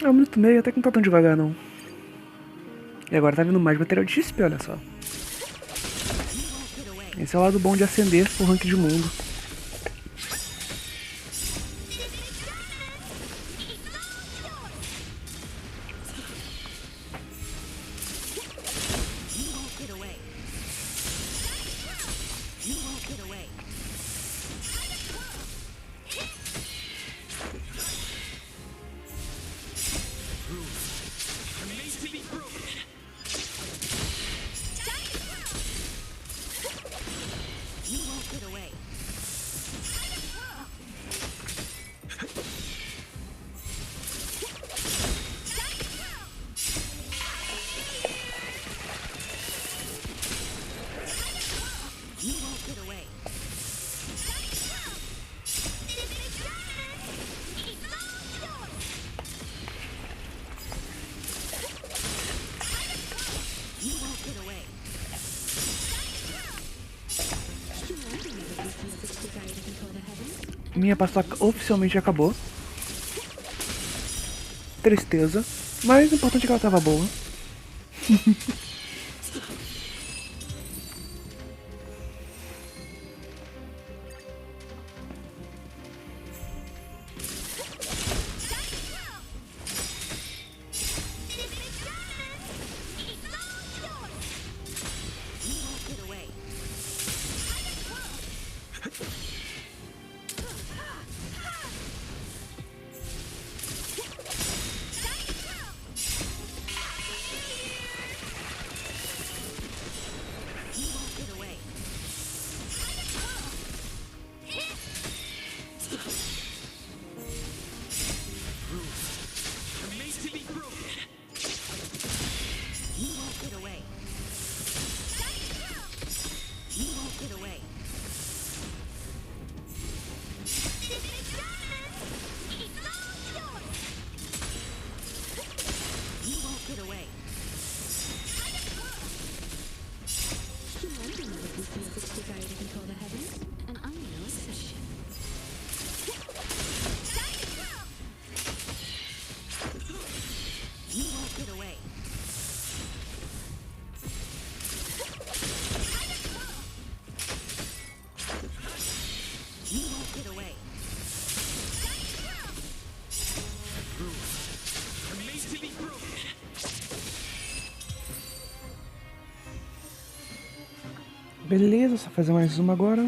É 1 minuto e meio, até que não tá tão devagar não. E agora tá vindo mais material de XP, olha só. Esse é o lado bom de ascender o rank de mundo. Minha paçoca oficialmente acabou. Tristeza. Mas o importante é que ela tava boa. Beleza, só fazer mais uma agora.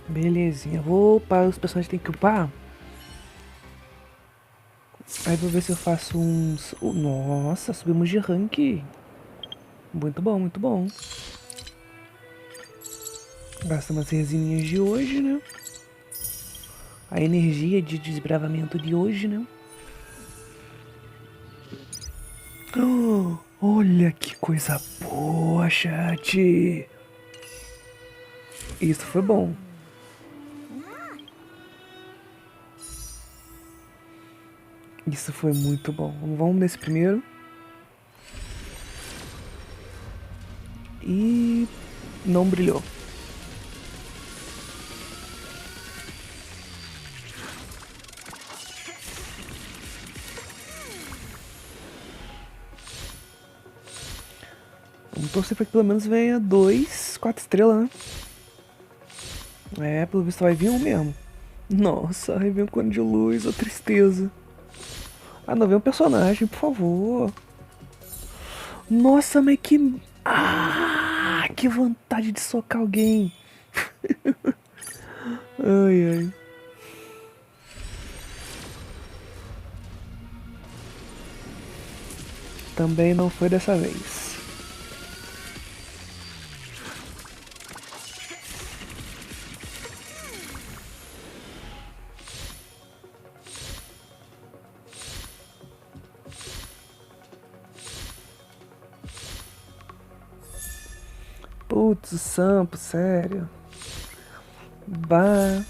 Belezinha, vou upar, os personagens tem que upar. Aí vou ver se eu faço uns... Nossa, subimos de rank. Muito bom, muito bom. Gastamos as resininhas de hoje, né? A energia de desbravamento de hoje, né? Oh, olha que coisa boa, chat. Isso foi bom. Isso foi muito bom. Vamos nesse primeiro. E não brilhou. Vamos torcer para que pelo menos venha 2, 4 estrelas, né? É, pelo visto vai vir um mesmo. Nossa, aí vem um cone de luz, ô tristeza. Ah, não, vem um personagem, por favor. Nossa, mas que... Ah, que vontade de socar alguém. Ai, ai. Também não foi dessa vez. Putz, o Sampo, sério. Bah.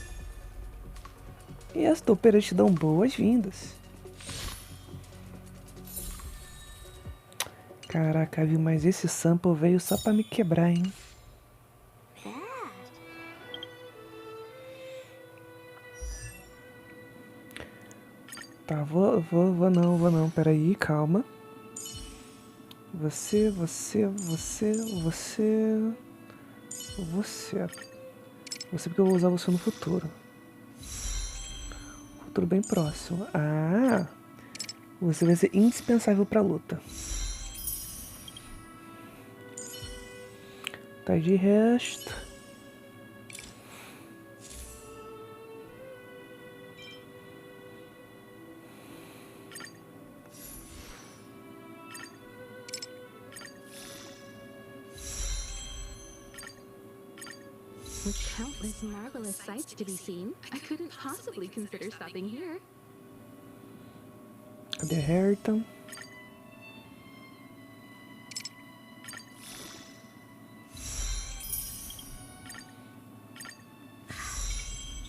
E as topeiras te dão boas-vindas. Caraca, viu? Mas esse Sampo veio só pra me quebrar, hein? Tá, vou não. Peraí, calma. Você. Você porque eu vou usar você no futuro. Futuro bem próximo. Ah! Você vai ser indispensável pra luta. Tá, de resto... With countless marvelous sights to be seen, I couldn't possibly consider stopping here. Cadê a Harrington?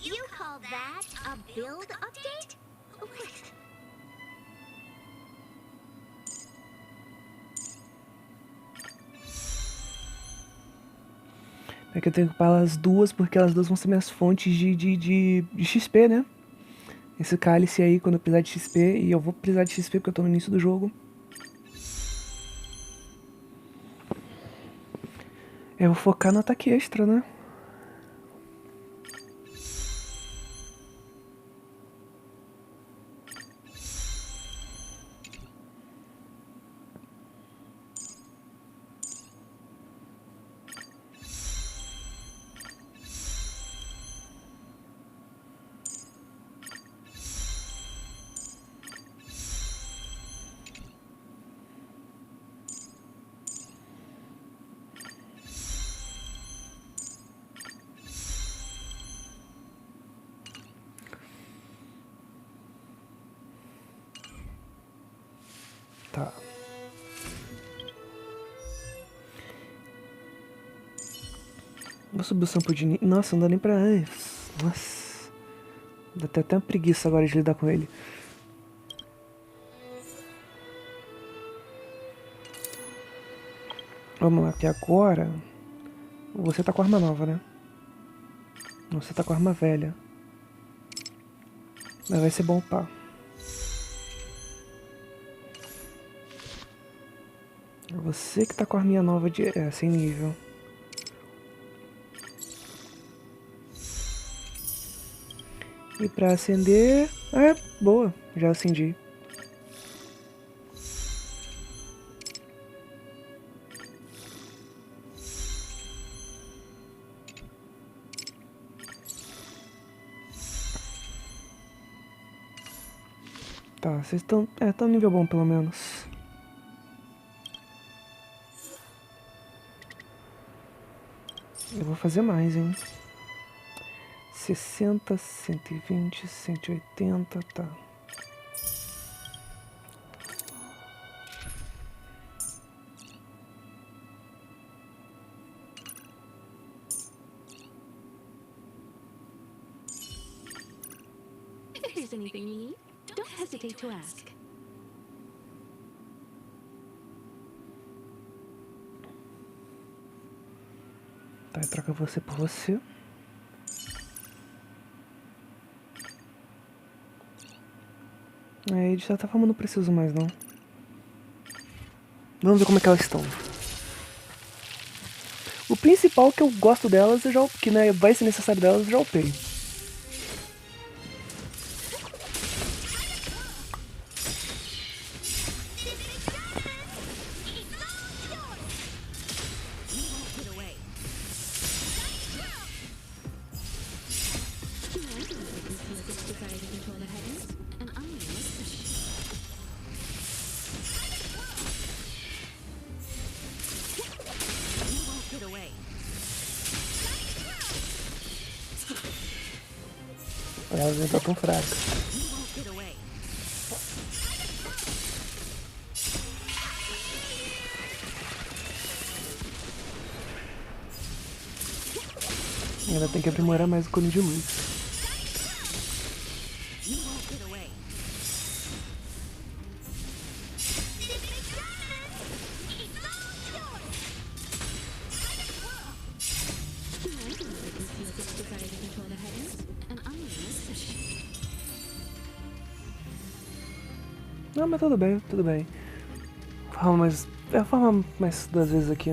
You call that a build update? Wait. É que eu tenho que upar as duas, porque elas duas vão ser minhas fontes de XP, né? Esse cálice aí, quando eu precisar de XP, e eu vou precisar de XP porque eu tô no início do jogo. Eu vou focar no ataque extra, né? Vou subir o sampo de ninho. Nossa, não dá nem pra... Ai, nossa. Dá até uma preguiça agora de lidar com ele. Vamos lá, que agora... Você tá com arma nova, né? Você tá com arma velha. Mas vai ser bom upar. Você que tá com a arminha nova de... sem nível. E pra acender... boa. Já acendi. Tá, vocês estão... tá um nível bom pelo menos. Eu vou fazer mais, hein. 60, 120, 180, tá. If there's anything you need, don't hesitate to ask. Tá, eu troco você por você. De certa forma eu não preciso mais, não. Vamos ver como é que elas estão. O principal que eu gosto delas, que né, vai ser necessário delas, eu já upei. Elas não tão fracas. E ela tem que aprimorar mais o cone de luz. Não, mas tudo bem, tudo bem. Farma mais 2 vezes aqui.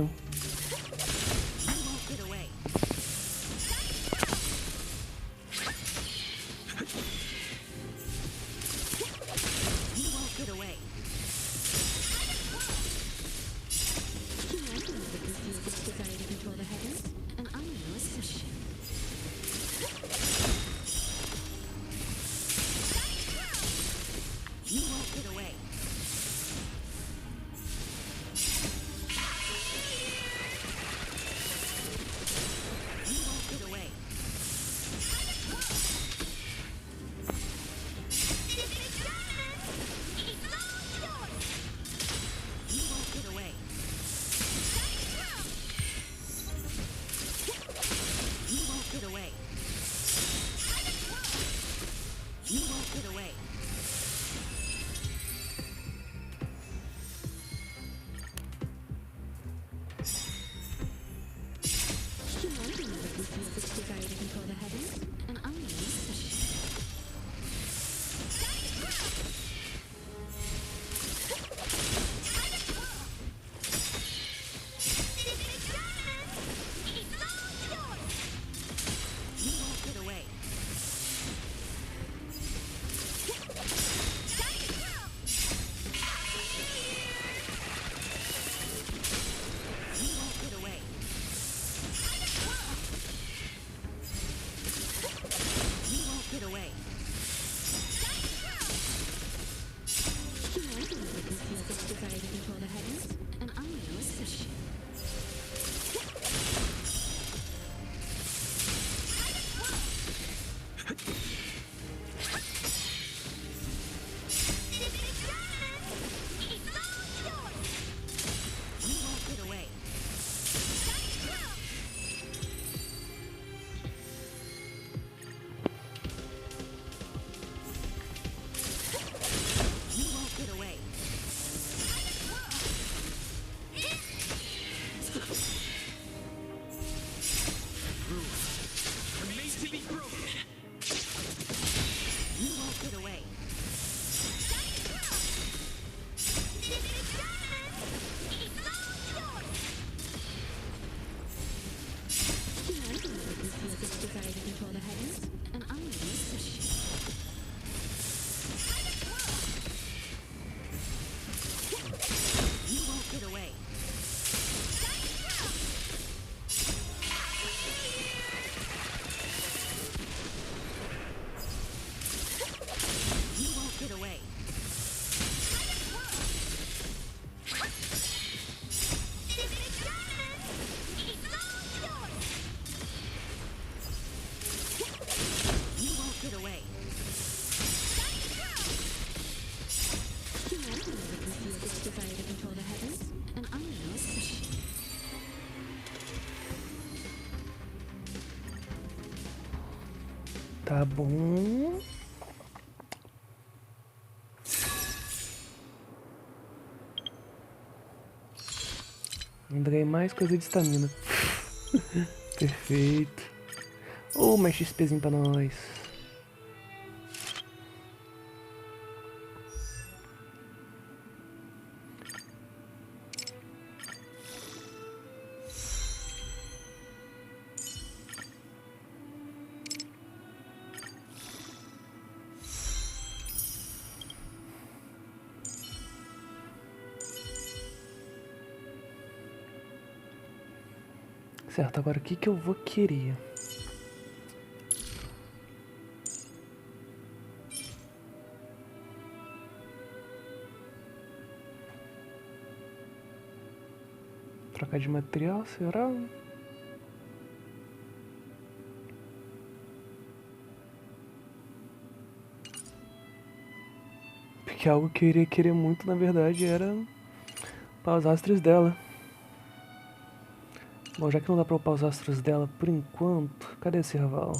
Tá bom. Andrei mais coisa de estamina. Perfeito. Oh, mais XPzinho pra nós. Certo, agora o que que eu vou querer? Trocar de material, será? Porque algo que eu iria querer muito, na verdade, era upar os astros dela. Bom, já que não dá pra upar os astros dela por enquanto, cadê esse rival?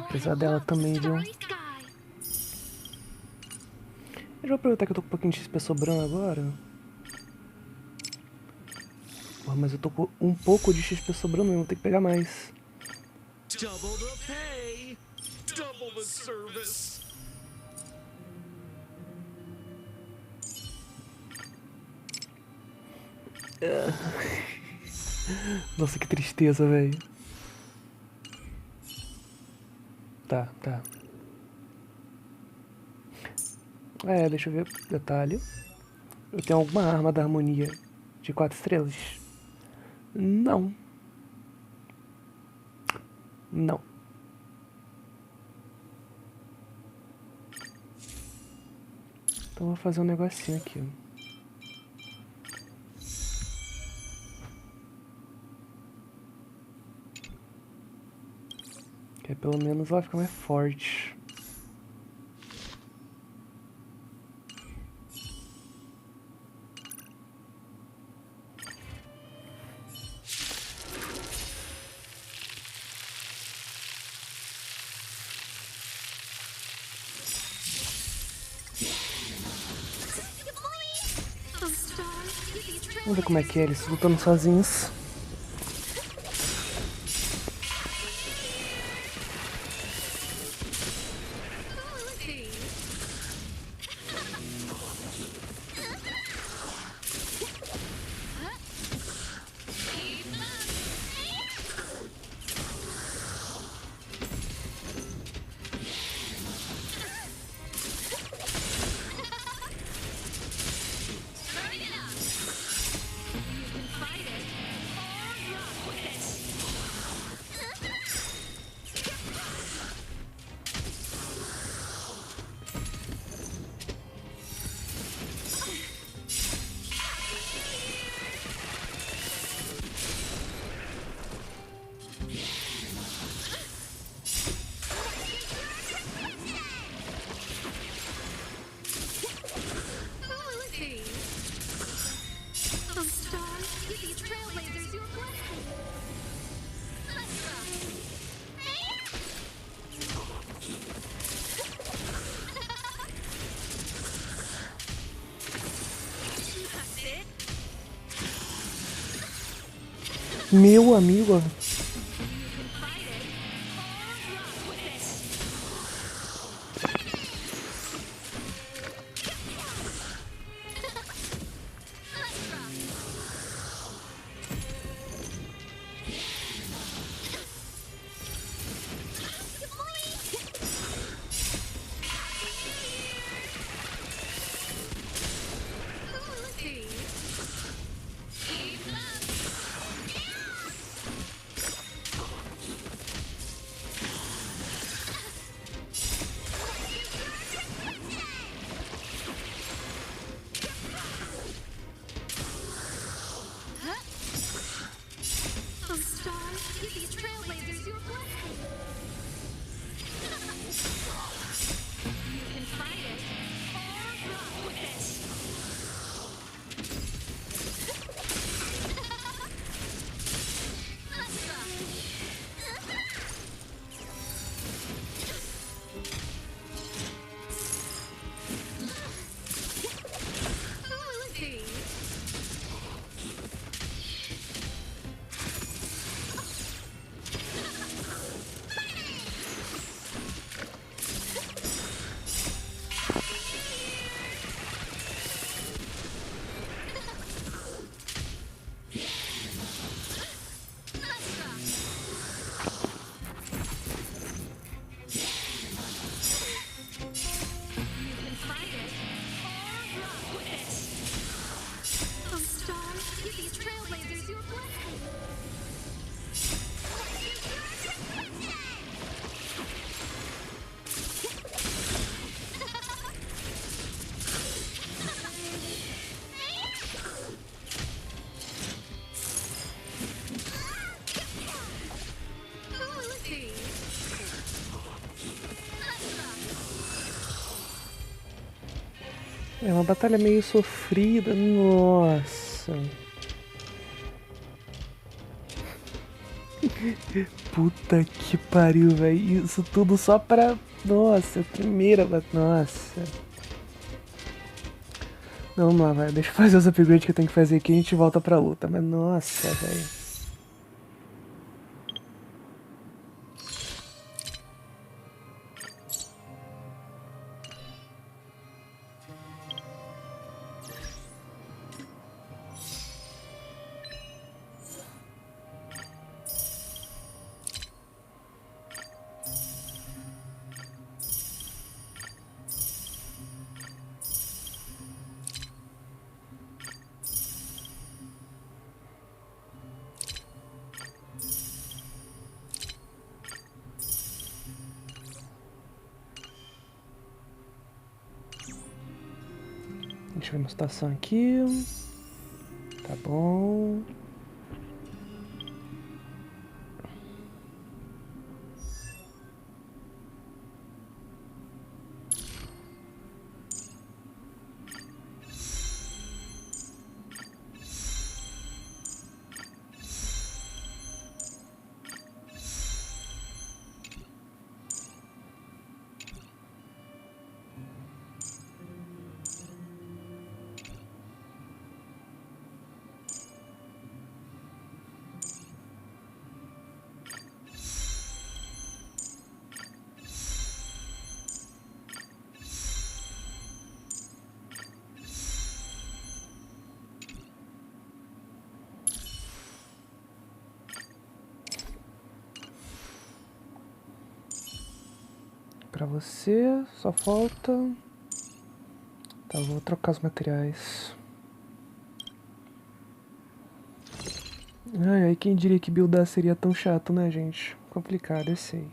Apesar dela também, viu? Eu já vou aproveitar que eu tô com um pouquinho de XP sobrando agora. Porra, mas eu tô com um pouco de XP sobrando, eu vou ter que pegar mais. Double the pay, double the service. Nossa, que tristeza, velho. Tá. É, deixa eu ver. Detalhe. Eu tenho alguma arma da harmonia de 4 estrelas? Não. Então vou fazer um negocinho aqui. Que aí pelo menos ela fica mais forte. Vamos ver como é que é eles lutando sozinhos. Meu amigo. É uma batalha meio sofrida. Nossa. Puta que pariu, velho. Isso tudo só pra... Nossa, primeira batalha. Nossa. Não, vamos lá, vai. Deixa eu fazer os upgrades que eu tenho que fazer aqui e a gente volta pra luta. Mas nossa, velho. Deixa eu ver uma situação aqui. Tá bom. Pra você, só falta... Tá, vou trocar os materiais. Ai, quem diria que buildar seria tão chato, né, gente? Complicado, eu sei.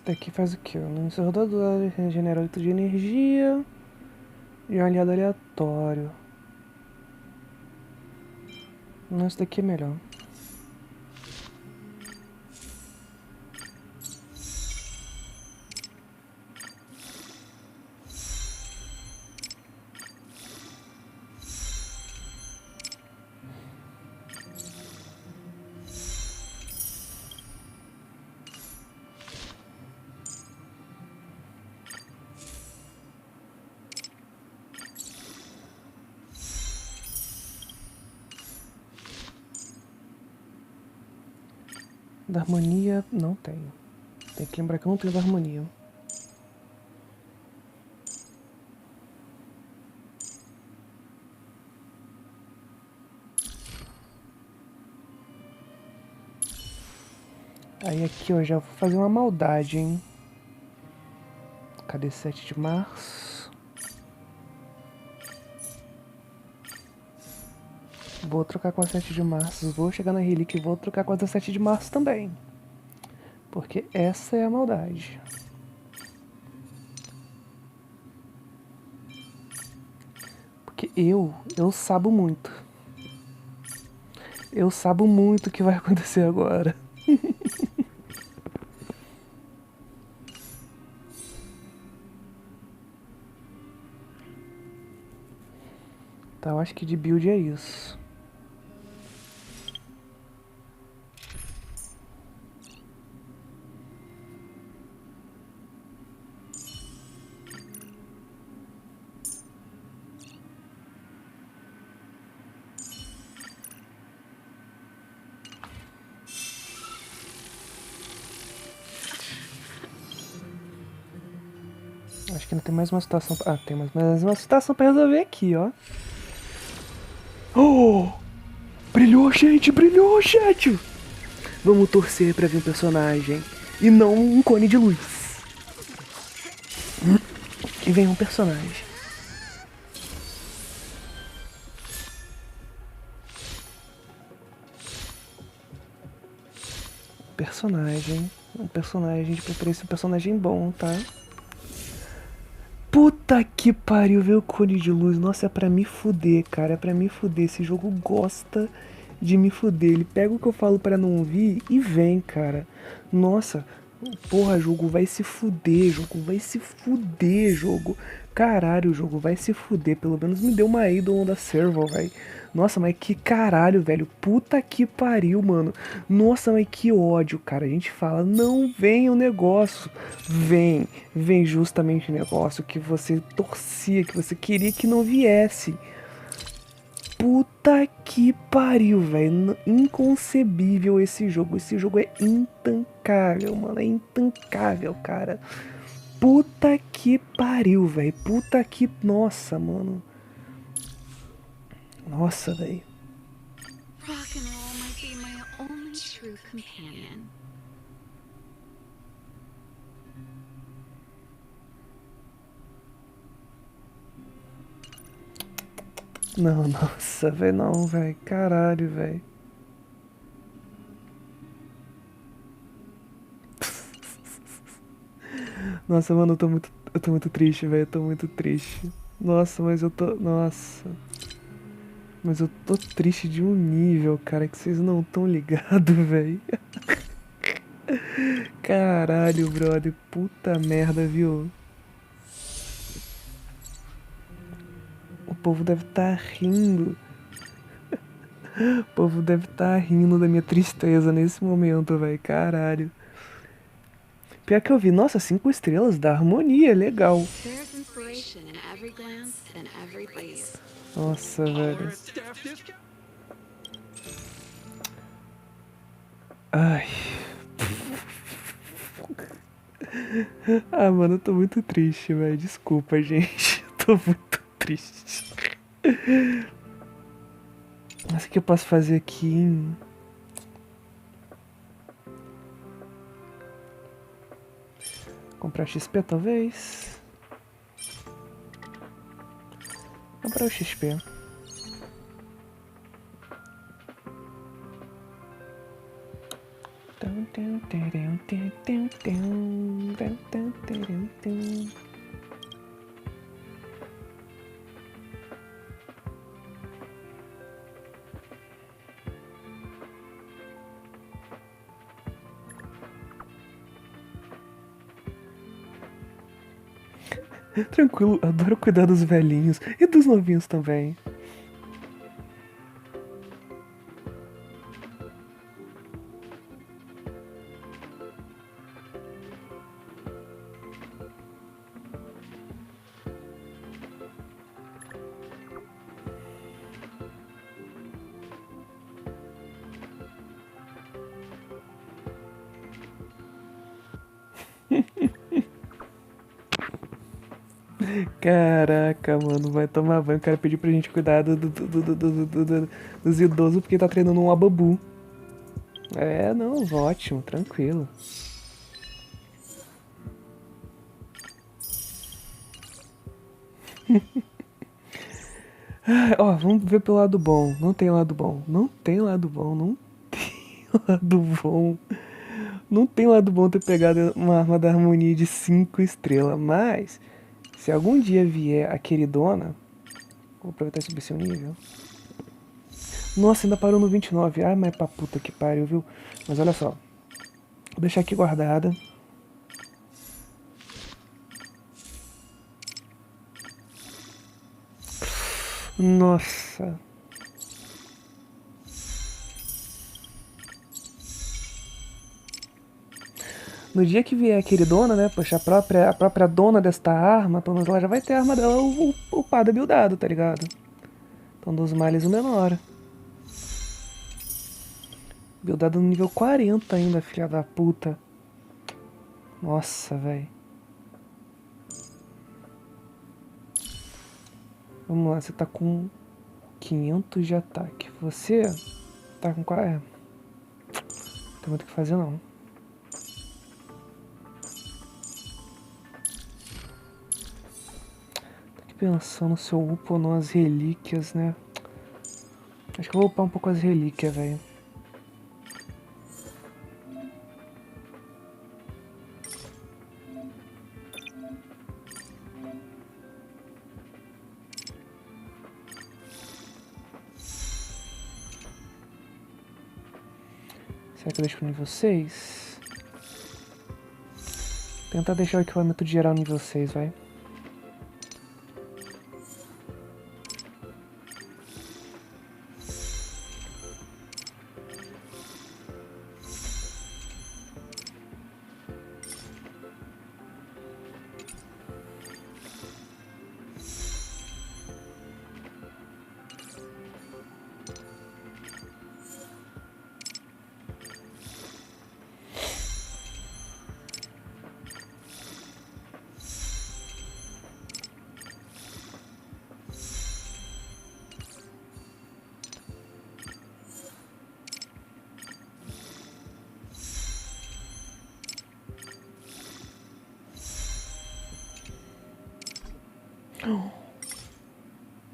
Daqui faz o que? No início rodador, regenera 8 de energia. E um aliado aleatório. Não, esse daqui é melhor. Da harmonia, não tenho. Tem que lembrar que eu não tenho da harmonia. Aí aqui eu já vou fazer uma maldade, hein? Cadê 7 de março? Vou trocar com a 7 de março. Vou chegar na relíquia e vou trocar com a 17 de março também. Porque essa é a maldade. Porque eu sabo muito. Eu sabo muito o que vai acontecer agora. Tá, eu acho que de build é isso. Acho que não tem mais uma situação... Ah, tem mais uma situação pra resolver aqui, ó. Oh! Brilhou, gente! Brilhou, gente! Vamos torcer pra vir um personagem. E não um cone de luz. Que venha um personagem. Um personagem de preferência, um personagem bom, tá? Puta que pariu, veio o cone de luz. Nossa, é pra me fuder, cara. É pra me fuder. Esse jogo gosta de me fuder. Ele pega o que eu falo pra não ouvir e vem, cara. Nossa, porra, jogo vai se fuder. Jogo vai se fuder, jogo. Caralho, jogo vai se fuder. Pelo menos me deu uma idol da server, velho. Nossa, mas que caralho, velho. Puta que pariu, mano. Nossa, mas que ódio, cara. A gente fala, não vem o negócio. Vem justamente o negócio que você torcia, que você queria que não viesse. Puta que pariu, velho. Inconcebível esse jogo. Esse jogo é intancável, mano. É intancável, cara. Puta que pariu, velho. Puta que... Nossa, mano. Nossa, velho. Rock and roll might be my only true companion. Não, nossa, velho, não, velho. Caralho, velho. Nossa, mano, eu tô muito triste, velho. Eu tô muito triste. Nossa, mas eu tô... Nossa. Mas eu tô triste de um nível, cara, que vocês não tão ligados, velho. Caralho, brother. Puta merda, viu? O povo deve estar rindo. O povo deve estar rindo da minha tristeza nesse momento, velho. Caralho. Pior que eu vi, nossa, 5 estrelas da harmonia, legal. Nossa, velho. Ai. Ah, mano, eu tô muito triste, velho. Desculpa, gente. Eu tô muito triste. Mas o que eu posso fazer aqui, hein? Comprar XP, talvez? Comprar o XP. Tum, Tranquilo, adoro cuidar dos velhinhos e dos novinhos também. Caraca, mano, vai tomar banho. O cara pediu pra gente cuidar dos idosos porque tá treinando um ababu. É, não, ótimo, tranquilo. Ó, vamos ver pelo lado bom. Não tem lado bom. Não tem lado bom. Não tem lado bom. Não tem lado bom ter pegado uma arma da harmonia de 5 estrelas. Mas, se algum dia vier a queridona... Vou aproveitar e subir seu nível. Nossa, ainda parou no 29. Ai, mas pra puta que pariu, viu? Mas olha só. Vou deixar aqui guardada. Nossa. No dia que vier a queridona, né? Poxa, a própria dona desta arma, pelo menos ela já vai ter a arma dela upada, buildado, tá ligado? Então dos males o menor. Buildado no nível 40 ainda, filha da puta. Nossa, velho. Vamos lá, você tá com 500 de ataque. Você tá com 40. Não tem muito o que fazer, não. Tô aqui pensando se eu upo ou não as relíquias, né? Acho que eu vou upar um pouco as relíquias, velho. Será que eu deixo pro nível 6? Tentar deixar o equipamento geral nível 6, vai.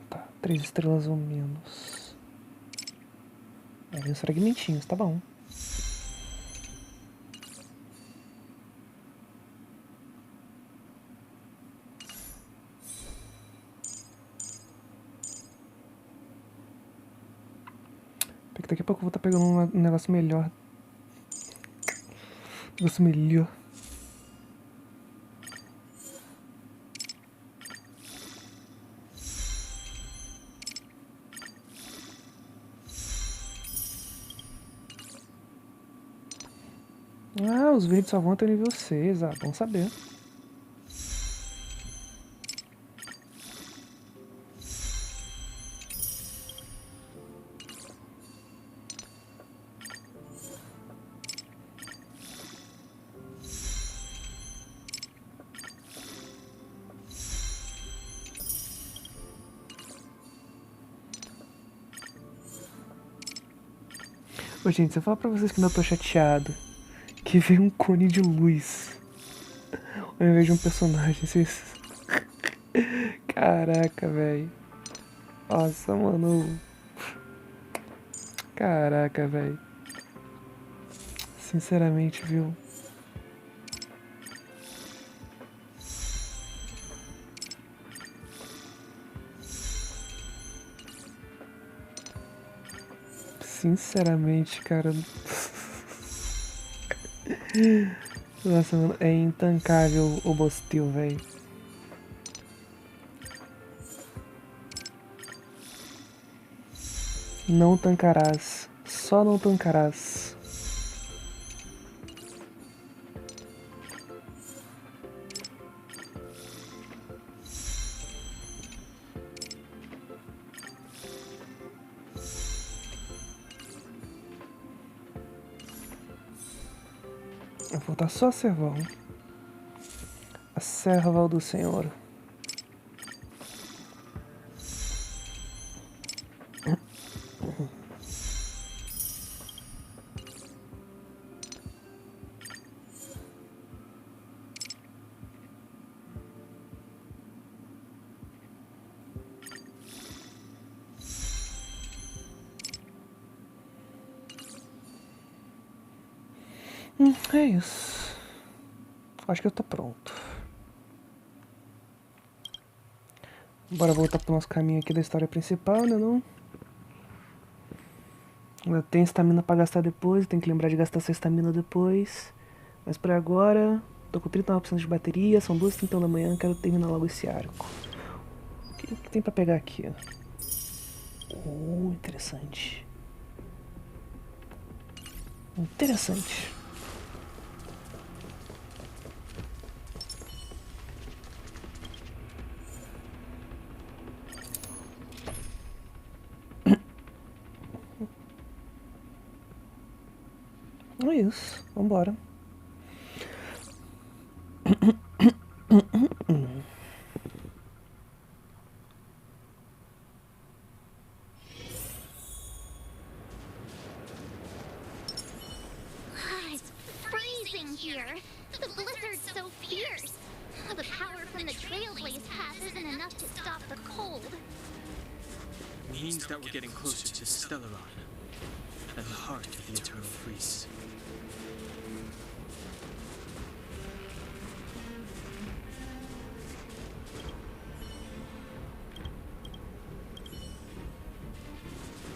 Tá, 3 estrelas ou menos. É, vem os fragmentinhos, tá bom. Porque daqui a pouco eu vou estar pegando um negócio melhor. Um negócio melhor. Ah, os verdes só vão até o nível 6. Ah, bom saber. Ô, gente, se eu falar pra vocês que não tô chateado, que veio um cone de luz ao invés de um personagem, vocês... Caraca, velho. Nossa, mano. Caraca, velho. Sinceramente, viu? Sinceramente, cara. Nossa, mano, é intancável o Bostil, velho. Não tancarás. Só não tancarás. Eu vou dar só a servão. A serva do Senhor. É isso. Acho que eu tô pronto. Bora voltar pro nosso caminho aqui da história principal, né não? Ainda tem estamina pra gastar depois, tem que lembrar de gastar essa estamina depois. Mas por agora, tô com 39% de bateria, são 2h31 da manhã, quero terminar logo esse arco. O que tem pra pegar aqui? Interessante. Interessante. É isso, vambora. It's freezing here. The blizzard's so fierce. The power from the Trailblaze path isn't enough to stop the cold. Means that we're getting closer to Stellaron, at the heart of the Eternal Freeze.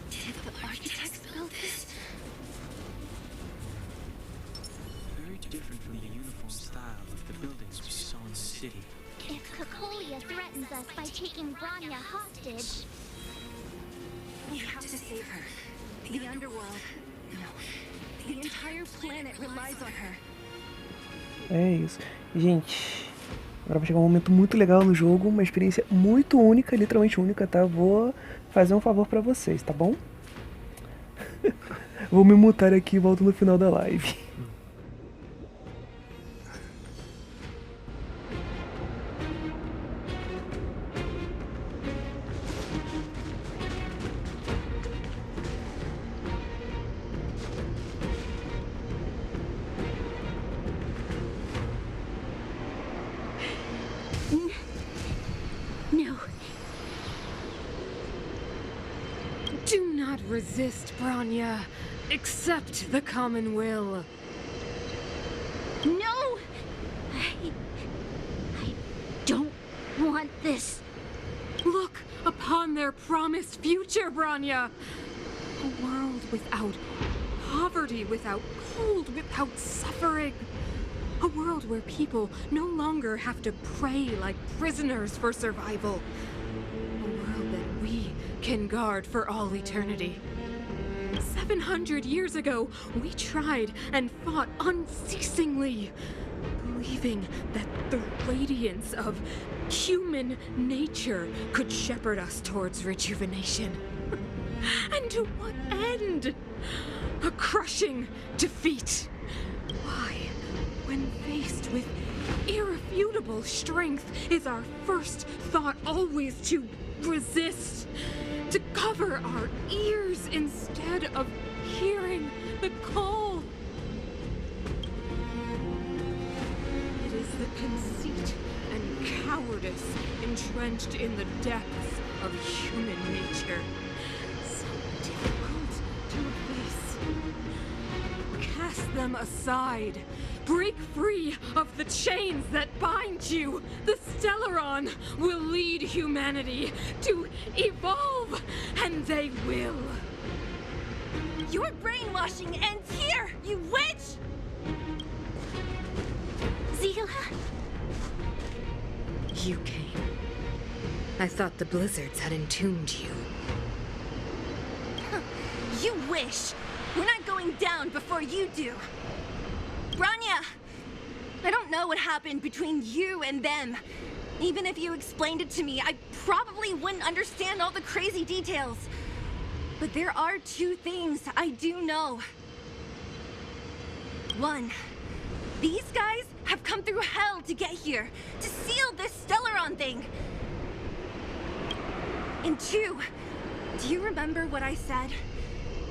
Did the architects build this? Very different from the uniform style of the buildings we saw in the city. If Cocolia threatens us by taking Bronya hostage, We have to save her. The underworld. No. The entire planet relies on her. É isso. Gente, agora vai chegar um momento muito legal no jogo, uma experiência muito única, literalmente única, tá? Vou fazer um favor pra vocês, tá bom? Vou me mutar aqui e volto no final da live. no. Do not resist, Bronya. Accept the common will. No! I don't want this. Look upon their promised future, Bronya. A world without poverty, without cold, without suffering. A world where people no longer have to pray like prisoners for survival. A world that we can guard for all eternity. 700 years ago, we tried and fought unceasingly, believing that the radiance of human nature could shepherd us towards rejuvenation. And to what end? A crushing defeat. Why, when faced with irrefutable strength, is our first thought always to resist? To cover our ears instead of hearing the call? It is the conceit and cowardice entrenched in the depths of human nature, so difficult to face. Cast them aside. Break free of the chains that bind you. The Stellaron will lead humanity to evolve, and they will. Your brainwashing ends here, you witch! Zila? You came. I thought the blizzards had entombed you. You wish! We're not going down before you do. Bronya! I don't know what happened between you and them. Even if you explained it to me, I probably wouldn't understand all the crazy details. But there are two things I do know. One, these guys have come through hell to get here, to seal this Stellaron thing. And two, do you remember what I said?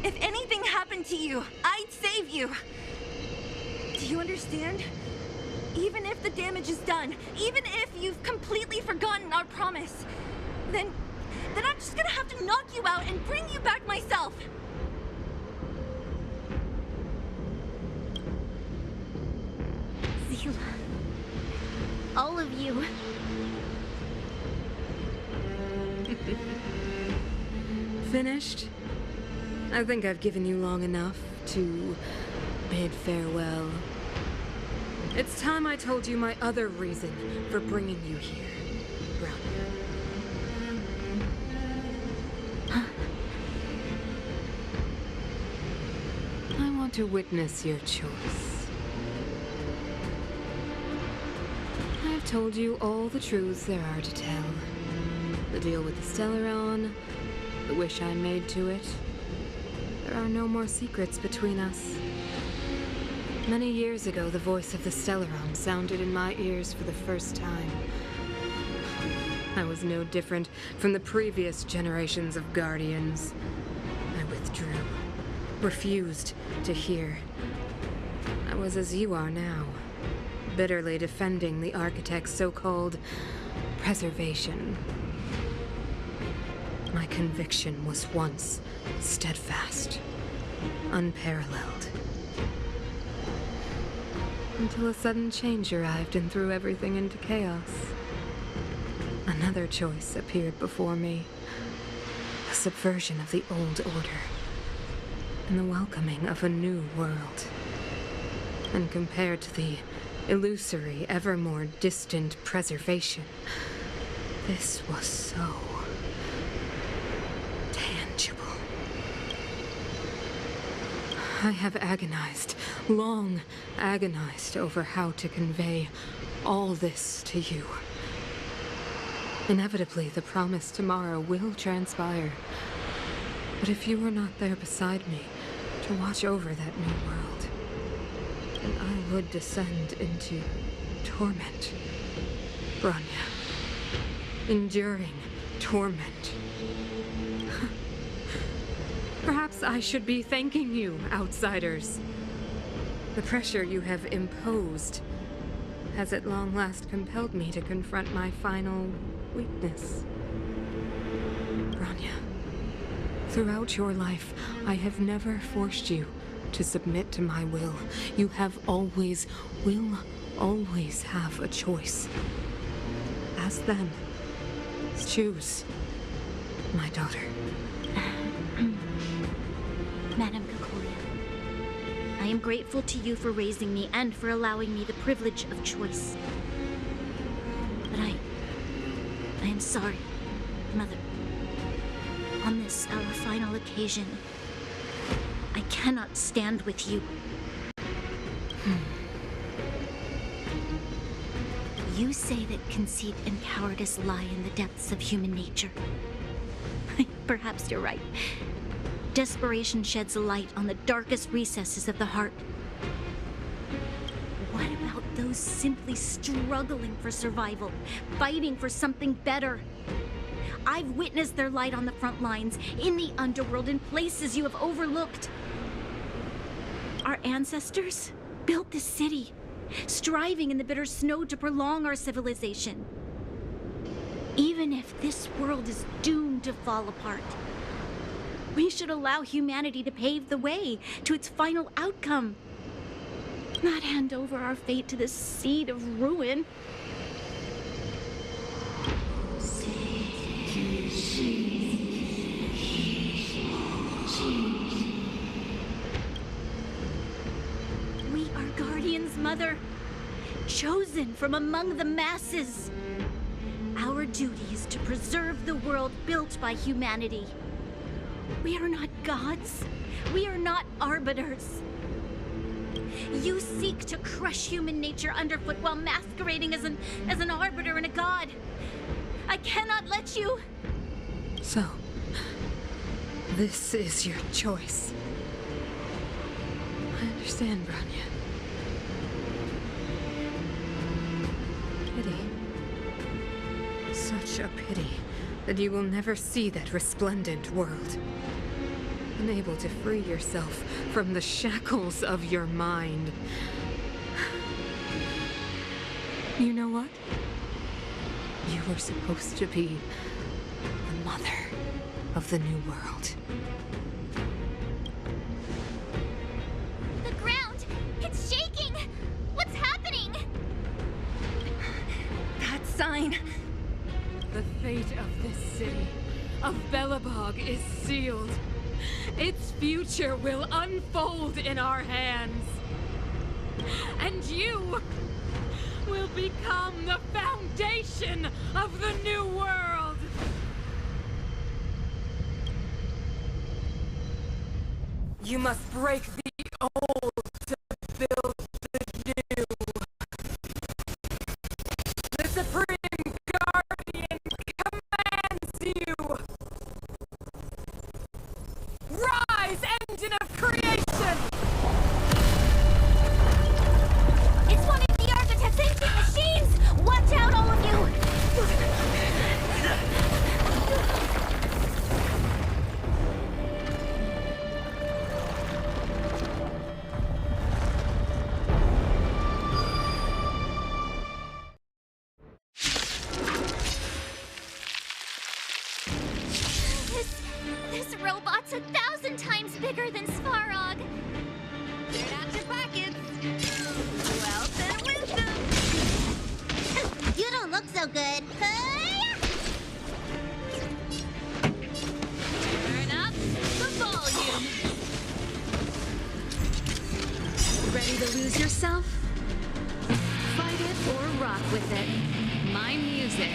If anything happened to you, I'd save you. Do you understand? Even if the damage is done, even if you've completely forgotten our promise, then I'm just gonna have to knock you out and bring you back myself. Zila. All of you. Finished? I think I've given you long enough to bid farewell. It's time I told you my other reason for bringing you here, Bronya. I want to witness your choice. I've told you all the truths there are to tell. The deal with the Stellaron, the wish I made to it. There are no more secrets between us. Many years ago, the voice of the Stellaron sounded in my ears for the first time. I was no different from the previous generations of Guardians. I withdrew, refused to hear. I was as you are now, bitterly defending the Architect's so-called preservation. My conviction was once steadfast, unparalleled. Until a sudden change arrived and threw everything into chaos. Another choice appeared before me. A subversion of the old order. And the welcoming of a new world. And compared to the illusory, ever more distant preservation, this was so tangible. I have agonized, long agonized over how to convey all this to you. Inevitably, the promised tomorrow will transpire. But if you were not there beside me to watch over that new world, then I would descend into torment. Bronya. Enduring torment. Perhaps I should be thanking you, outsiders. The pressure you have imposed has at long last compelled me to confront my final weakness. Bronya, throughout your life, I have never forced you to submit to my will. You have always, will always have a choice. Ask them. Choose, my daughter. Madame Kokolia, I am grateful to you for raising me and for allowing me the privilege of choice. But I am sorry, Mother. On this, our final occasion, I cannot stand with you. You say that conceit and cowardice lie in the depths of human nature. Perhaps you're right. Desperation sheds a light on the darkest recesses of the heart. What about those simply struggling for survival, fighting for something better? I've witnessed their light on the front lines, in the underworld, in places you have overlooked. Our ancestors built this city, striving in the bitter snow to prolong our civilization. Even if this world is doomed to fall apart, we should allow humanity to pave the way to its final outcome. not hand over our fate to this seed of ruin. We are Guardians, Mother, chosen from among the masses. Our duty is to preserve the world built by humanity. We are not gods. We are not arbiters. You seek to crush human nature underfoot while masquerading as an arbiter and a god. I cannot let you. So, this is your choice. I understand, Bronya. Pity. Such a pity that you will never see that resplendent world. Unable to free yourself from the shackles of your mind. You know what? You were supposed to be the mother of the new world. The ground! It's shaking! What's happening? That sign! The fate of this city, of Belobog, is sealed. Its future will unfold in our hands. And you will become the foundation of the new world. You must break the old to build the new. The Supreme Guardian commands you. Rise, engine of creation! It's one of the architect's ancient machines! Watch out, all of you! This robot's 1,000 times bigger than Svarog. Turn out your pockets. Wealth and wisdom. You don't look so good. Turn up the volume. Ready to lose yourself? Fight it or rock with it. My music.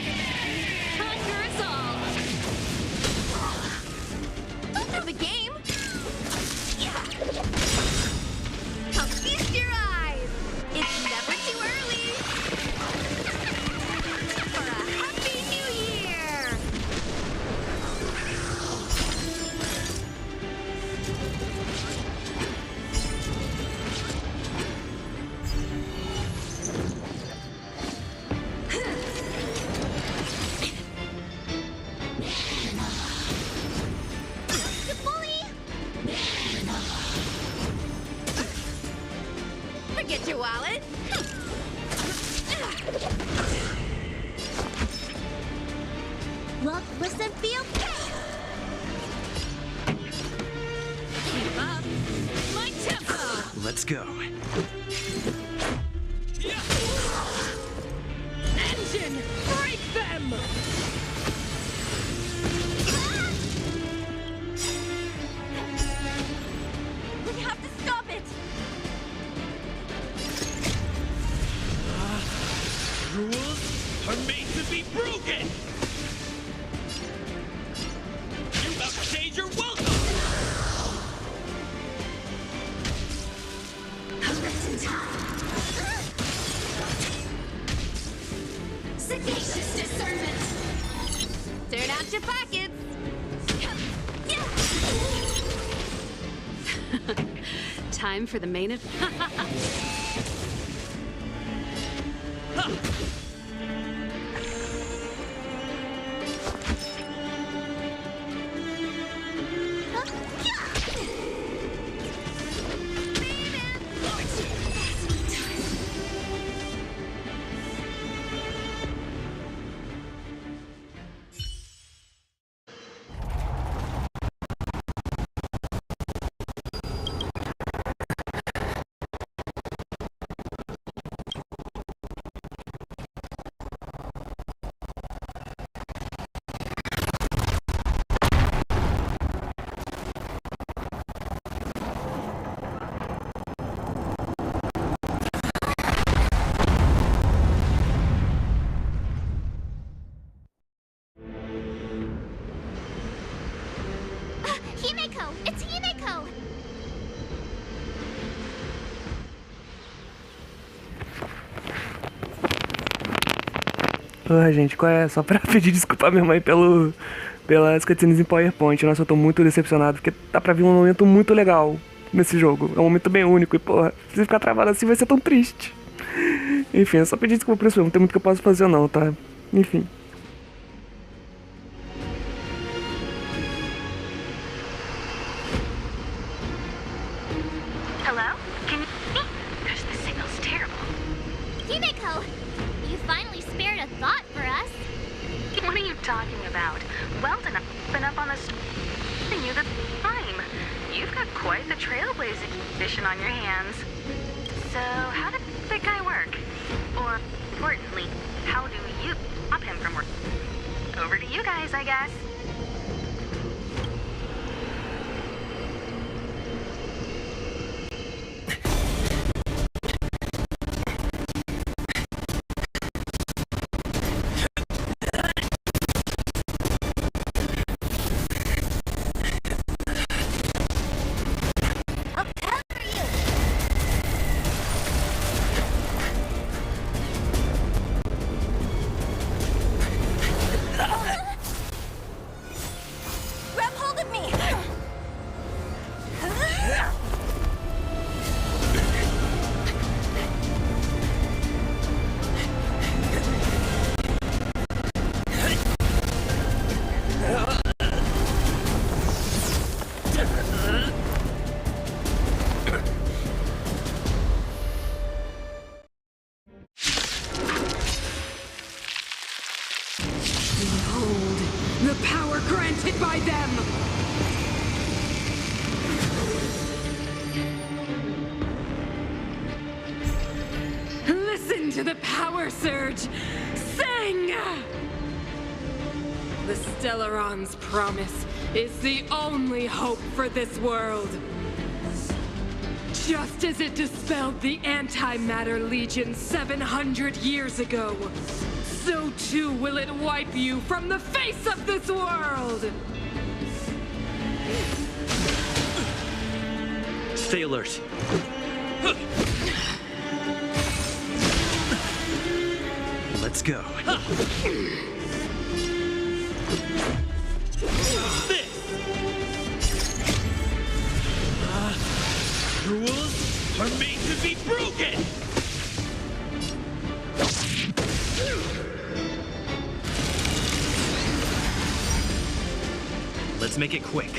Conquer us all. Of a game. Come feast your eyes. It's never too early for a happy new year. Forget your wallet. Look, listen, feel. Keep up. My tempo. Let's go. Engine, break them! We have to stop it! Rules are made to be broken! You about to change your welcome! Sagacious discernment! Turn out your pockets. Time for the main event. Porra, gente, qual é? Só pra pedir desculpa à minha mãe pelas cutscenes em PowerPoint. Nossa, eu tô muito decepcionado, porque tá pra vir um momento muito legal nesse jogo. É um momento bem único e, porra, se ficar travado assim vai ser tão triste. Enfim, é só pedir desculpa por isso, não tem muito que eu possa fazer não, tá? Enfim. Hello? Can you hear me? Gosh, the signal's terrible. Himeko! You finally spared a thought for us. What are you talking about? Weldon, I've been up on the and you the time. You've got quite the trailblazing mission on your hands. So, how did that guy work? Or, importantly, how do you stop him from work? Over to you guys, I guess. Grab hold of me! Behold, the power granted by them! Listen to the power surge! Sing! The Stellaron's promise is the only hope for this world. Just as it dispelled the Antimatter Legion 700 years ago, so too will it wipe you from the face of this world! Stay alert. Let's go. Rules are made to be broken! Let's make it quick.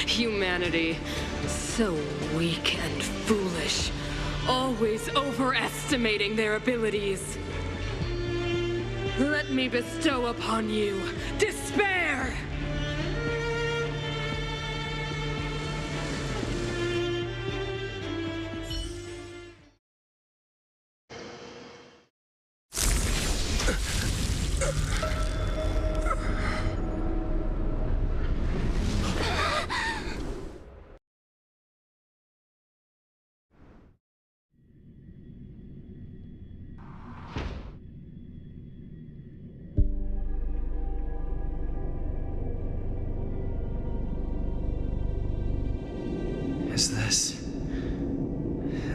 Humanity, so weak and foolish, always overestimating their abilities. Let me bestow upon you despair! Is this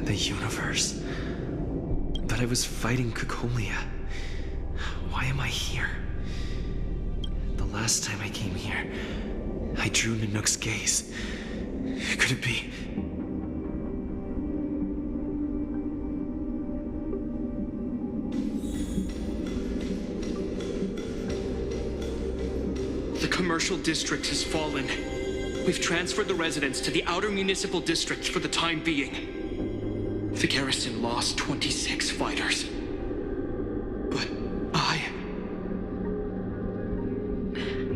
the universe? But I was fighting Kokolia. Why am I here? The last time I came here, I drew Nanook's gaze. Could it be? The commercial district has fallen. We've transferred the residents to the outer municipal districts for the time being. The garrison lost 26 fighters. But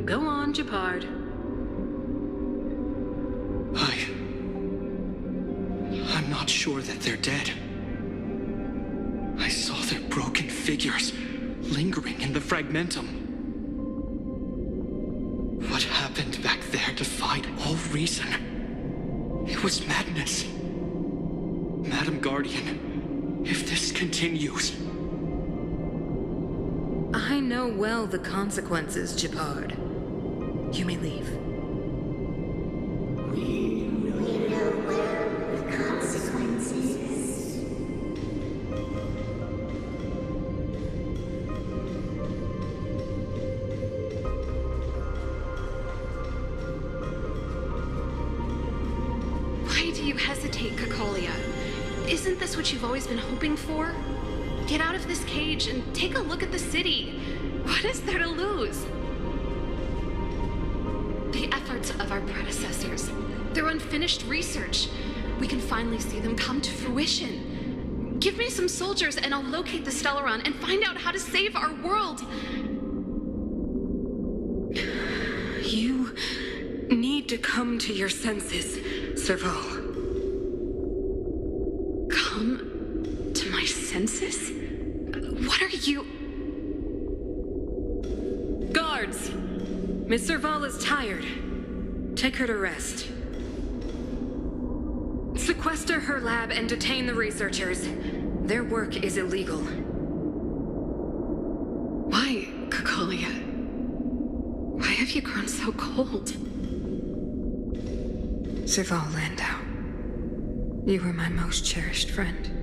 Go on, Japard. I'm not sure that they're dead. I saw their broken figures lingering in the fragmentum. What happened back there defied all reason. It was madness. Madam Guardian, if this continues... I know well the consequences, Japard. You may leave. We Isn't this what you've always been hoping for? Get out of this cage and take a look at the city. What is there to lose? The efforts of our predecessors, their unfinished research. We can finally see them come to fruition. Give me some soldiers and I'll locate the Stellaron and find out how to save our world. You need to come to your senses, Serval. Come to my senses? What are you... Guards! Miss Serval is tired. Take her to rest. Sequester her lab and detain the researchers. Their work is illegal. Why, Kokolia? Why have you grown so cold? Serval Landau, you were my most cherished friend.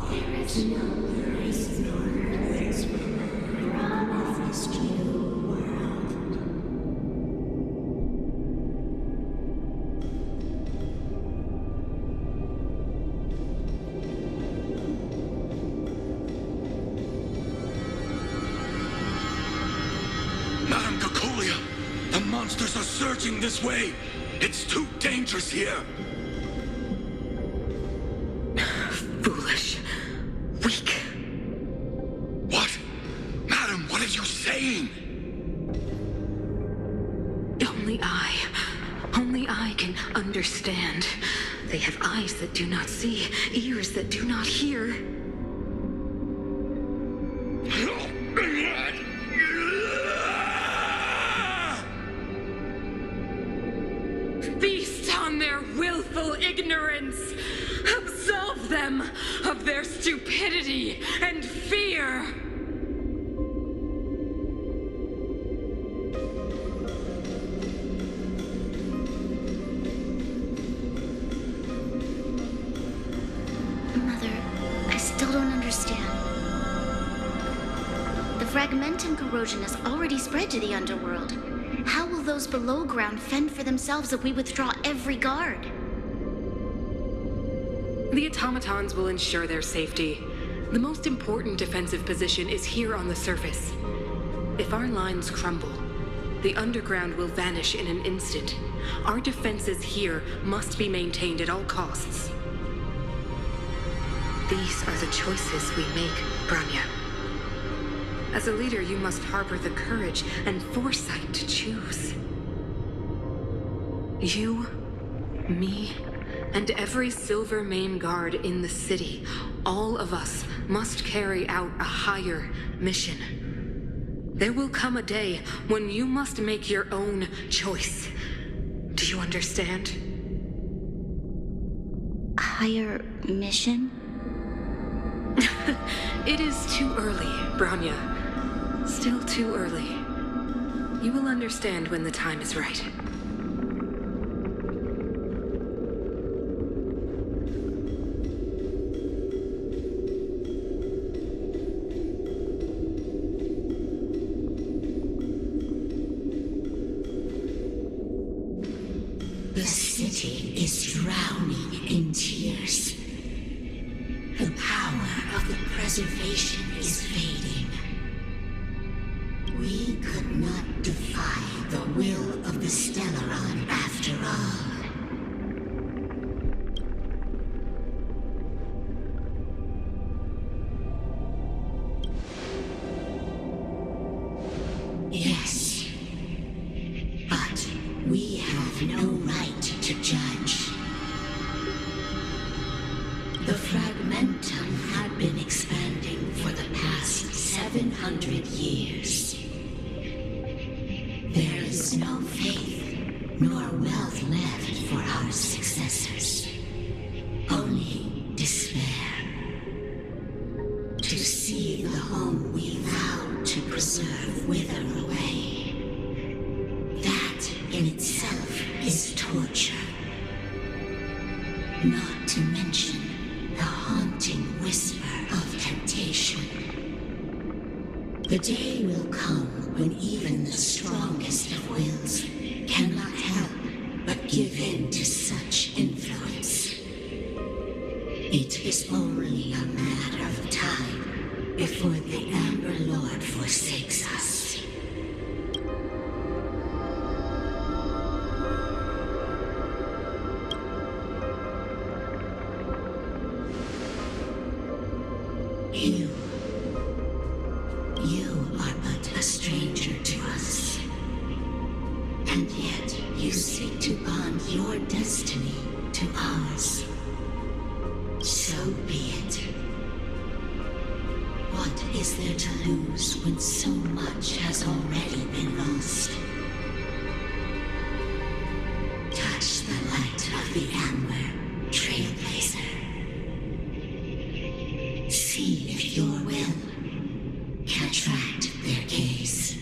There is no promised you world. Madam Kokolia, the monsters are surging this way. It's too dangerous here. Foolish. Weak. What? Madam, what are you saying? Only I can understand. They have eyes that do not see, ears that do not hear. Feast on their willful ignorance. Absolve them of their stupidity and fear. Mother, I still don't understand. The fragmentum corrosion has already spread to the underworld. How will those below ground fend for themselves if we withdraw every guard? The automatons will ensure their safety. The most important defensive position is here on the surface. If our lines crumble, the underground will vanish in an instant. Our defenses here must be maintained at all costs. These are the choices we make, Branya. As a leader, you must harbor the courage and foresight to choose. You, me, and every Silver Mane guard in the city, all of us must carry out a higher mission. There will come a day when you must make your own choice. Do you understand? Higher mission? It is too early, Branya. Still too early. You will understand when the time is right. The city is drowning in tears. The power of the preservation is fading. We could not defy the will of the Stellaron after all. Yes, but we have no right to judge. The fragmentum had been expanding for the past 700 years. There is no faith nor wealth left for our successors. Only despair. To see the home we vowed to preserve wither away. That in itself is torture. Not to mention the haunting whisper of temptation. The day will come when even the strongest of wills cannot help but give in to such influence. is only a matter of time before the Amber Lord forsakes us. You are but a stranger to us. And yet you seek to bond your destiny to ours. So be it. What is there to lose when so much has already been lost? Touch the light of the Amber, Trailblazer. See if your will can attract their gaze.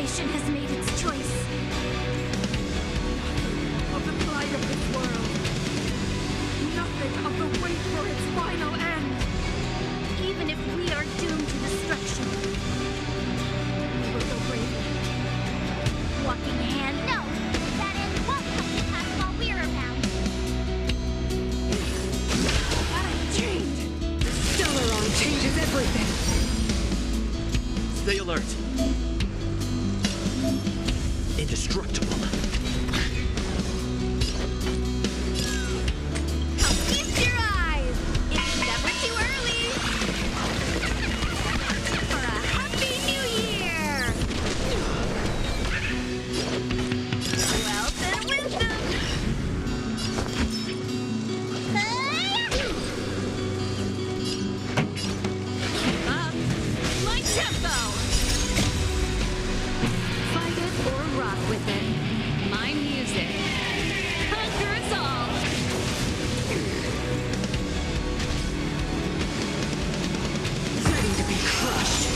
Has made its choice. Of the plight of this world. Nothing of the wait for its final end. Even if we are doomed to destruction, we will go bravely. Walking hand, no! That end won't come to pass while we're around. That changed. The Stellaron changes everything. Stay alert. Indestructible. Feast your eyes! It's never too early! For a happy new year! Wealth and wisdom! My tempo! Fight it or rock with it. My music. Conquer us all! Ready to be crushed.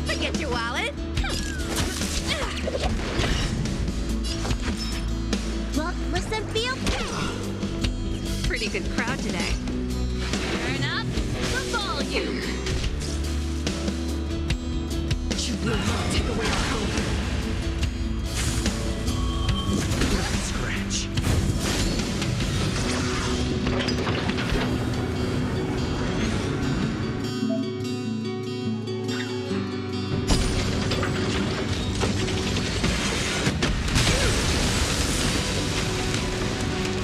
Forget your wallet! Look, listen, feel. Pretty good crowd today. Turn up the volume. You will not take away our hope. Scratch.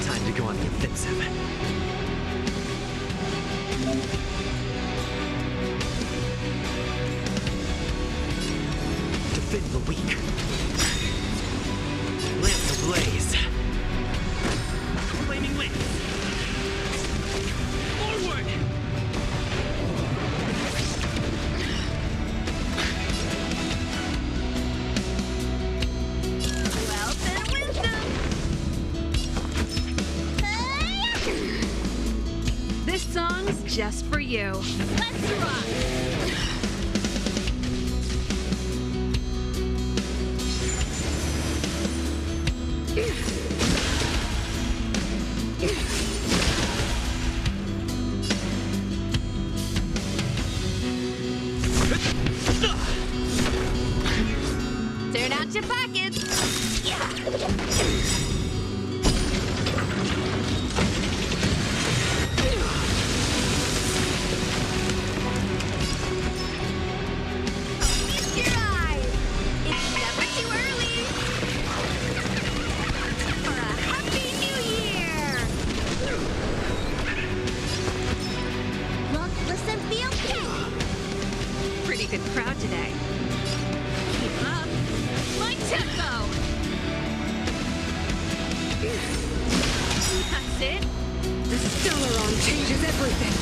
Time to go on the offensive. Defend the weak. Lance ablaze. Flaming lance. Forward! Wealth and wisdom! This song's just for you. Let's rock! Turn out your pockets. Your eyes. It's never too early for a happy new year. Look, listen, feel, kick. Pretty good crowd today. Keep up. My tempo! That's it. The Stellaron changes everything.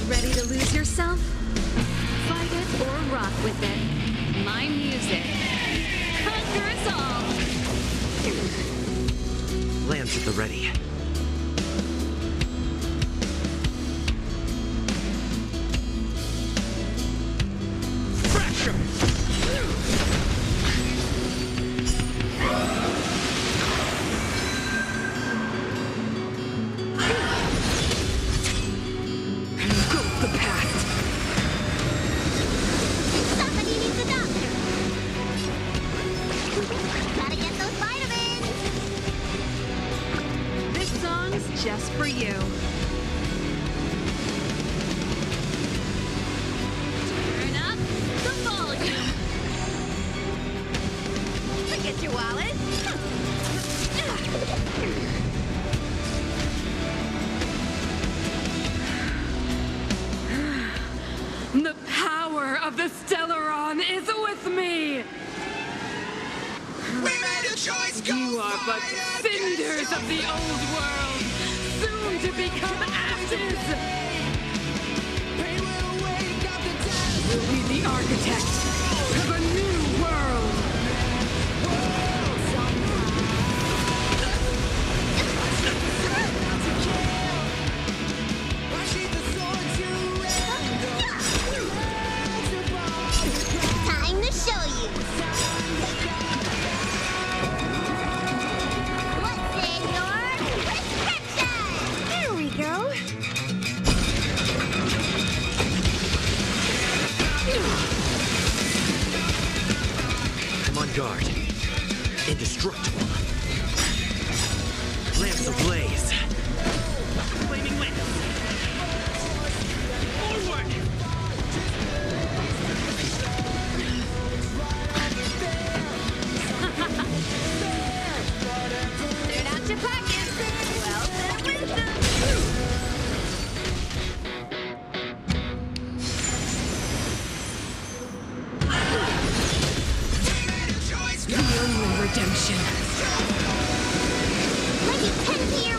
Ready to lose yourself? Fight it or rock with it. My music. Conquer us all! Lance at the ready. Somebody needs a doctor. Gotta get those vitamins. This song's just for you. Turn up the volume. Forget your wallet. The power of the Stellaron is with me! We made a choice, You are but cinders of the old world, soon to become ashes! We'll be the architect of a new world! Time to show you. What's in your prescription? There we go. I'm on guard. Indestructible. Lance ablaze. Flaming lance. Forward! Turn out your pockets. Wealth and wisdom. The only redemption. Let you tend to your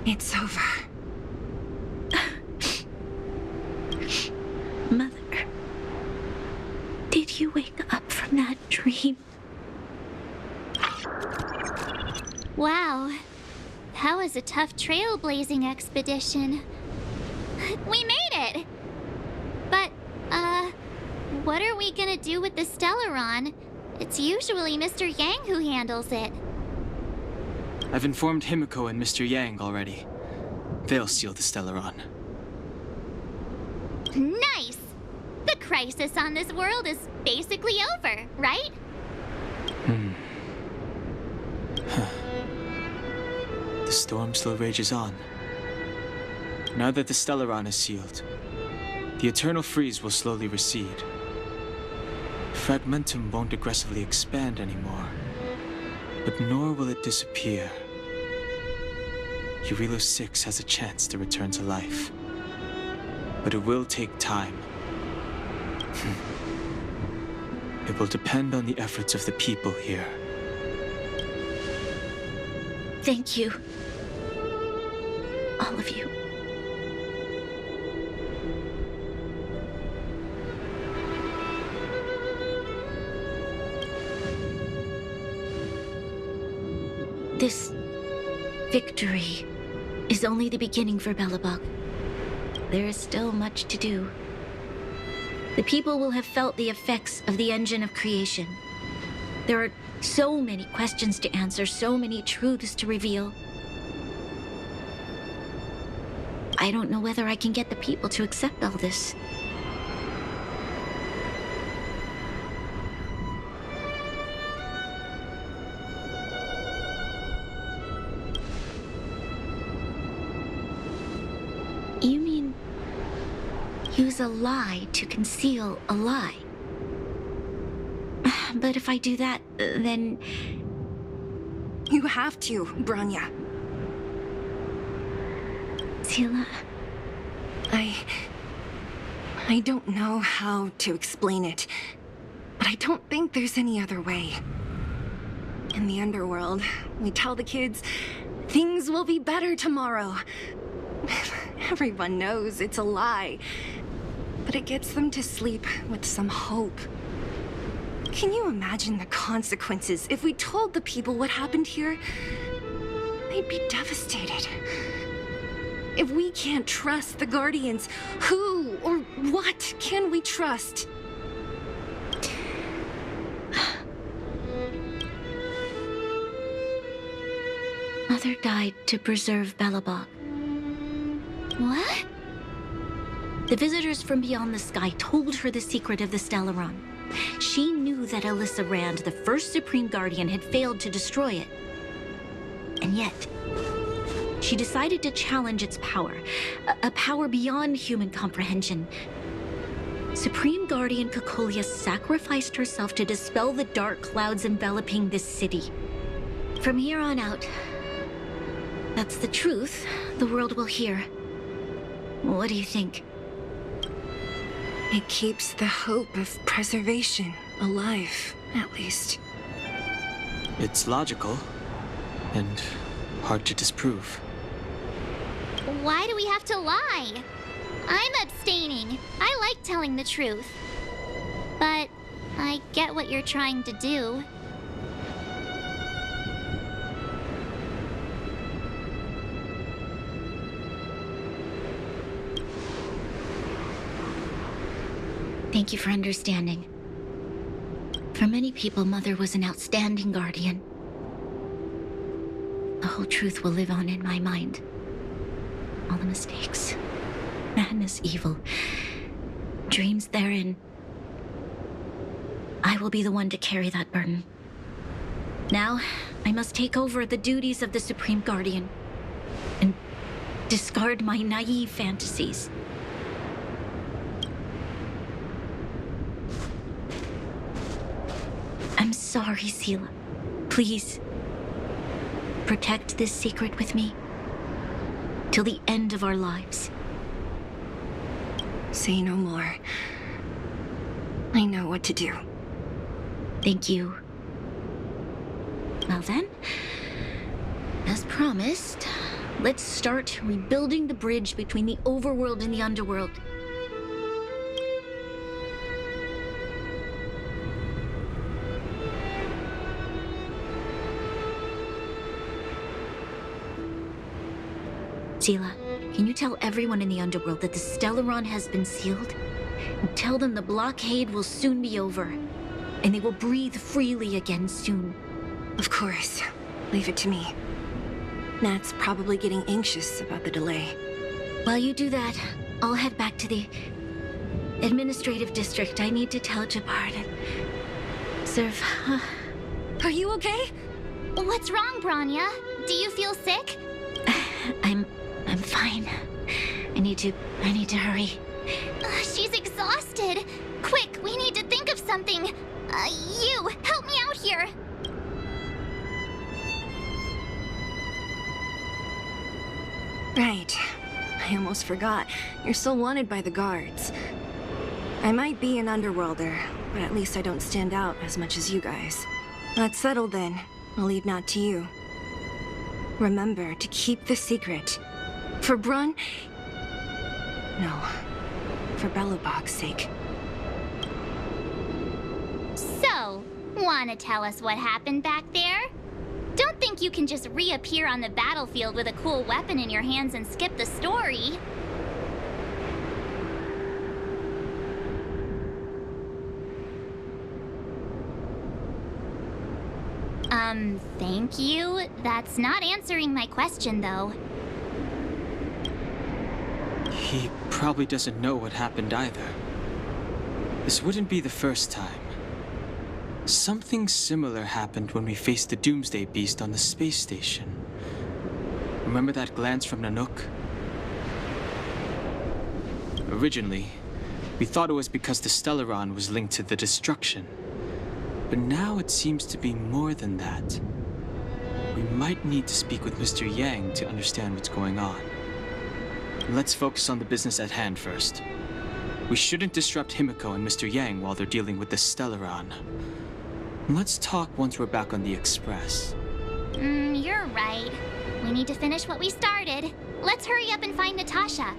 It's over. Mother, did you wake up from that dream? Wow. That was a tough trailblazing expedition. We made it! But, what are we gonna do with the Stellaron? It's usually Mr. Yang who handles it. I've informed Himiko and Mr. Yang already. They'll seal the Stellaron. Nice! The crisis on this world is basically over, right? The storm still rages on. Now that the Stellaron is sealed, the eternal freeze will slowly recede. Fragmentum won't aggressively expand anymore, but nor will it disappear. Jarilo-VI has a chance to return to life, but it will take time. It will depend on the efforts of the people here. Thank you. All of you. This victory is only the beginning for Belobog. There is still much to do. The people will have felt the effects of the engine of creation. There are so many questions to answer, so many truths to reveal. I don't know whether I can get the people to accept all this. You mean use a lie to conceal a lie? But if I do that, then... You have to, Bronya. Seele. I don't know how to explain it, but I don't think there's any other way. In the underworld, we tell the kids, things will be better tomorrow. Everyone knows it's a lie, but it gets them to sleep with some hope. Can you imagine the consequences if we told the people what happened here? They'd be devastated. If we can't trust the Guardians, who or what can we trust? Mother died to preserve Belobog. What? The visitors from beyond the sky told her the secret of the Stellaron. She knew that Alyssa Rand, the first Supreme Guardian, had failed to destroy it. And yet, she decided to challenge its power, a power beyond human comprehension. Supreme Guardian Cocolia sacrificed herself to dispel the dark clouds enveloping this city. From here on out, that's the truth the world will hear. What do you think? It keeps the hope of preservation alive, at least. It's logical, and hard to disprove. Why do we have to lie? I'm abstaining. I like telling the truth. But I get what you're trying to do. Thank you for understanding. For many people, Mother was an outstanding guardian. The whole truth will live on in my mind. All the mistakes, madness, evil, dreams therein. I will be the one to carry that burden. Now, I must take over the duties of the Supreme Guardian and discard my naive fantasies. I'm sorry, Seele. Please, protect this secret with me till the end of our lives. Say no more. I know what to do. Thank you. Well then, as promised, Let's start rebuilding the bridge between the overworld and the underworld. Sela, can you tell everyone in the underworld that the Stellaron has been sealed? And tell them the blockade will soon be over, and they will breathe freely again soon. Of course. Leave it to me. Nat's probably getting anxious about the delay. While you do that, I'll head back to the administrative district. I need to tell Jabbar to serve. Are you okay? What's wrong, Branya? Do you feel sick? I'm fine. I need to hurry. She's exhausted. Quick, we need to think of something. You, help me out here. Right. I almost forgot. You're still wanted by the guards. I might be an underworlder, but at least I don't stand out as much as you guys. That's settled then. I'll leave Nat to you. Remember to keep the secret. For Brun... No. For Belobog's sake. So, wanna tell us what happened back there? Don't think you can just reappear on the battlefield with a cool weapon in your hands and skip the story. Thank you. That's not answering my question, though. He probably doesn't know what happened either. This wouldn't be the first time. Something similar happened when we faced the Doomsday Beast on the space station. Remember that glance from Nanook? Originally, we thought it was because the Stellaron was linked to the destruction. But now it seems to be more than that. We might need to speak with Mr. Yang to understand what's going on. Let's focus on the business at hand first. We shouldn't disrupt Himiko and Mr. Yang while they're dealing with the Stellaron. Let's talk once we're back on the Express. You're right. We need to finish what we started. Let's hurry up and find Natasha.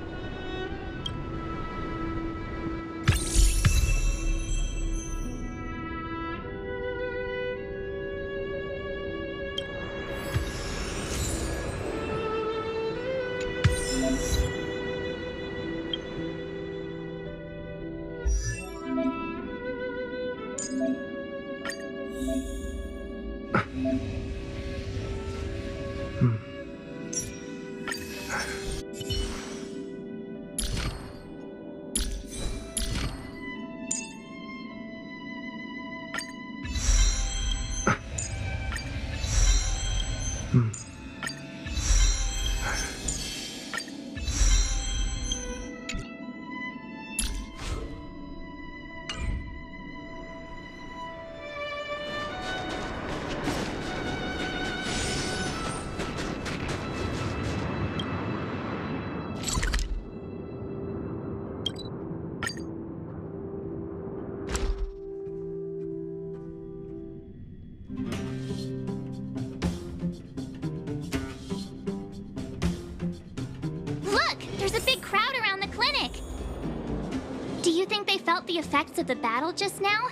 The effects of the battle just now?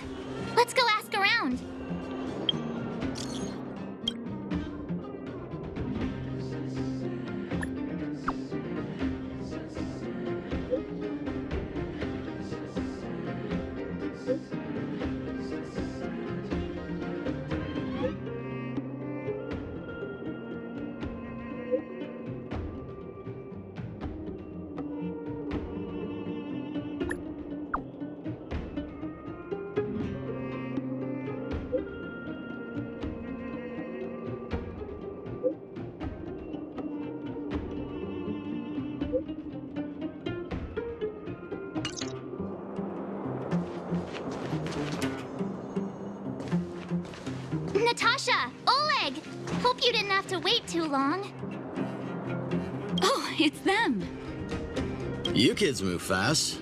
Let's go ask around. Natasha! Oleg! Hope you didn't have to wait too long. Oh, it's them! You kids move fast.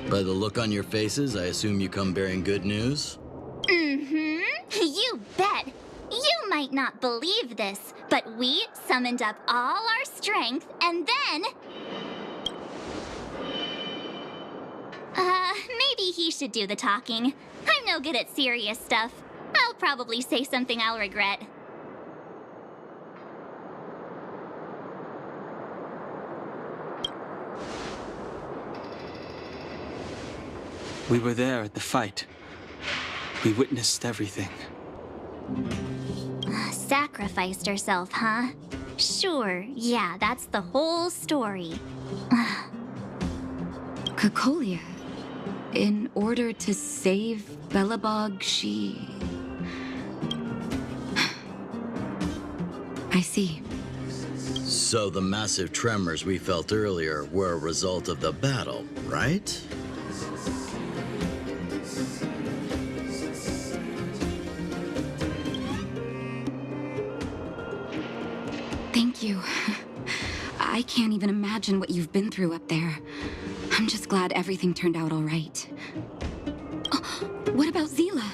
By the look on your faces, I assume you come bearing good news? You bet! You might not believe this, but But we summoned up all our strength, and then... maybe he should do the talking. I'm no good at serious stuff. I'll probably say something I'll regret. We were there at the fight. We witnessed everything. Sacrificed herself, huh? Sure, yeah, that's the whole story. Cocolia, in order to save Belobog, she... I see. So the massive tremors we felt earlier were a result of the battle, right? Thank you. I can't even imagine what you've been through up there. I'm just glad everything turned out all right. Oh, what about Zila?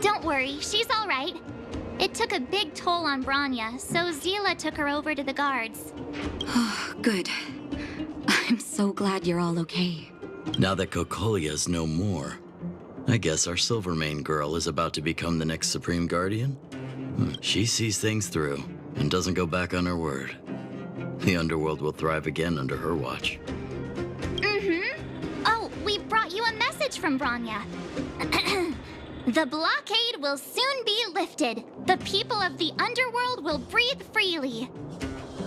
Don't worry, she's all right. It took a big toll on Branya, so Zila took her over to the guards. Oh, good. I'm so glad you're all okay. Now that Cocolia's no more, I guess our Silvermane girl is about to become the next Supreme Guardian? She sees things through and doesn't go back on her word. The underworld will thrive again under her watch. Oh, we brought you a message from Branya. The blockade will soon be lifted. The people of the underworld will breathe freely.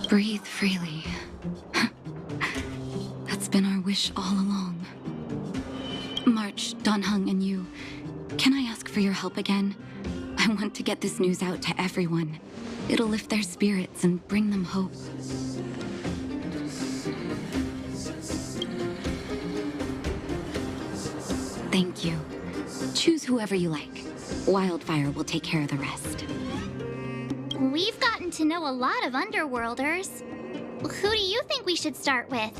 Breathe freely. That's been our wish all along. March, Donhung, and you, can I ask for your help again? I want to get this news out to everyone. It'll lift their spirits and bring them hope. Thank you. Choose whoever you like. Wildfire will take care of the rest. We've gotten to know a lot of underworlders. Who do you think we should start with?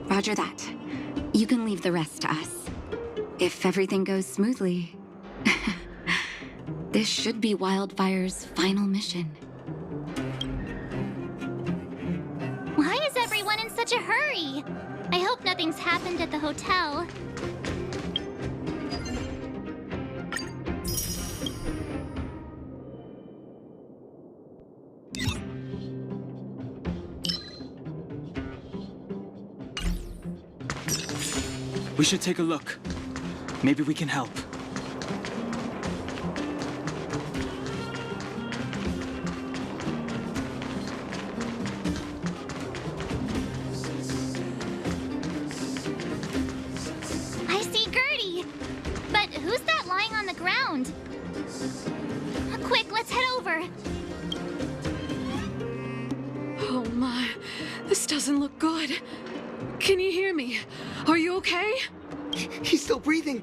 Roger that. You can leave the rest to us. If everything goes smoothly, this should be Wildfire's final mission. Why is everyone in such a hurry? I hope nothing's happened at the hotel. We should take a look. Maybe we can help. I see Gertie! But who's that lying on the ground? Quick, let's head over. Oh my, this doesn't look good. Can you hear me? Are you okay? He's still breathing.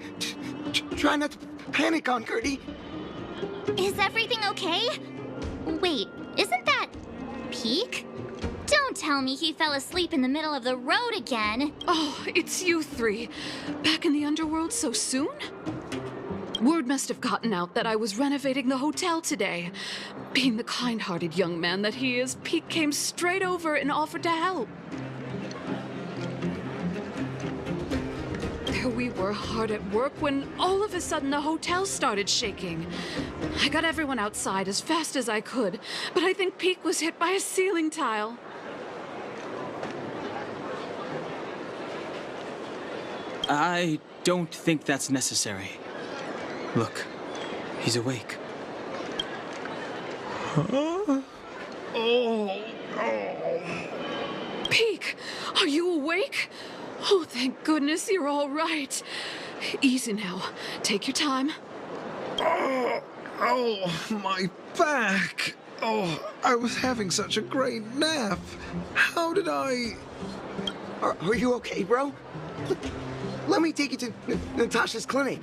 Try not to panic on Gertie. Is everything okay? Wait, isn't that Peak? Don't tell me he fell asleep in the middle of the road again. Oh, it's you three. Back in the underworld so soon? Word must have gotten out that I was renovating the hotel today. Being the kind-hearted young man that he is, Peak came straight over and offered to help. There we were hard at work when all of a sudden the hotel started shaking. I got everyone outside as fast as I could, but I think Peak was hit by a ceiling tile. I don't think that's necessary. Look, he's awake. Huh? Peak, are you awake? Oh, thank goodness you're all right. Easy now. Take your time. Oh, my back. Oh, I was having such a great nap. How did I... Are you okay, bro? Let me take you to Natasha's clinic.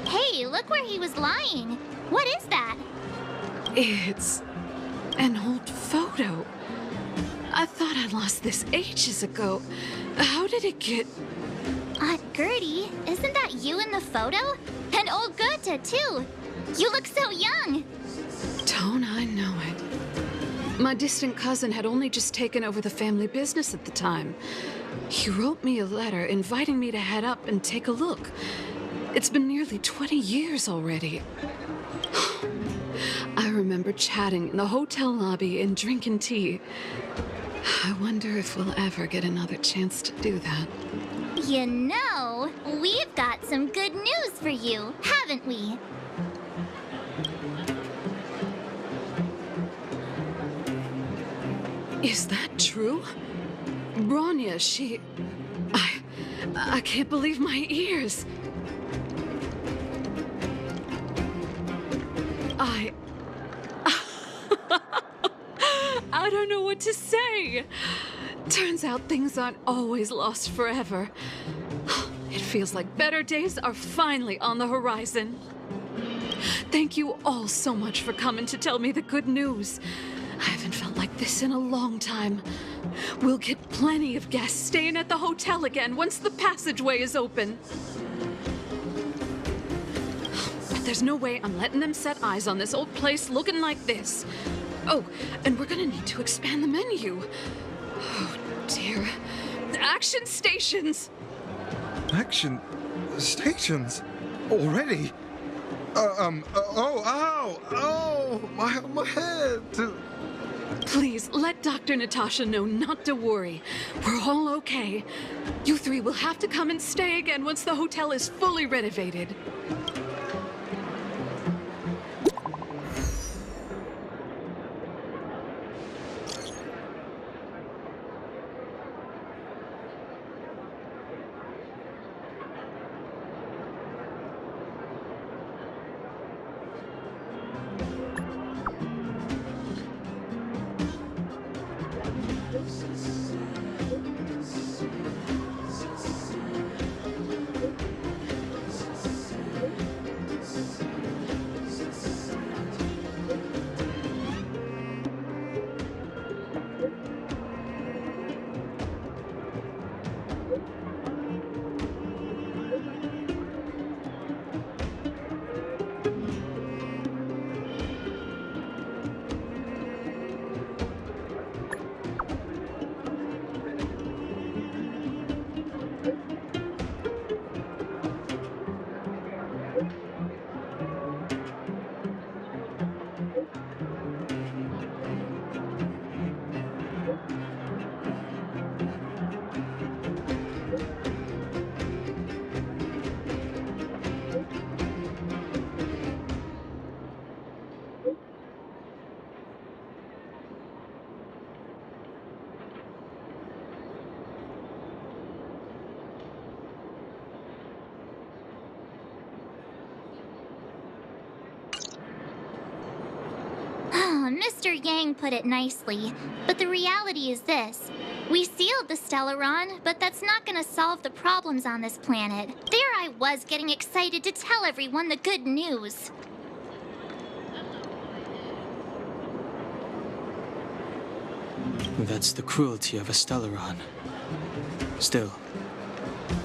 Hey, look where he was lying. What is that? It's an old photo. I thought I lost this ages ago. How did it get... Gertie, isn't that you in the photo? And old Goethe, too. You look so young. Don't I know it? My distant cousin had only just taken over the family business at the time. He wrote me a letter inviting me to head up and take a look. It's been nearly 20 years already. I remember chatting in the hotel lobby and drinking tea. I wonder if we'll ever get another chance to do that. You know, we've got some good news for you, haven't we? Is that true? Bronya, she... I can't believe my ears. I don't know what to say. Turns out things aren't always lost forever. It feels like better days are finally on the horizon. Thank you all so much for coming to tell me the good news. I haven't felt like this in a long time. We'll get plenty of guests staying at the hotel again once the passageway is open. But there's no way I'm letting them set eyes on this old place looking like this. Oh, and we're gonna need to expand the menu. Oh, dear. Action stations! Action stations? Already? My head! Please, let Dr. Natasha know not to worry. We're all okay. You three will have to come and stay again once the hotel is fully renovated. Mr. Yang put it nicely, but the reality is this. We sealed the Stellaron, but that's not gonna solve the problems on this planet. There I was getting excited to tell everyone the good news. That's the cruelty of a Stellaron. Still,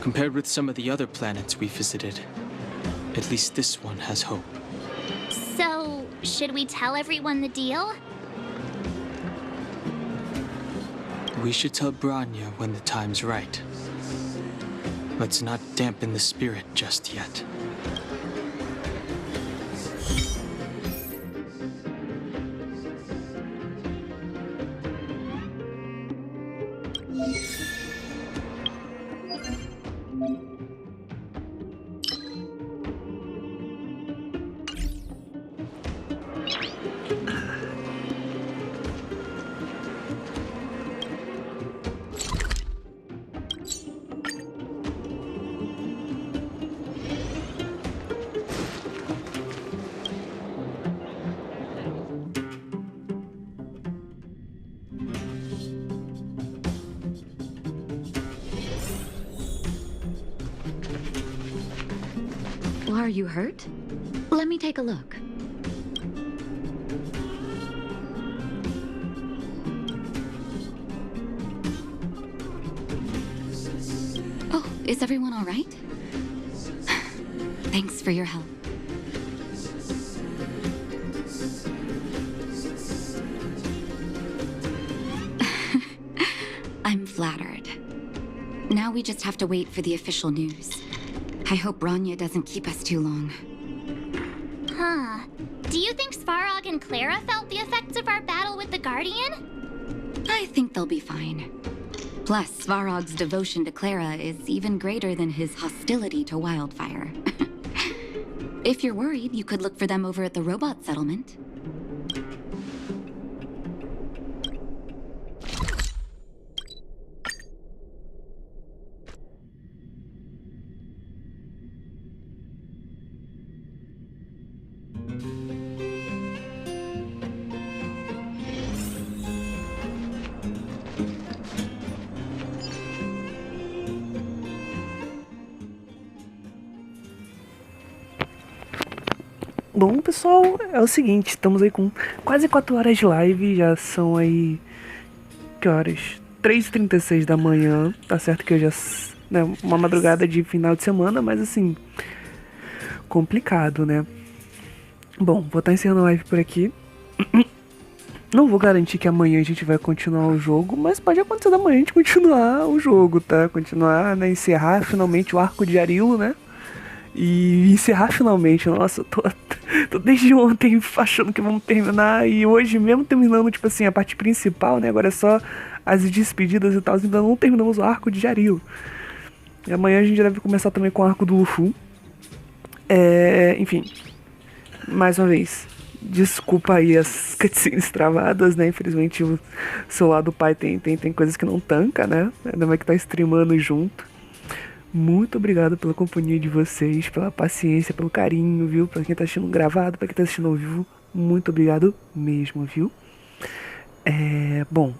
compared with some of the other planets we visited, at least this one has hope. So, should we tell everyone the deal? We should tell Bronya when the time's right. Let's not dampen the spirit just yet. Are you hurt? Let me take a look. is everyone all right? Thanks for your help. I'm flattered. Now we just have to wait for the official news. I hope Bronya doesn't keep us too long. Huh. Do you think Svarog and Clara felt the effects of our battle with the Guardian? I think they'll be fine. Plus, Svarog's devotion to Clara is even greater than his hostility to Wildfire. If you're worried, you could look for them over at the robot settlement. Bom, pessoal, é o seguinte, estamos aí com quase 4 horas de live, já são aí, que horas? 3h36 da manhã, tá certo que hoje é, né, uma madrugada de final de semana, mas assim, complicado, né? Bom, vou estar encerrando a live por aqui. Não vou garantir que amanhã a gente vai continuar o jogo, mas pode acontecer da manhã a gente continuar o jogo, tá? Continuar, né, encerrar finalmente o arco de Jarilo, né? E encerrar finalmente, nossa, eu tô desde ontem achando que vamos terminar, e hoje mesmo terminando, tipo assim, a parte principal, né, agora é só as despedidas e tal, ainda não terminamos o arco de Jarilo. E amanhã a gente deve começar também com o arco do Lufu. Enfim, mais uma vez, desculpa aí as cutscenes travadas, né, infelizmente o celular do pai tem coisas que não tanca, né, ainda mais que tá streamando junto. Muito obrigado pela companhia de vocês, pela paciência, pelo carinho, viu? Pra quem tá assistindo gravado, pra quem tá assistindo ao vivo, muito obrigado mesmo, viu? Bom,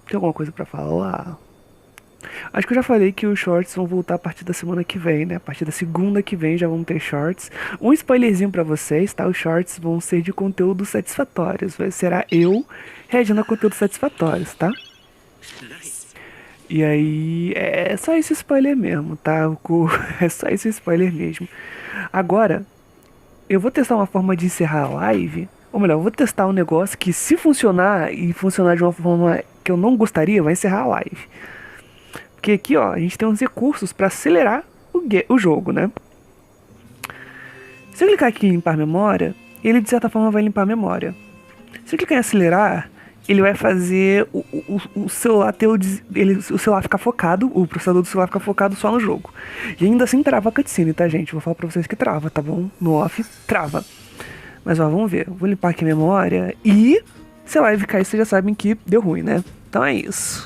tem alguma coisa pra falar? Acho que eu já falei que os shorts vão voltar a partir da semana que vem, né? A partir da segunda que vem já vão ter shorts. Um spoilerzinho pra vocês, tá? Os shorts vão ser de conteúdo satisfatórios. Será eu reagindo a conteúdos satisfatórios, tá? E aí, é só esse spoiler mesmo, tá? É só esse spoiler mesmo. Agora, eu vou testar uma forma de encerrar a live. Ou melhor, eu vou testar um negócio que, se funcionar, e funcionar de uma forma que eu não gostaria, vai encerrar a live. Porque aqui, ó, a gente tem uns recursos pra acelerar o jogo, né? Se eu clicar aqui em limpar memória, ele de certa forma vai limpar a memória. Se eu clicar em acelerar, ele vai fazer o celular o celular ficar focado, o processador do celular ficar focado só no jogo. E ainda assim trava a cutscene, tá, gente? Vou falar pra vocês que trava, tá bom? No off, trava. Mas ó, vamos ver. Vou limpar aqui a memória e se a live cair, vocês já sabem que deu ruim, né? Então é isso.